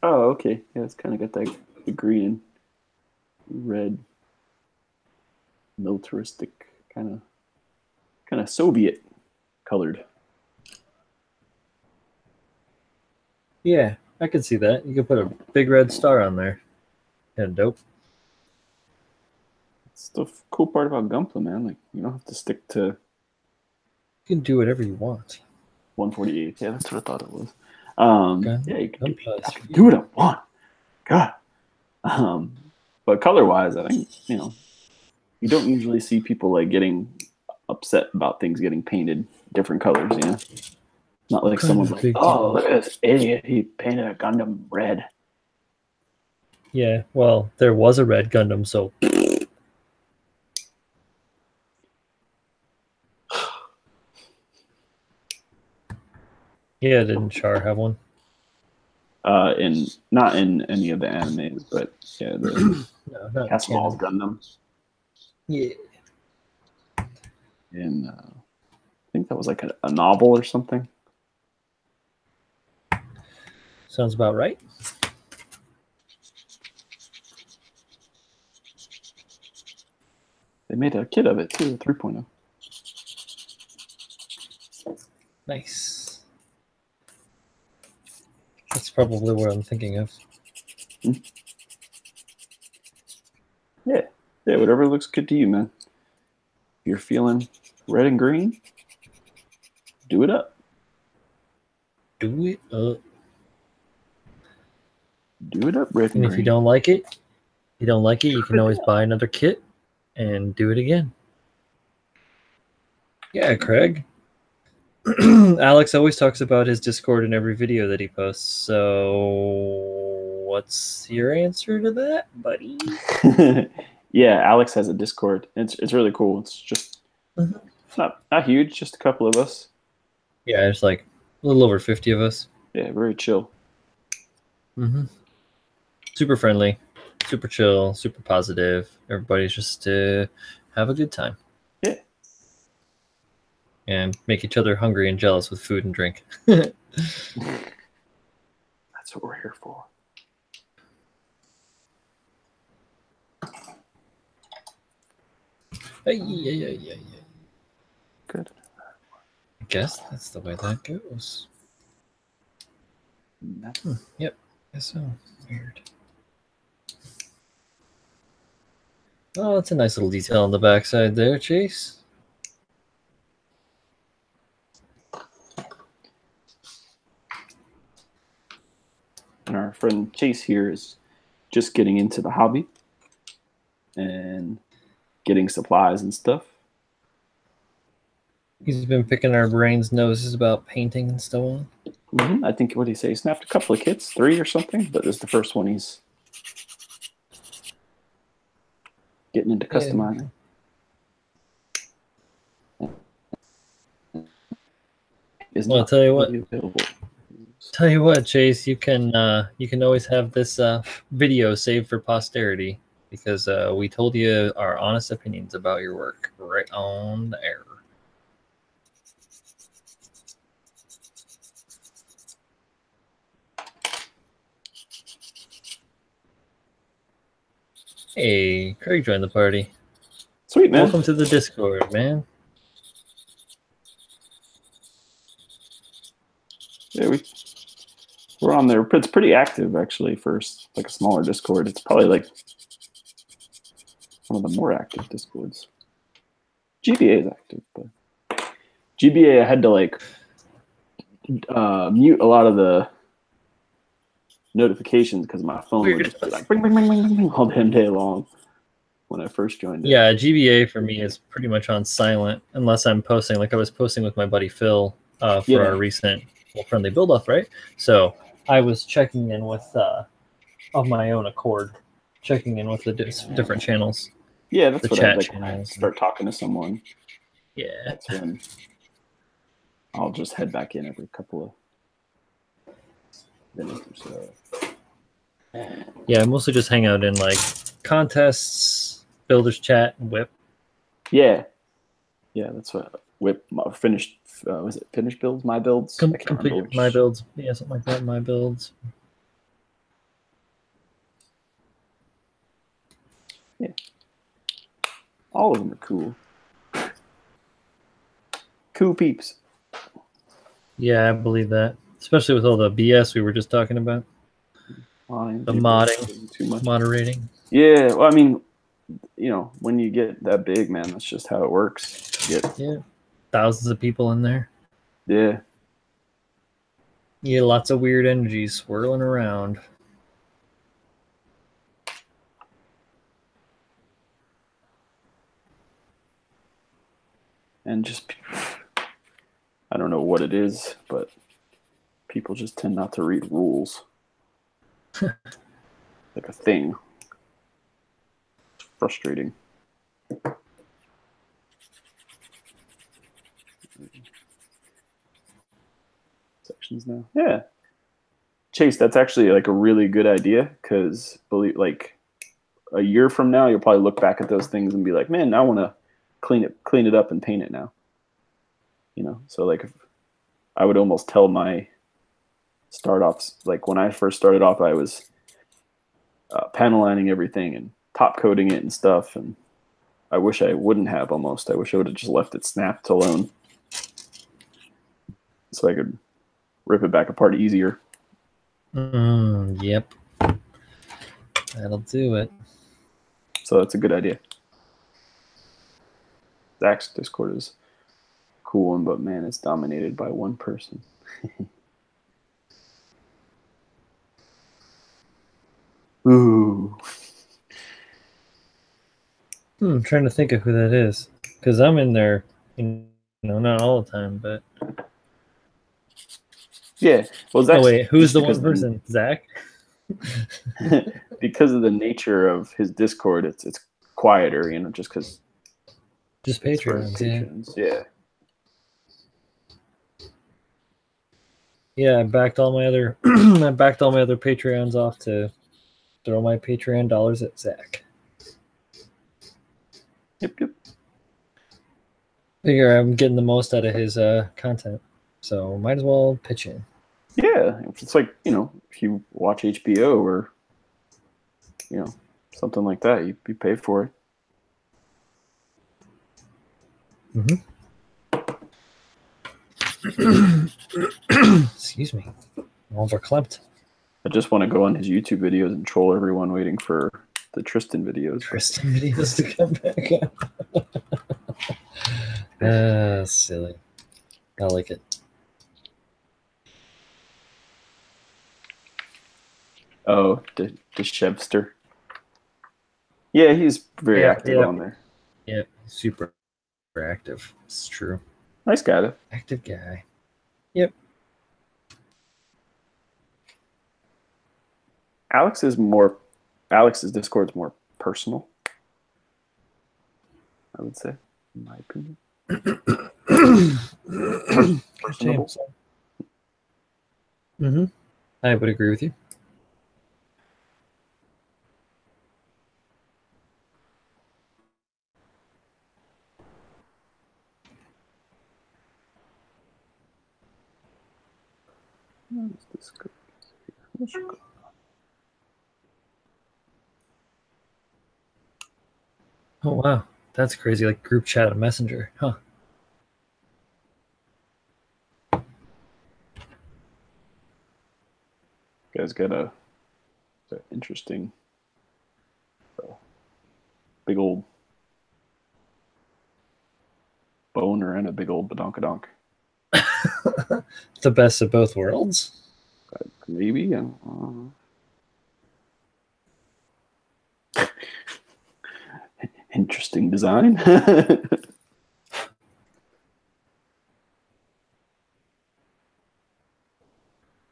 Oh, okay. Yeah, it's kind of got that the green and red, militaristic kind of Soviet colored. Yeah, I can see that. You could put a big red star on there. Kind of dope. It's the cool part about Gunpla, man. Like you don't have to stick to You can do whatever you want. 148. Yeah, that's what I thought it was. Yeah, you can do what I want. God. But color wise, I think you don't usually see people like getting upset about things getting painted different colors. You know, not like someone's like, "Oh, look at this idiot! He painted a Gundam red." Yeah, well, there was a red Gundam, so. Yeah, didn't Char have one? Not in any of the animes, but yeah, the No, Castle Gundam. Yeah. In I think that was like a novel or something. Sounds about right. They made a kit of it too, 3.0. Nice. That's probably what I'm thinking of. Yeah, whatever looks good to you, man. If you're feeling red and green, do it up. Do it up. Do it up, red and And green. if you don't like it, you can always buy another kit and do it again. Yeah, Craig. Alex always talks about his Discord in every video that he posts. So what's your answer to that, buddy? Yeah, Alex has a Discord. It's really cool. It's just not huge, just a couple of us. Yeah, there's like a little over 50 of us. Yeah, very chill. Super friendly, super chill, super positive. Everybody's just to have a good time. Yeah. And make each other hungry and jealous with food and drink. That's what we're here for. Yeah. Good. I guess that's the way that goes. Yep. Guess so. Weird. Oh, that's a nice little detail on the backside there, Chase. And our friend Chase here is just getting into the hobby and getting supplies and stuff. He's been picking our brains' noses about painting and so on. I think, what did he say? He snapped a couple of kits, 3 or something, but this is the first one he's getting into customizing. Well, I'll tell you what, Chase, you can always have this video saved for posterity because we told you our honest opinions about your work right on the air. Hey, Craig joined the party. Sweet, man. Welcome to the Discord, man. Yeah, We're on there. It's pretty active actually. First, like a smaller Discord. It's probably like one of the more active Discords. GBA is active, but GBA I had to like mute a lot of the notifications because my phone would just be like bing, bing, bing, bing, bing, all damn day long when I first joined it. Yeah, GBA for me is pretty much on silent unless I'm posting. Like I was posting with my buddy Phil for our recent friendly build off, right? So I was checking in with of my own accord, checking in with the different channels. Yeah, that's the what chat I like. channels. Start talking to someone. Yeah, that's when I'll just head back in every couple of minutes or so. Yeah, I mostly just hang out in like contests, builders chat, and whip. Yeah, that's what whip finished. Was it finished builds? My builds. Complete my builds. Yeah, something like that. My builds. Yeah, all of them are cool. Cool peeps. Yeah, I believe that, especially with all the BS we were just talking about. The modding, too much moderating. Yeah, well, I mean, you know, when you get that big, man, that's just how it works. Yeah, thousands of people in there. Yeah. You get lots of weird energies swirling around. And just, I don't know what it is, but people just tend not to read rules. Like a thing. It's frustrating. Sections now. Yeah. Chase, that's actually like a really good idea because like a year from now, you'll probably look back at those things and be like, man, I want to clean it up and paint it now. You know, so like if I would almost tell my start offs, like when I first started off, I was panel lining everything and top coating it and stuff. And I wish I wouldn't have almost. I wish I would have just left it snapped alone so I could rip it back apart easier. Yep. That'll do it. So that's a good idea. Zach's Discord is a cool one, but man, it's dominated by one person. Ooh. I'm trying to think of who that is because I'm in there, you know, not all the time, but yeah. Well, Zach's, oh wait, who's the one person? Zach. Because of the nature of his Discord, it's quieter, you know, just because. Just patrons. Yeah. Yeah, I backed all my other Patreons off to throw my Patreon dollars at Zach. Yep. Figure I'm getting the most out of his content, so might as well pitch in. Yeah, it's like, you know, if you watch HBO or, you know, something like that, you pay for it. Excuse me. I'm overclamped. I just want to go on his YouTube videos and troll everyone waiting for the Tristan videos. Tristan videos to come back up. Silly. I like it. Oh, the Shevster. Yeah, he's very active on there. Yeah, super active. It's true. Nice guy, though. Active guy. Yep. Alex's Discord's more personal, I would say, in my opinion. Personable. I would agree with you. Oh wow, that's crazy! Like group chat on Messenger, huh? Guy's got a interesting, big old boner and a big old badonkadonk. The best of both worlds. Maybe. Interesting design.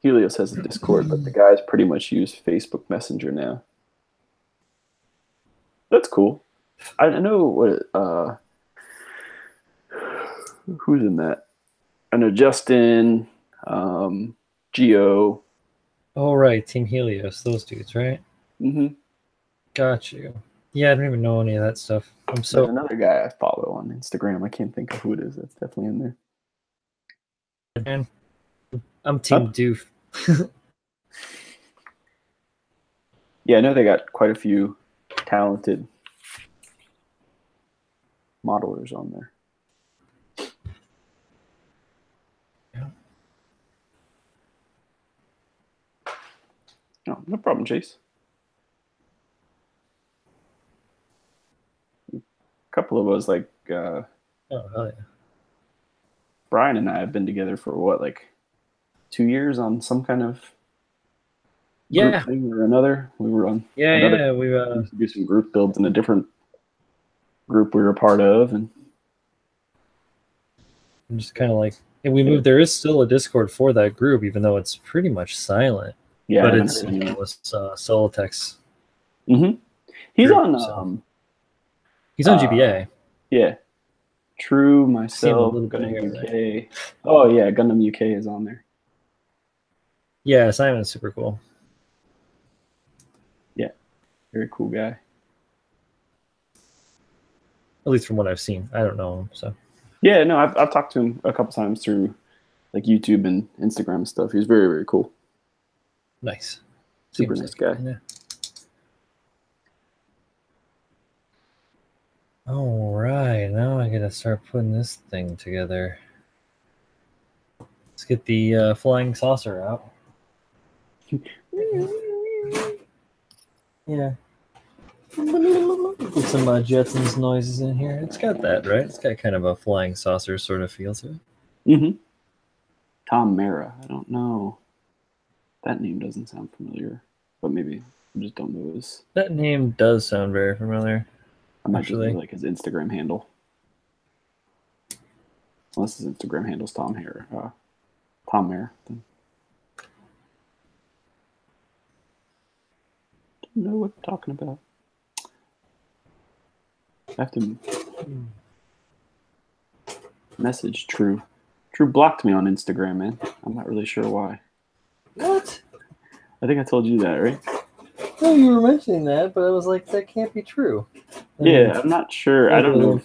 Helios has a Discord, but the guys pretty much use Facebook Messenger now. That's cool. I know what who's in that. I know Justin, Geo. Oh right, Team Helios, those dudes, right? Mm-hmm. Got you. Yeah, I don't even know any of that stuff. There's another guy I follow on Instagram. I can't think of who it is. That's definitely in there. Man, I'm Team Doof. Yeah, I know they got quite a few talented modelers on there. Yeah. No, no problem, Chase. A couple of us, like oh hell yeah. Brian and I have been together for what, like 2 years on some kind of group thing or another. We were on we used to do some group builds in a different group we were a part of, and I'm just kind of like, and we moved. There is still a Discord for that group, even though it's pretty much silent. Yeah, but it's with Solitex. Mm-hmm. He's group, on. So. He's on GBA. Yeah. True, myself, Gundam UK. Right? Oh yeah, Gundam UK is on there. Yeah, Simon's super cool. Yeah, very cool guy. At least from what I've seen, I don't know him, so. Yeah, no, I've talked to him a couple times through like YouTube and Instagram and stuff. He's very, very cool. Nice. Super nice guy. Yeah. All right, now I gotta start putting this thing together. Let's get the flying saucer out. Yeah. Get some Jetsons noises in here. It's got that, right? It's got kind of a flying saucer sort of feel to it. Mm-hmm. Tom Mara. I don't know. That name doesn't sound familiar, but maybe I just don't know his. That name does sound very familiar. I might just do like his Instagram handle. Unless his Instagram handle's Tom Mara. Tom Mara. Then. Don't know what I'm talking about. I have to message True. True blocked me on Instagram, man. I'm not really sure why. What? I think I told you that, right? No, you were mentioning that, but I was like, that can't be true. Yeah, I'm not sure. I don't know if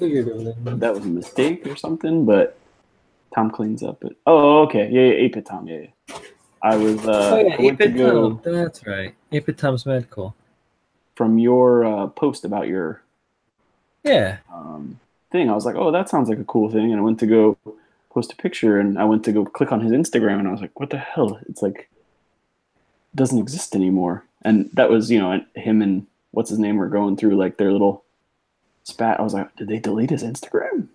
that was a mistake or something, but Tom cleans up it. Oh, okay. Yeah, 8-Bit Tom. Yeah. I was. 8-Bit Tom. That's right. 8-Bit Tom's mad cool. From your post about your thing, I was like, oh, that sounds like a cool thing, and I went to go post a picture, and I went to go click on his Instagram, and I was like, what the hell? It's like it doesn't exist anymore. And that was, him and what's his name were going through like their little spat. I was like, did they delete his Instagram?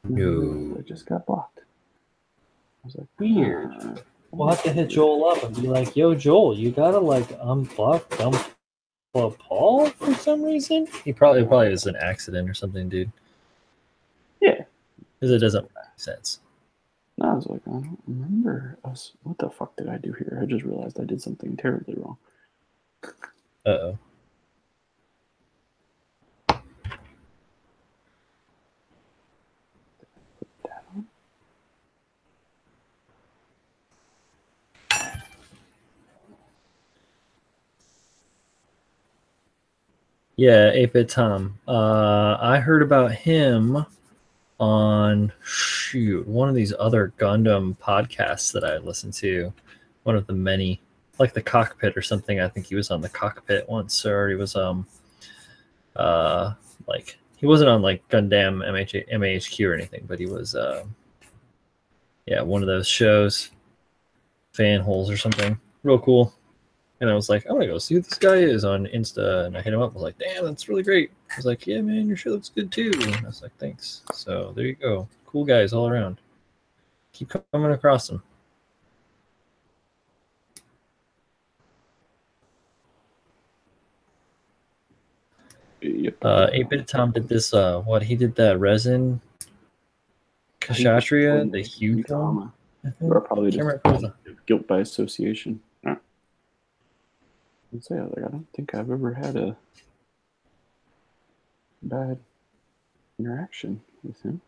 No. It just got blocked. I was like, weird. We'll have to hit Joel up and be like, yo, Joel, you gotta like unblock Paul for some reason. He probably was an accident or something, dude. Yeah. Because it doesn't make sense. No, I was like, I don't remember us. What the fuck did I do here? I just realized I did something terribly wrong. Uh-oh. Yeah, 8-Bit Tom. I heard about him on one of these other Gundam podcasts that I listened to. One of the many, like the Cockpit or something. I think he was on the Cockpit once, or he was like he wasn't on like Gundam MAHQ or anything, but he was one of those shows, Fan Holes or something. real cool. And I was like, I'm gonna go see who this guy is on Insta. And I hit him up. I was like, damn, that's really great. I was like, yeah, man, your shit looks good too. And I was like, thanks. So there you go. Cool guys all around. Keep coming across them. Yep. 8-Bit Tom did this. What he did that resin Kshatriya, the huge one. I think. Or probably Can't just remember. guilt by association. Let's say, like, I don't think I've ever had a bad interaction with him.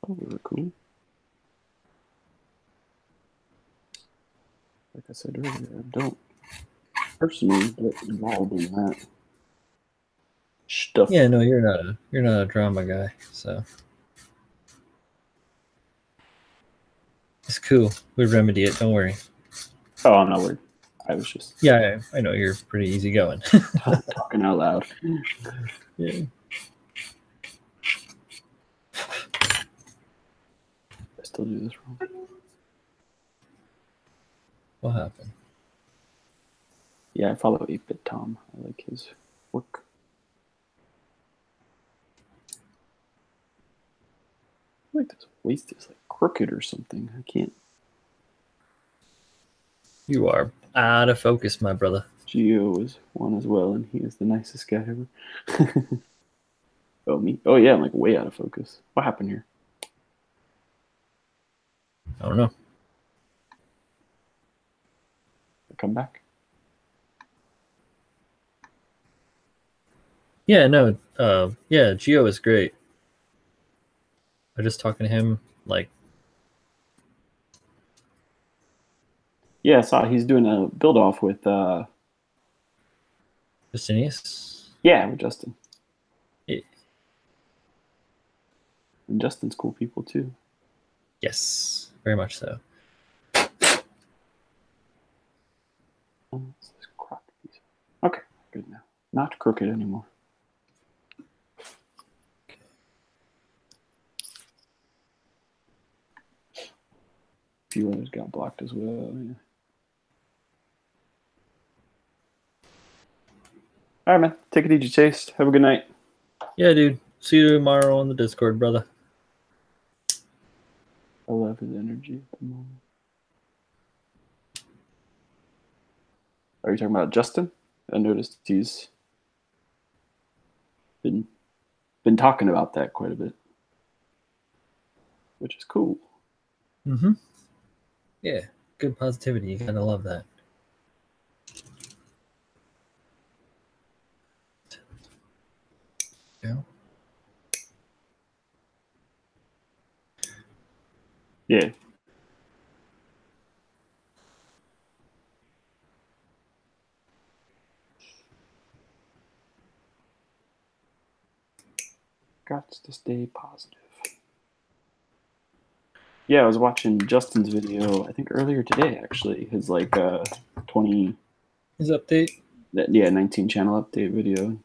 Oh, we were cool. Like I said earlier, I don't personally get involved in that stuff. Yeah, no, you're not a drama guy, so it's cool. We remedy it. Don't worry. Oh, I'm not worried. I was just I know you're pretty easygoing. talking out loud. Yeah. I still do this wrong. What happened? Yeah, I follow 8-Bit Tom. I like his work. I feel like this waist is like crooked or something. I can't. You are out of focus, my brother. Geo is one as well, and he is the nicest guy ever. Oh, me? Oh, yeah, I'm like way out of focus. What happened here? I don't know. Come back? Yeah, no. Yeah, Geo is great. I'm just talking to him like. Yeah, I saw he's doing a build off with Justinius? Yeah, with Justin. Yeah. And Justin's cool people too. Yes, very much so. Okay, good now. Not crooked anymore. A few others got blocked as well. Yeah. All right, man. Take it easy, Chase. Have a good night. Yeah, dude. See you tomorrow on the Discord, brother. I love his energy at the moment. Are you talking about Justin? I noticed he's been talking about that quite a bit, which is cool. Mm-hmm. Yeah, good positivity. You gotta love that. Yeah. Yeah. Got to stay positive. Yeah, I was watching Justin's video, I think earlier today, actually. His like 20. His update? 19 channel update video.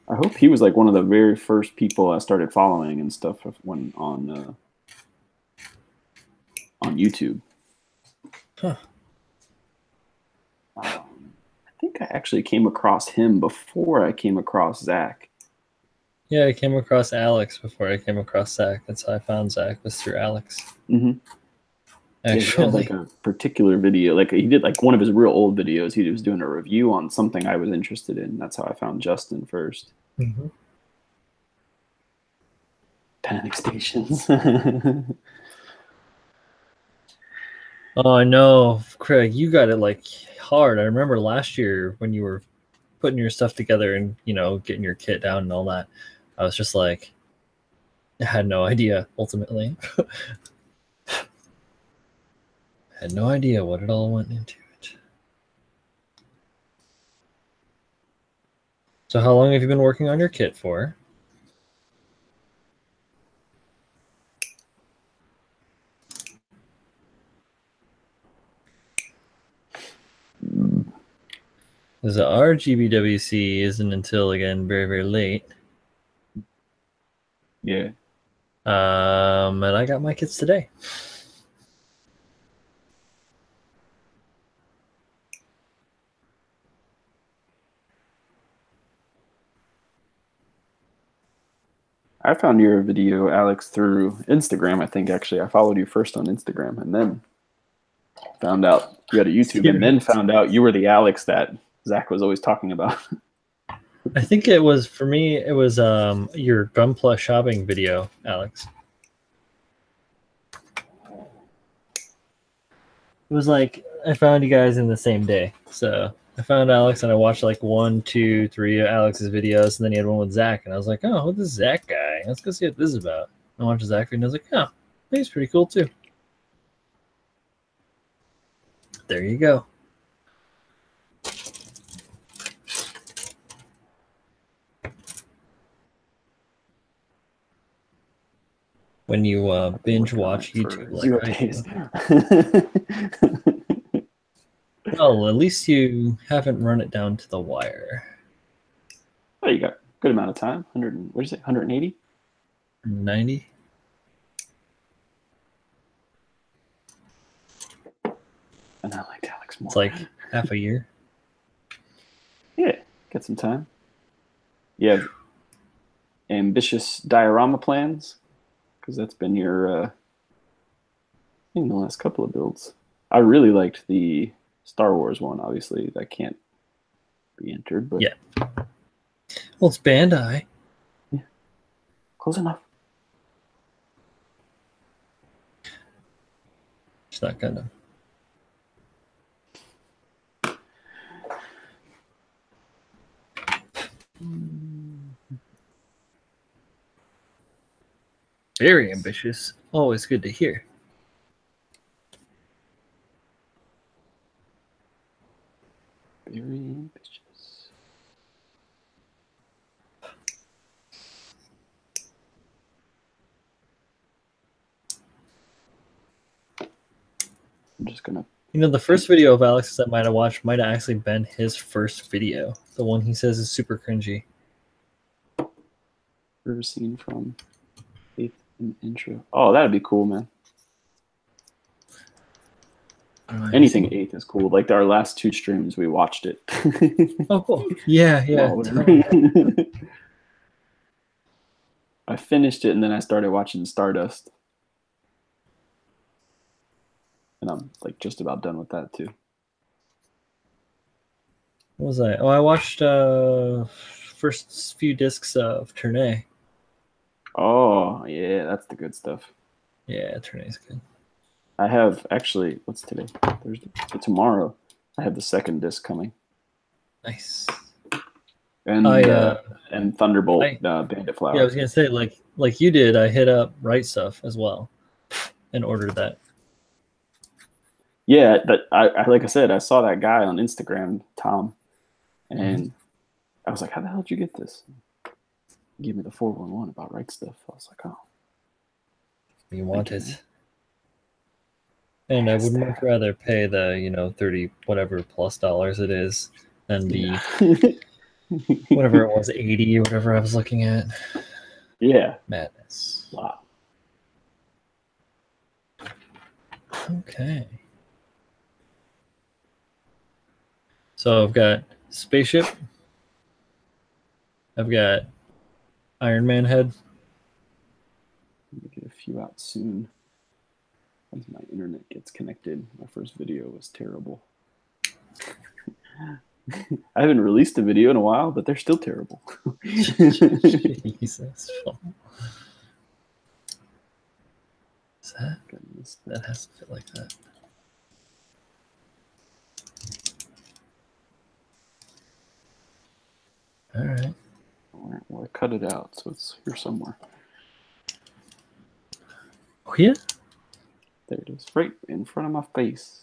I hope he was like one of the very first people I started following and stuff when on YouTube. Huh. I think I actually came across him before I came across Zach. Yeah, I came across Alex before I came across Zach. That's how I found Zach, was through Alex. Mm-hmm. Actually, yeah, he had like a particular video, like he did like one of his real old videos. He was doing a review on something I was interested in. That's how I found Justin first. Mm-hmm. Panic stations. Oh, I know, Craig. You got it like hard. I remember last year when you were putting your stuff together and getting your kit down and all that. I was just like, I had no idea. Ultimately, had no idea what it all went into it. So, how long have you been working on your kit for? Because our GBWC isn't until again very, very late. Yeah. And I got my kits today. I found your video, Alex, through Instagram. I think actually I followed you first on Instagram, and then found out you had a YouTube, and then found out you were the Alex that Zach was always talking about. I think it was, for me, it was your Gunpla shopping video, Alex. It was like I found you guys in the same day. So I found Alex and I watched like 1, 2, 3 of Alex's videos, and then he had one with Zach, and I was like, oh, who's this Zach guy? Let's go see what this is about. I watched Zach video, and I was like, oh, he's pretty cool too. There you go. When you binge watch YouTube like I do. Well, at least you haven't run it down to the wire. Oh, you got a good amount of time. 100, what is it, 180? 90. And I liked Alex more. It's like half a year. Yeah, got some time. You have ambitious diorama plans? Because that's been your, in the last couple of builds. I really liked the Star Wars one, obviously. That can't be entered, but... Yeah. Well, it's Bandai. Yeah. Close enough. It's not gonna... Very ambitious. Always good to hear. Very ambitious. I'm just gonna... You know, the first video of Alex's that might have watched might have actually been his first video. The one he says is super cringy. Ever seen from 8th in intro? Oh, that'd be cool, man. Anything 8th is cool. Like our last 2 streams, we watched it. Oh, cool. Yeah, yeah. I finished it and then I started watching Stardust. And I'm like just about done with that too. What was I? Oh, I watched first few discs of Tournay. Oh, yeah, that's the good stuff. Yeah, Tournay's good. I have actually, what's today? Thursday. So tomorrow, I have the 2nd disc coming. Nice. And Thunderbolt, Bandit Flower. Yeah, I was gonna say like you did. I hit up Right Stuff as well, and ordered that. Yeah, but I like I said, I saw that guy on Instagram, Tom, and I was like, "How the hell did you get this?" He gave me the 411 about Right Stuff. I was like, "Oh, you want it." And I would much rather pay the 30 whatever plus dollars it is than the whatever it was 80 or whatever I was looking at. Yeah, madness. Wow. Okay. So I've got spaceship. I've got Iron Man head. I'm gonna get a few out soon. Once my internet gets connected. My first video was terrible. I haven't released a video in a while, but they're still terrible. Jesus. Is that has to fit like that. All right. Well, I cut it out, so it's here somewhere. Oh, yeah? There it is, right in front of my face.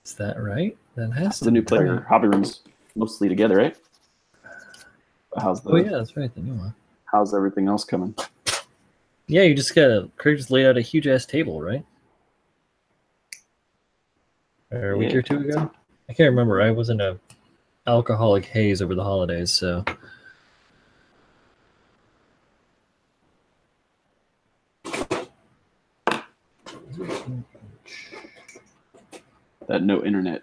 Is that right? That has to the new player. Hobby Room's mostly together, right? How's the? Oh yeah, that's right. The new one. How's everything else coming? Yeah, you just Craig just laid out a huge ass table, right? Or a week or two ago. I can't remember. I was in a alcoholic haze over the holidays, so. That no internet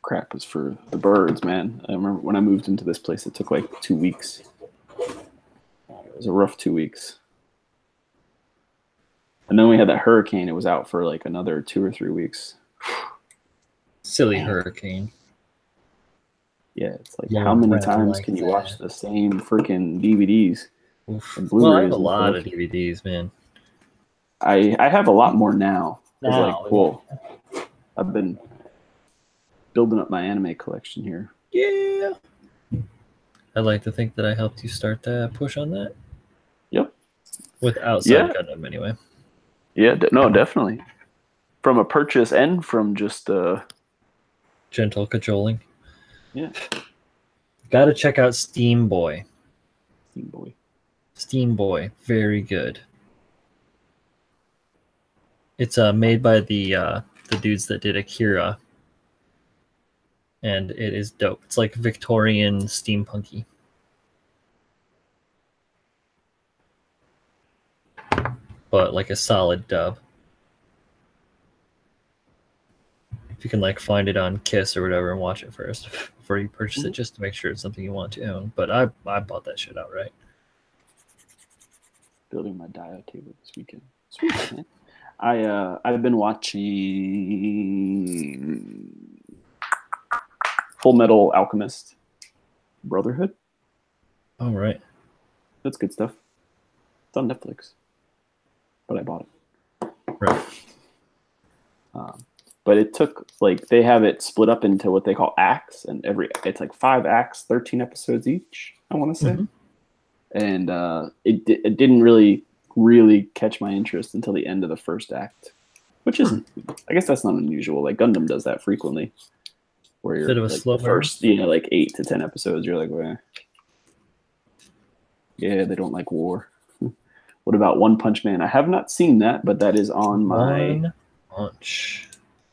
crap was for the birds, man. I remember when I moved into this place, it took like 2 weeks. It was a rough 2 weeks. And then we had that hurricane. It was out for like another 2 or 3 weeks. Silly hurricane. Yeah, it's like how many times can you watch the same freaking DVDs and Blu-rays? Well, I have a lot of DVDs, man. I have a lot more now. Like, cool. I've been building up my anime collection here. Yeah. I'd like to think that I helped you start that push on that. Yep. With outside Gundam, anyway. Yeah, no, definitely. From a purchase and from just gentle cajoling. Yeah. Gotta check out Steam Boy. Steam Boy, very good. It's made by the dudes that did Akira, and it is dope. It's like Victorian steampunky. But like a solid dub. If you can like find it on Kiss or whatever and watch it first before you purchase it, just to make sure it's something you want to own. But I bought that shit outright. Building my diet table this weekend. Sweet, man. I've been watching Full Metal Alchemist Brotherhood. Oh, right. That's good stuff. It's on Netflix, but I bought it. Right. But it took, like, they have it split up into what they call acts, and it's like 5 acts, 13 episodes each, I want to say. And it didn't really catch my interest until the end of the first act, which isn't, I guess that's not unusual. Like, Gundam does that frequently, where you're like the first, like 8 to 10 episodes, you're like, well, yeah, they don't like war. What about One Punch Man? I have not seen that, but that is on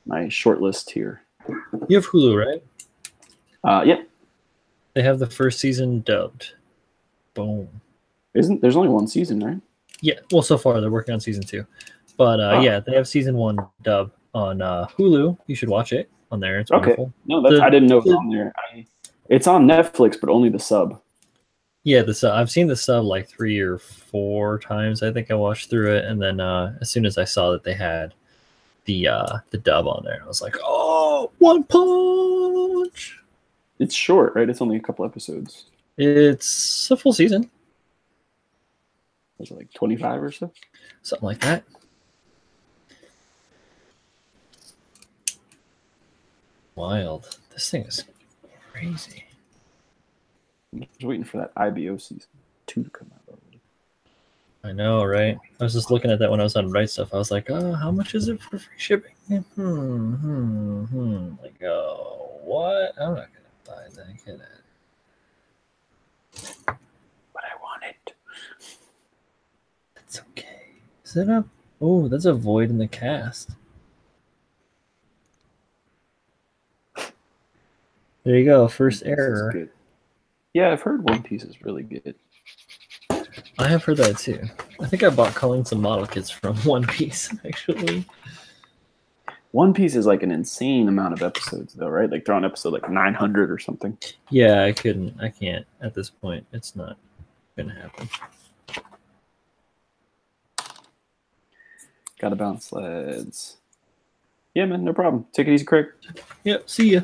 my short list here. You have Hulu, right? Yep. They have the first season dubbed. Boom. There's only one season, right? Yeah. Well, so far they're working on season 2, but yeah, they have season 1 dub on Hulu. You should watch it on there. It's wonderful. No, I didn't know it was on there. It's on Netflix, but only the sub. Yeah, the sub. I've seen the sub like 3 or 4 times. I think I watched through it, and then as soon as I saw that they had the dub on there, I was like, oh, One Punch. It's short, right? It's only a couple episodes. It's a full season. Was it like 25 or so? Something like that. Wild. This thing is crazy. I'm just waiting for that IBO season 2 to come out already. I know, right? I was just looking at that when I was on Right Stuff. I was like, oh, how much is it for free shipping? Like, oh, what? I'm not going to buy that. Get it. But I want it. It's okay. Is it up? Oh, that's a void in the cast. There you go. First error. Good. Yeah, I've heard One Piece is really good. I have heard that too. I think I bought Colleen some model kits from One Piece, actually. One Piece is like an insane amount of episodes, though, right? Like they're on episode like 900 or something. Yeah, I can't at this point. It's not gonna happen. Gotta bounce sleds. Yeah, man, no problem. Take it easy, Craig. Yep, see ya.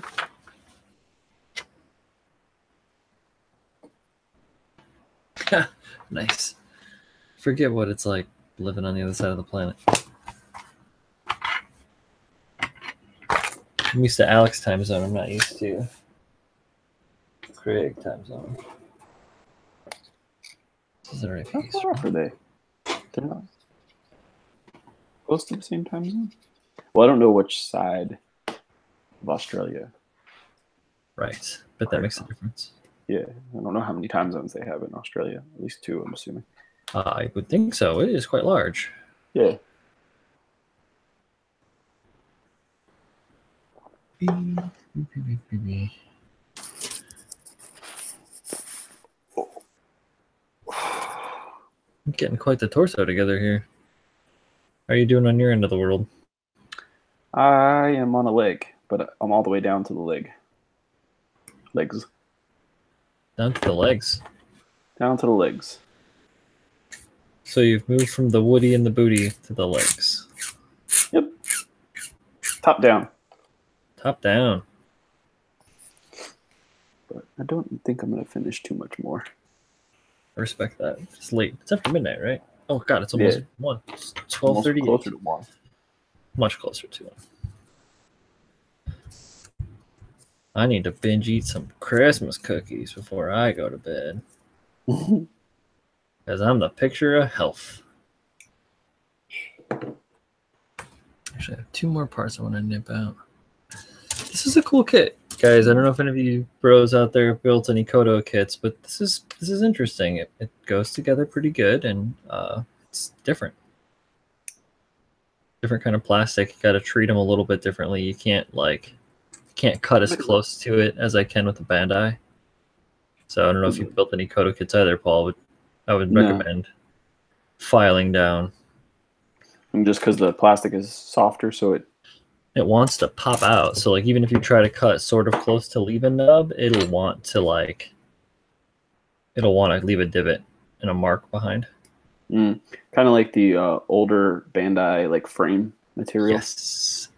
Nice. Forget what it's like living on the other side of the planet. I'm used to Alex time zone. I'm not used to Craig time zone. This is already How far off are they? They're not close to the same time zone? Well, I don't know which side of Australia. Right, but that makes a difference. Yeah, I don't know how many time zones they have in Australia. At least 2, I'm assuming. I would think so. It is quite large. Yeah. I'm getting quite the torso together here. How are you doing on your end of the world? I am on a leg, but I'm all the way down to the legs. Down to the legs. Down to the legs. So you've moved from the woody and the booty to the legs. Yep. Top down. Top down. But I don't think I'm going to finish too much more. I respect that. It's late. It's after midnight, right? Oh, God, it's almost 1. It's 12:38. Closer to 1. Much closer to 1. I need to binge eat some Christmas cookies before I go to bed. Because I'm the picture of health. Actually, I have 2 more parts I want to nip out. This is a cool kit, guys. I don't know if any of you bros out there built any Kodo kits, but this is interesting. It goes together pretty good, and it's different. Different kind of plastic. You got to treat them a little bit differently. You can't cut as close to it as I can with the Bandai. So I don't know if you built any Kodo kits either, Paul, but I would recommend filing down. And just because the plastic is softer, so it wants to pop out. So like even if you try to cut sort of close to leave a nub, it'll want to leave a divot and a mark behind. Kind of like the older Bandai like frame material.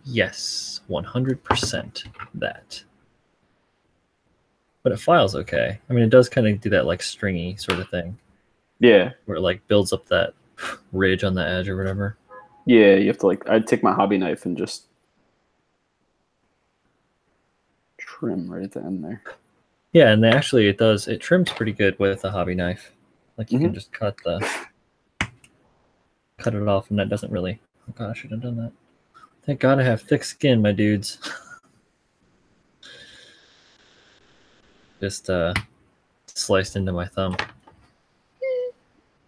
Yes, 100% that. But it files okay. I mean, it does kind of do that like stringy sort of thing. Yeah. Where it like builds up that ridge on the edge or whatever. Yeah, you have to I'd take my hobby knife and just trim right at the end there. Yeah, and it trims pretty good with a hobby knife. Like you can just cut it off, and that doesn't really. Oh God, I should have done that. Thank God I have thick skin, my dudes. Just sliced into my thumb,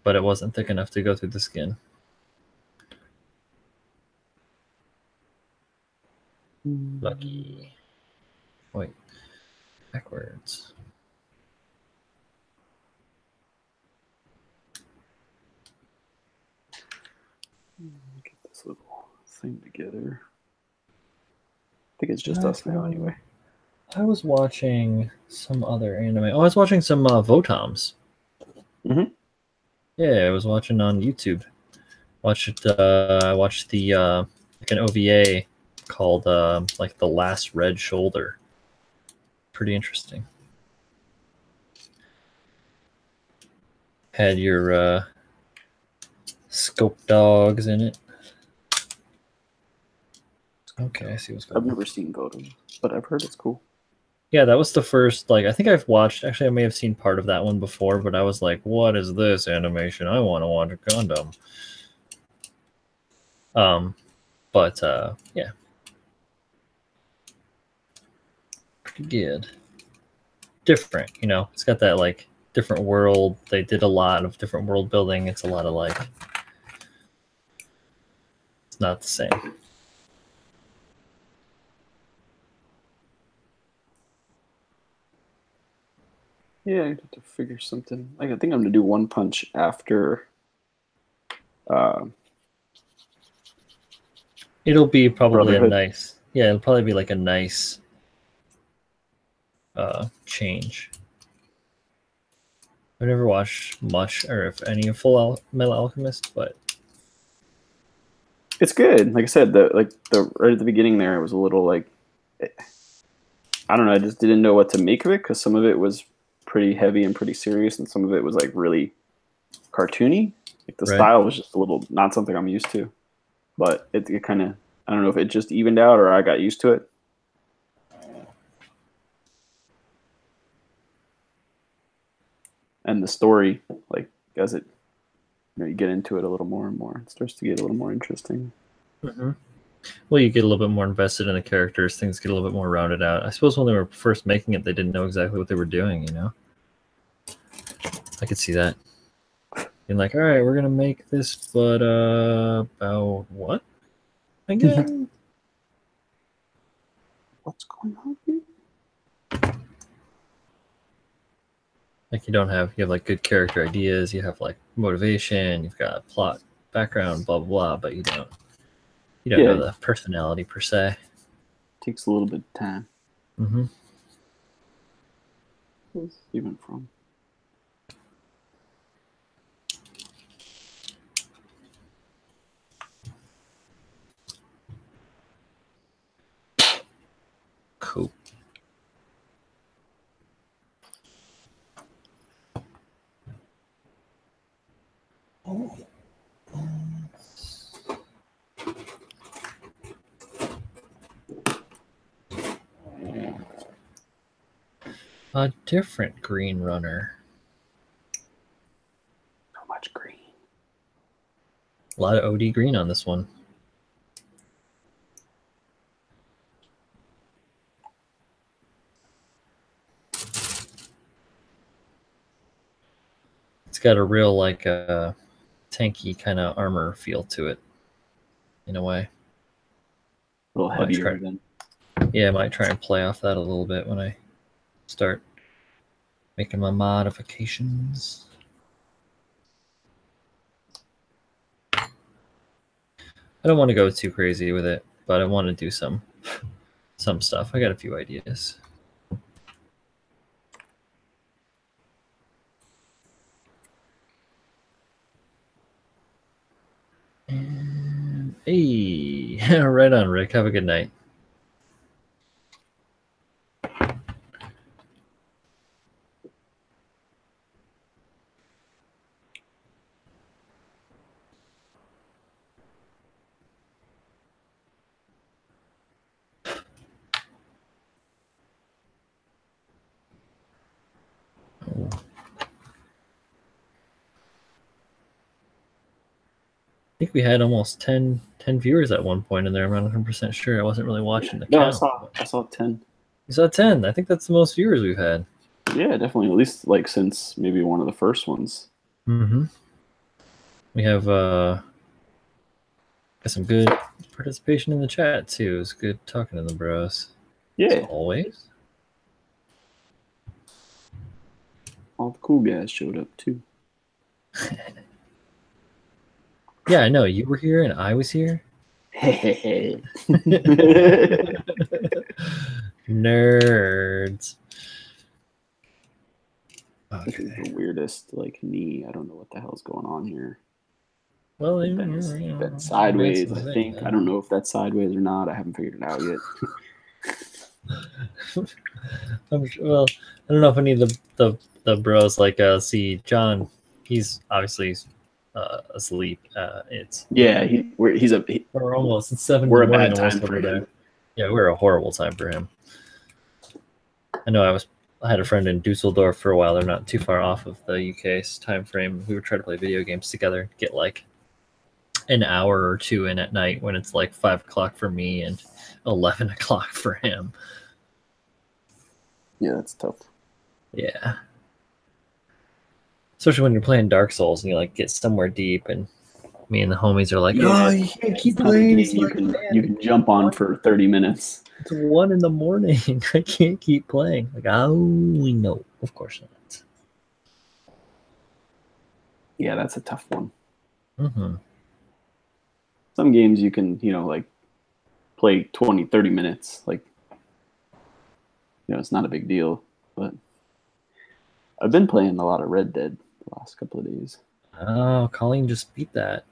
but it wasn't thick enough to go through the skin. Lucky. Wait, backwards. Get this little thing together. I think it's just us now anyway. I was watching some other anime. Oh, I was watching some Votoms. Yeah, I was watching on YouTube. I watched the like an OVA called like The Last Red Shoulder. Pretty interesting. Had your scope dogs in it. Okay, I see what's going on. I've never seen Votom, but I've heard it's cool. Yeah, that was the first, I think I've watched, actually I may have seen part of that one before, but I was like, what is this animation? I want to watch a Gundam. Yeah. Pretty good. Different, it's got that different world. They did a lot of different world building. It's a lot of it's not the same. Yeah, I have to figure something. I think I'm gonna do One Punch after. It'll be probably a nice. Yeah, it'll probably be a nice change. I've never watched much, or if any, of Full Metal Alchemist, but it's good. Like I said, the right at the beginning there, it was a little I don't know. I just didn't know what to make of it because some of it was pretty heavy and pretty serious, and some of it was really cartoony. The style was just a little not something I'm used to, but it kind of, I don't know if it just evened out or I got used to it. And the story, as it, you get into it a little more and more, it starts to get a little more interesting. Well, you get a little bit more invested in the characters. Things get a little bit more rounded out. I suppose when they were first making it, they didn't know exactly what they were doing, I could see that. Being all right, we're going to make this, but about what? Again? What's going on here? You have good character ideas, you have motivation, you've got plot, background, blah, blah, blah, but you don't know the personality per se. Takes a little bit of time. Mm-hmm. Where's it even from? Cool. A different green runner. So much green. A lot of OD green on this one. It's got a real like tanky kind of armor feel to it, in a way. A little heavier than. Yeah, I might try and play off that a little bit when I start making my modifications. I don't want to go too crazy with it, but I want to do some stuff. I got a few ideas. And, hey, right on, Rick. Have a good night. Oh. I think we had almost 10 viewers at one point in there. I'm not 100% sure. I wasn't really watching the count. I saw 10. You saw 10. I think that's the most viewers we've had. Yeah, definitely. At least like since maybe one of the first ones. Mm-hmm. We have got some good participation in the chat too. It's good talking to the bros. Yeah. As always. All the cool guys showed up too. Yeah, I know. You were here and I was here. Nerds. Okay. This is the weirdest like knee. I don't know what the hell's going on here. Well, that's sideways, I think. I don't know if that's sideways or not. I haven't figured it out yet. Well, I don't know if any of the bros like see John. He's obviously asleep. We're almost it's 7. We're a bad time for him. Yeah, we're a horrible time for him. I know. I had a friend in Dusseldorf for a while. They're not too far off of the UK's time frame. We would try to play video games together, get like an hour or two in at night when it's like 5 o'clock for me and 11 o'clock for him. Yeah, that's tough. Yeah. Especially when you're playing Dark Souls and you like get somewhere deep and me and the homies are like, oh, you can't keep playing. You can jump on for 30 minutes. It's 1 in the morning. I can't keep playing. Like, oh, no, of course not. Yeah, that's a tough one. Mm-hmm. Some games you can, like play 20, 30 minutes. Like, it's not a big deal. But I've been playing a lot of Red Dead the last couple of days. Oh, Colleen just beat that.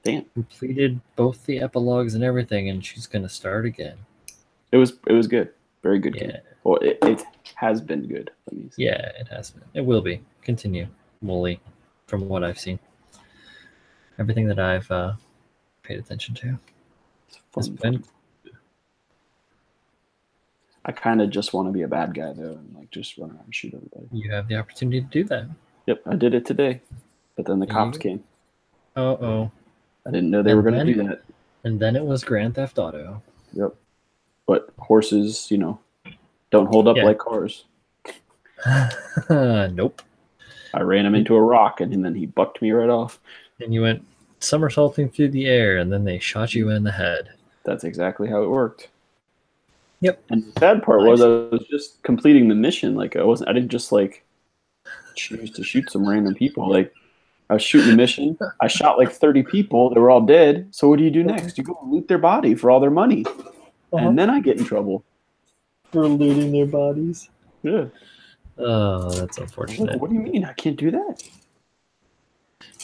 Damn. Completed both the epilogues and everything, and she's going to start again. It was good. Very good. Yeah. Well, it has been good. Let me see. Yeah, it has been. It will be. Continue, Wooly, from what I've seen. Everything that I've paid attention to. It's fun. I kind of just want to be a bad guy, though, and like just run around and shoot everybody. You have the opportunity to do that. Yep, I did it today. But then the cops came. Uh-oh. I didn't know they were going to do that. And then it was Grand Theft Auto. Yep. But horses, don't hold up like cars. Nope. I ran him into a rock, and then he bucked me right off. And you went somersaulting through the air, and then they shot you in the head. That's exactly how it worked. Yep. And the sad part was I was just completing the mission. Like I didn't just like choose to shoot some random people. Like I was shooting the mission. I shot like 30 people. They were all dead. So what do you do next? You go loot their body for all their money. and then I get in trouble for looting their bodies. Yeah. Oh, that's unfortunate. Like, what do you mean I can't do that?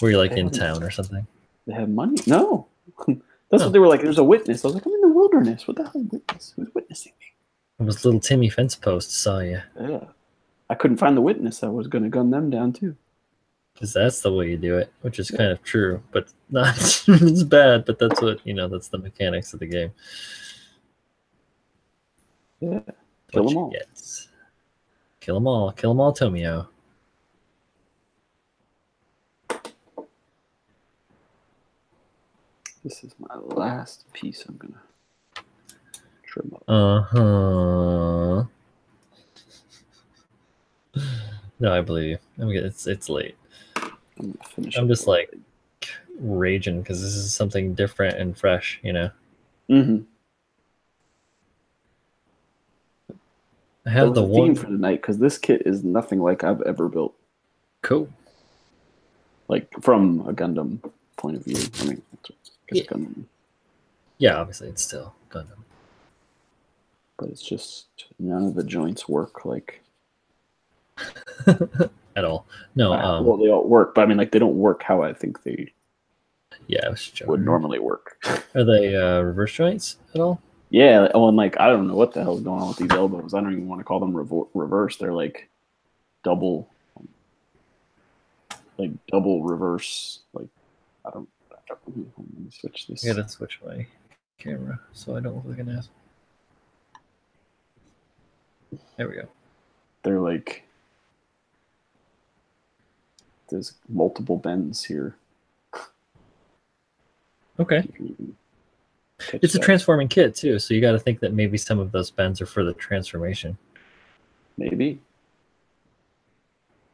Were you like in town or something? They have money? No. That's what they were like. There's a witness. I was like, I'm in the wilderness. What the hell witness? Who's witnessing me? It was little Timmy Fence Post saw you. Yeah. I couldn't find the witness. I was going to gun them down too. Because that's the way you do it, which is kind of true, but not. It's bad, but that's what that's the mechanics of the game. Yeah. Kill them all. Get. Kill them all. Kill them all, Tomio. This is my last piece I'm going to trim up. Uh-huh. No, I believe you. It's late. I'm just like raging because this is something different and fresh, Mm-hmm. I have the theme for the night because this kit is nothing like I've ever built. Cool. Like from a Gundam point of view. I mean, Gundam. Yeah, obviously it's still Gundam. But it's just none of the joints work like at all. No. Well, they all work, but I mean, like they don't work how I think they. Yeah, I was would normally work. Are they reverse joints at all? Yeah. Oh, and like I don't know what the hell's going on with these elbows. I don't even want to call them reverse. They're like double reverse. Like I don't. Let me switch this. I gotta switch my camera so I don't look like an ass. There we go. They're like there's multiple bends here. Okay. It's a transforming kit too, so you got to think that maybe some of those bends are for the transformation. Maybe.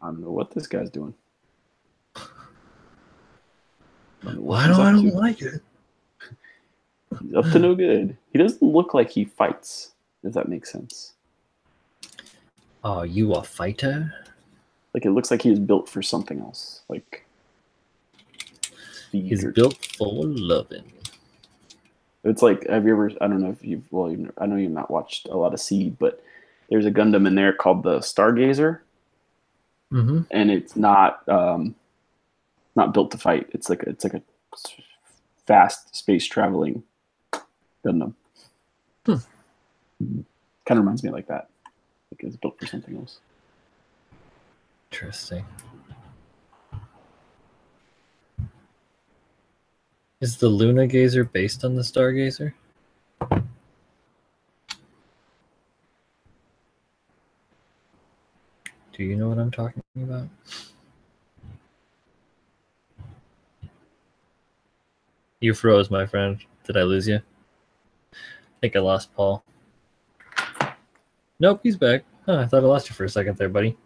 I don't know what this guy's doing. Why do I don't like it? He's up to no good. He doesn't look like he fights, if that makes sense. Oh, you a fighter? Like it looks like he was built for something else. Like he's built for loving. It's like, have you ever? I don't know if you've. Well, I know you've not watched a lot of Seed, but there's a Gundam in there called the Stargazer, and it's not built to fight. It's like a fast space traveling Gundam. Kind of reminds me of like that. Like it's built for something else. Interesting. Is the Luna Gazer based on the Stargazer? Do you know what I'm talking about? You froze, my friend. Did I lose you? I think I lost Paul. Nope, he's back. Oh, I thought I lost you for a second there, buddy.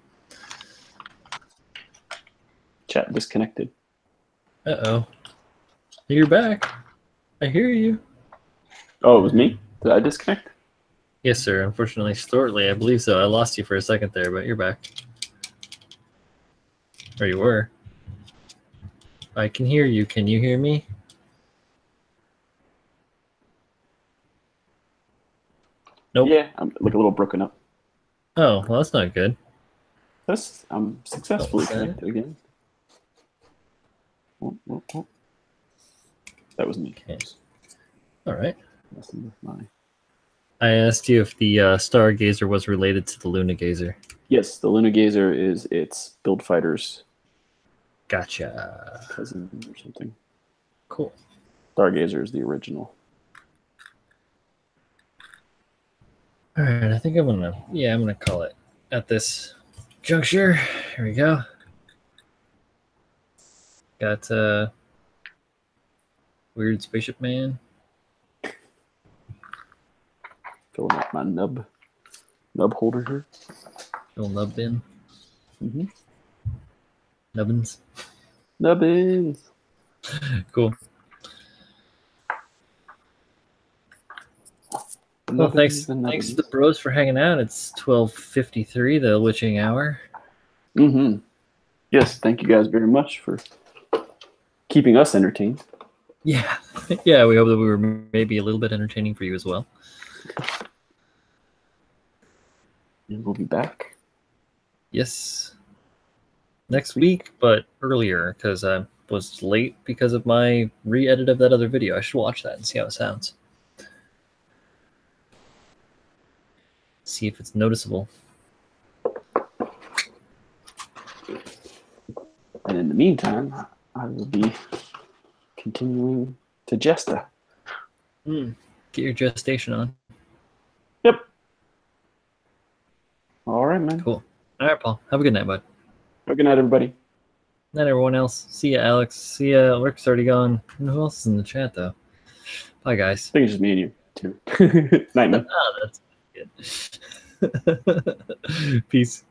Chat disconnected. Uh-oh. You're back. I hear you. Oh, it was me? Did I disconnect? Yes, sir. Unfortunately, shortly, I believe so. I lost you for a second there, but you're back. Or you were. I can hear you. Can you hear me? Nope. Yeah, I'm like a little broken up. Oh, well, that's not good. I'm successfully connected again. Oh. That was me. Okay. All right. My... I asked you if the Stargazer was related to the Luna Gazer. Yes, the Luna Gazer is its Build Fighters. Gotcha. Cousin or something. Cool. Stargazer is the original. All right, I think I'm gonna call it at this juncture. Here we go. Got Weird Spaceship Man. Filling up my nub holder here. Little nub bin. Mm-hmm. Nubbins. Nubbins. Cool. Well, thanks to the bros for hanging out. It's 12:53, the witching hour. Mm-hmm. Yes, thank you guys very much for keeping us entertained. Yeah. Yeah, we hope that we were maybe a little bit entertaining for you as well. And we'll be back. Yes. Next week, but earlier, because I was late because of my re-edit of that other video. I should watch that and see how it sounds. See if it's noticeable. And in the meantime, I will be continuing to Jesta. Get your gestation on. Yep. All right, man. Cool. All right, Paul. Have a good night, bud. Have a good night, everybody. Night, everyone else. See ya, Alex. See ya. Rick's already gone. Who else is in the chat, though? Bye, guys. I think it's just me and you, too. Night, man. Oh, that's good. Peace.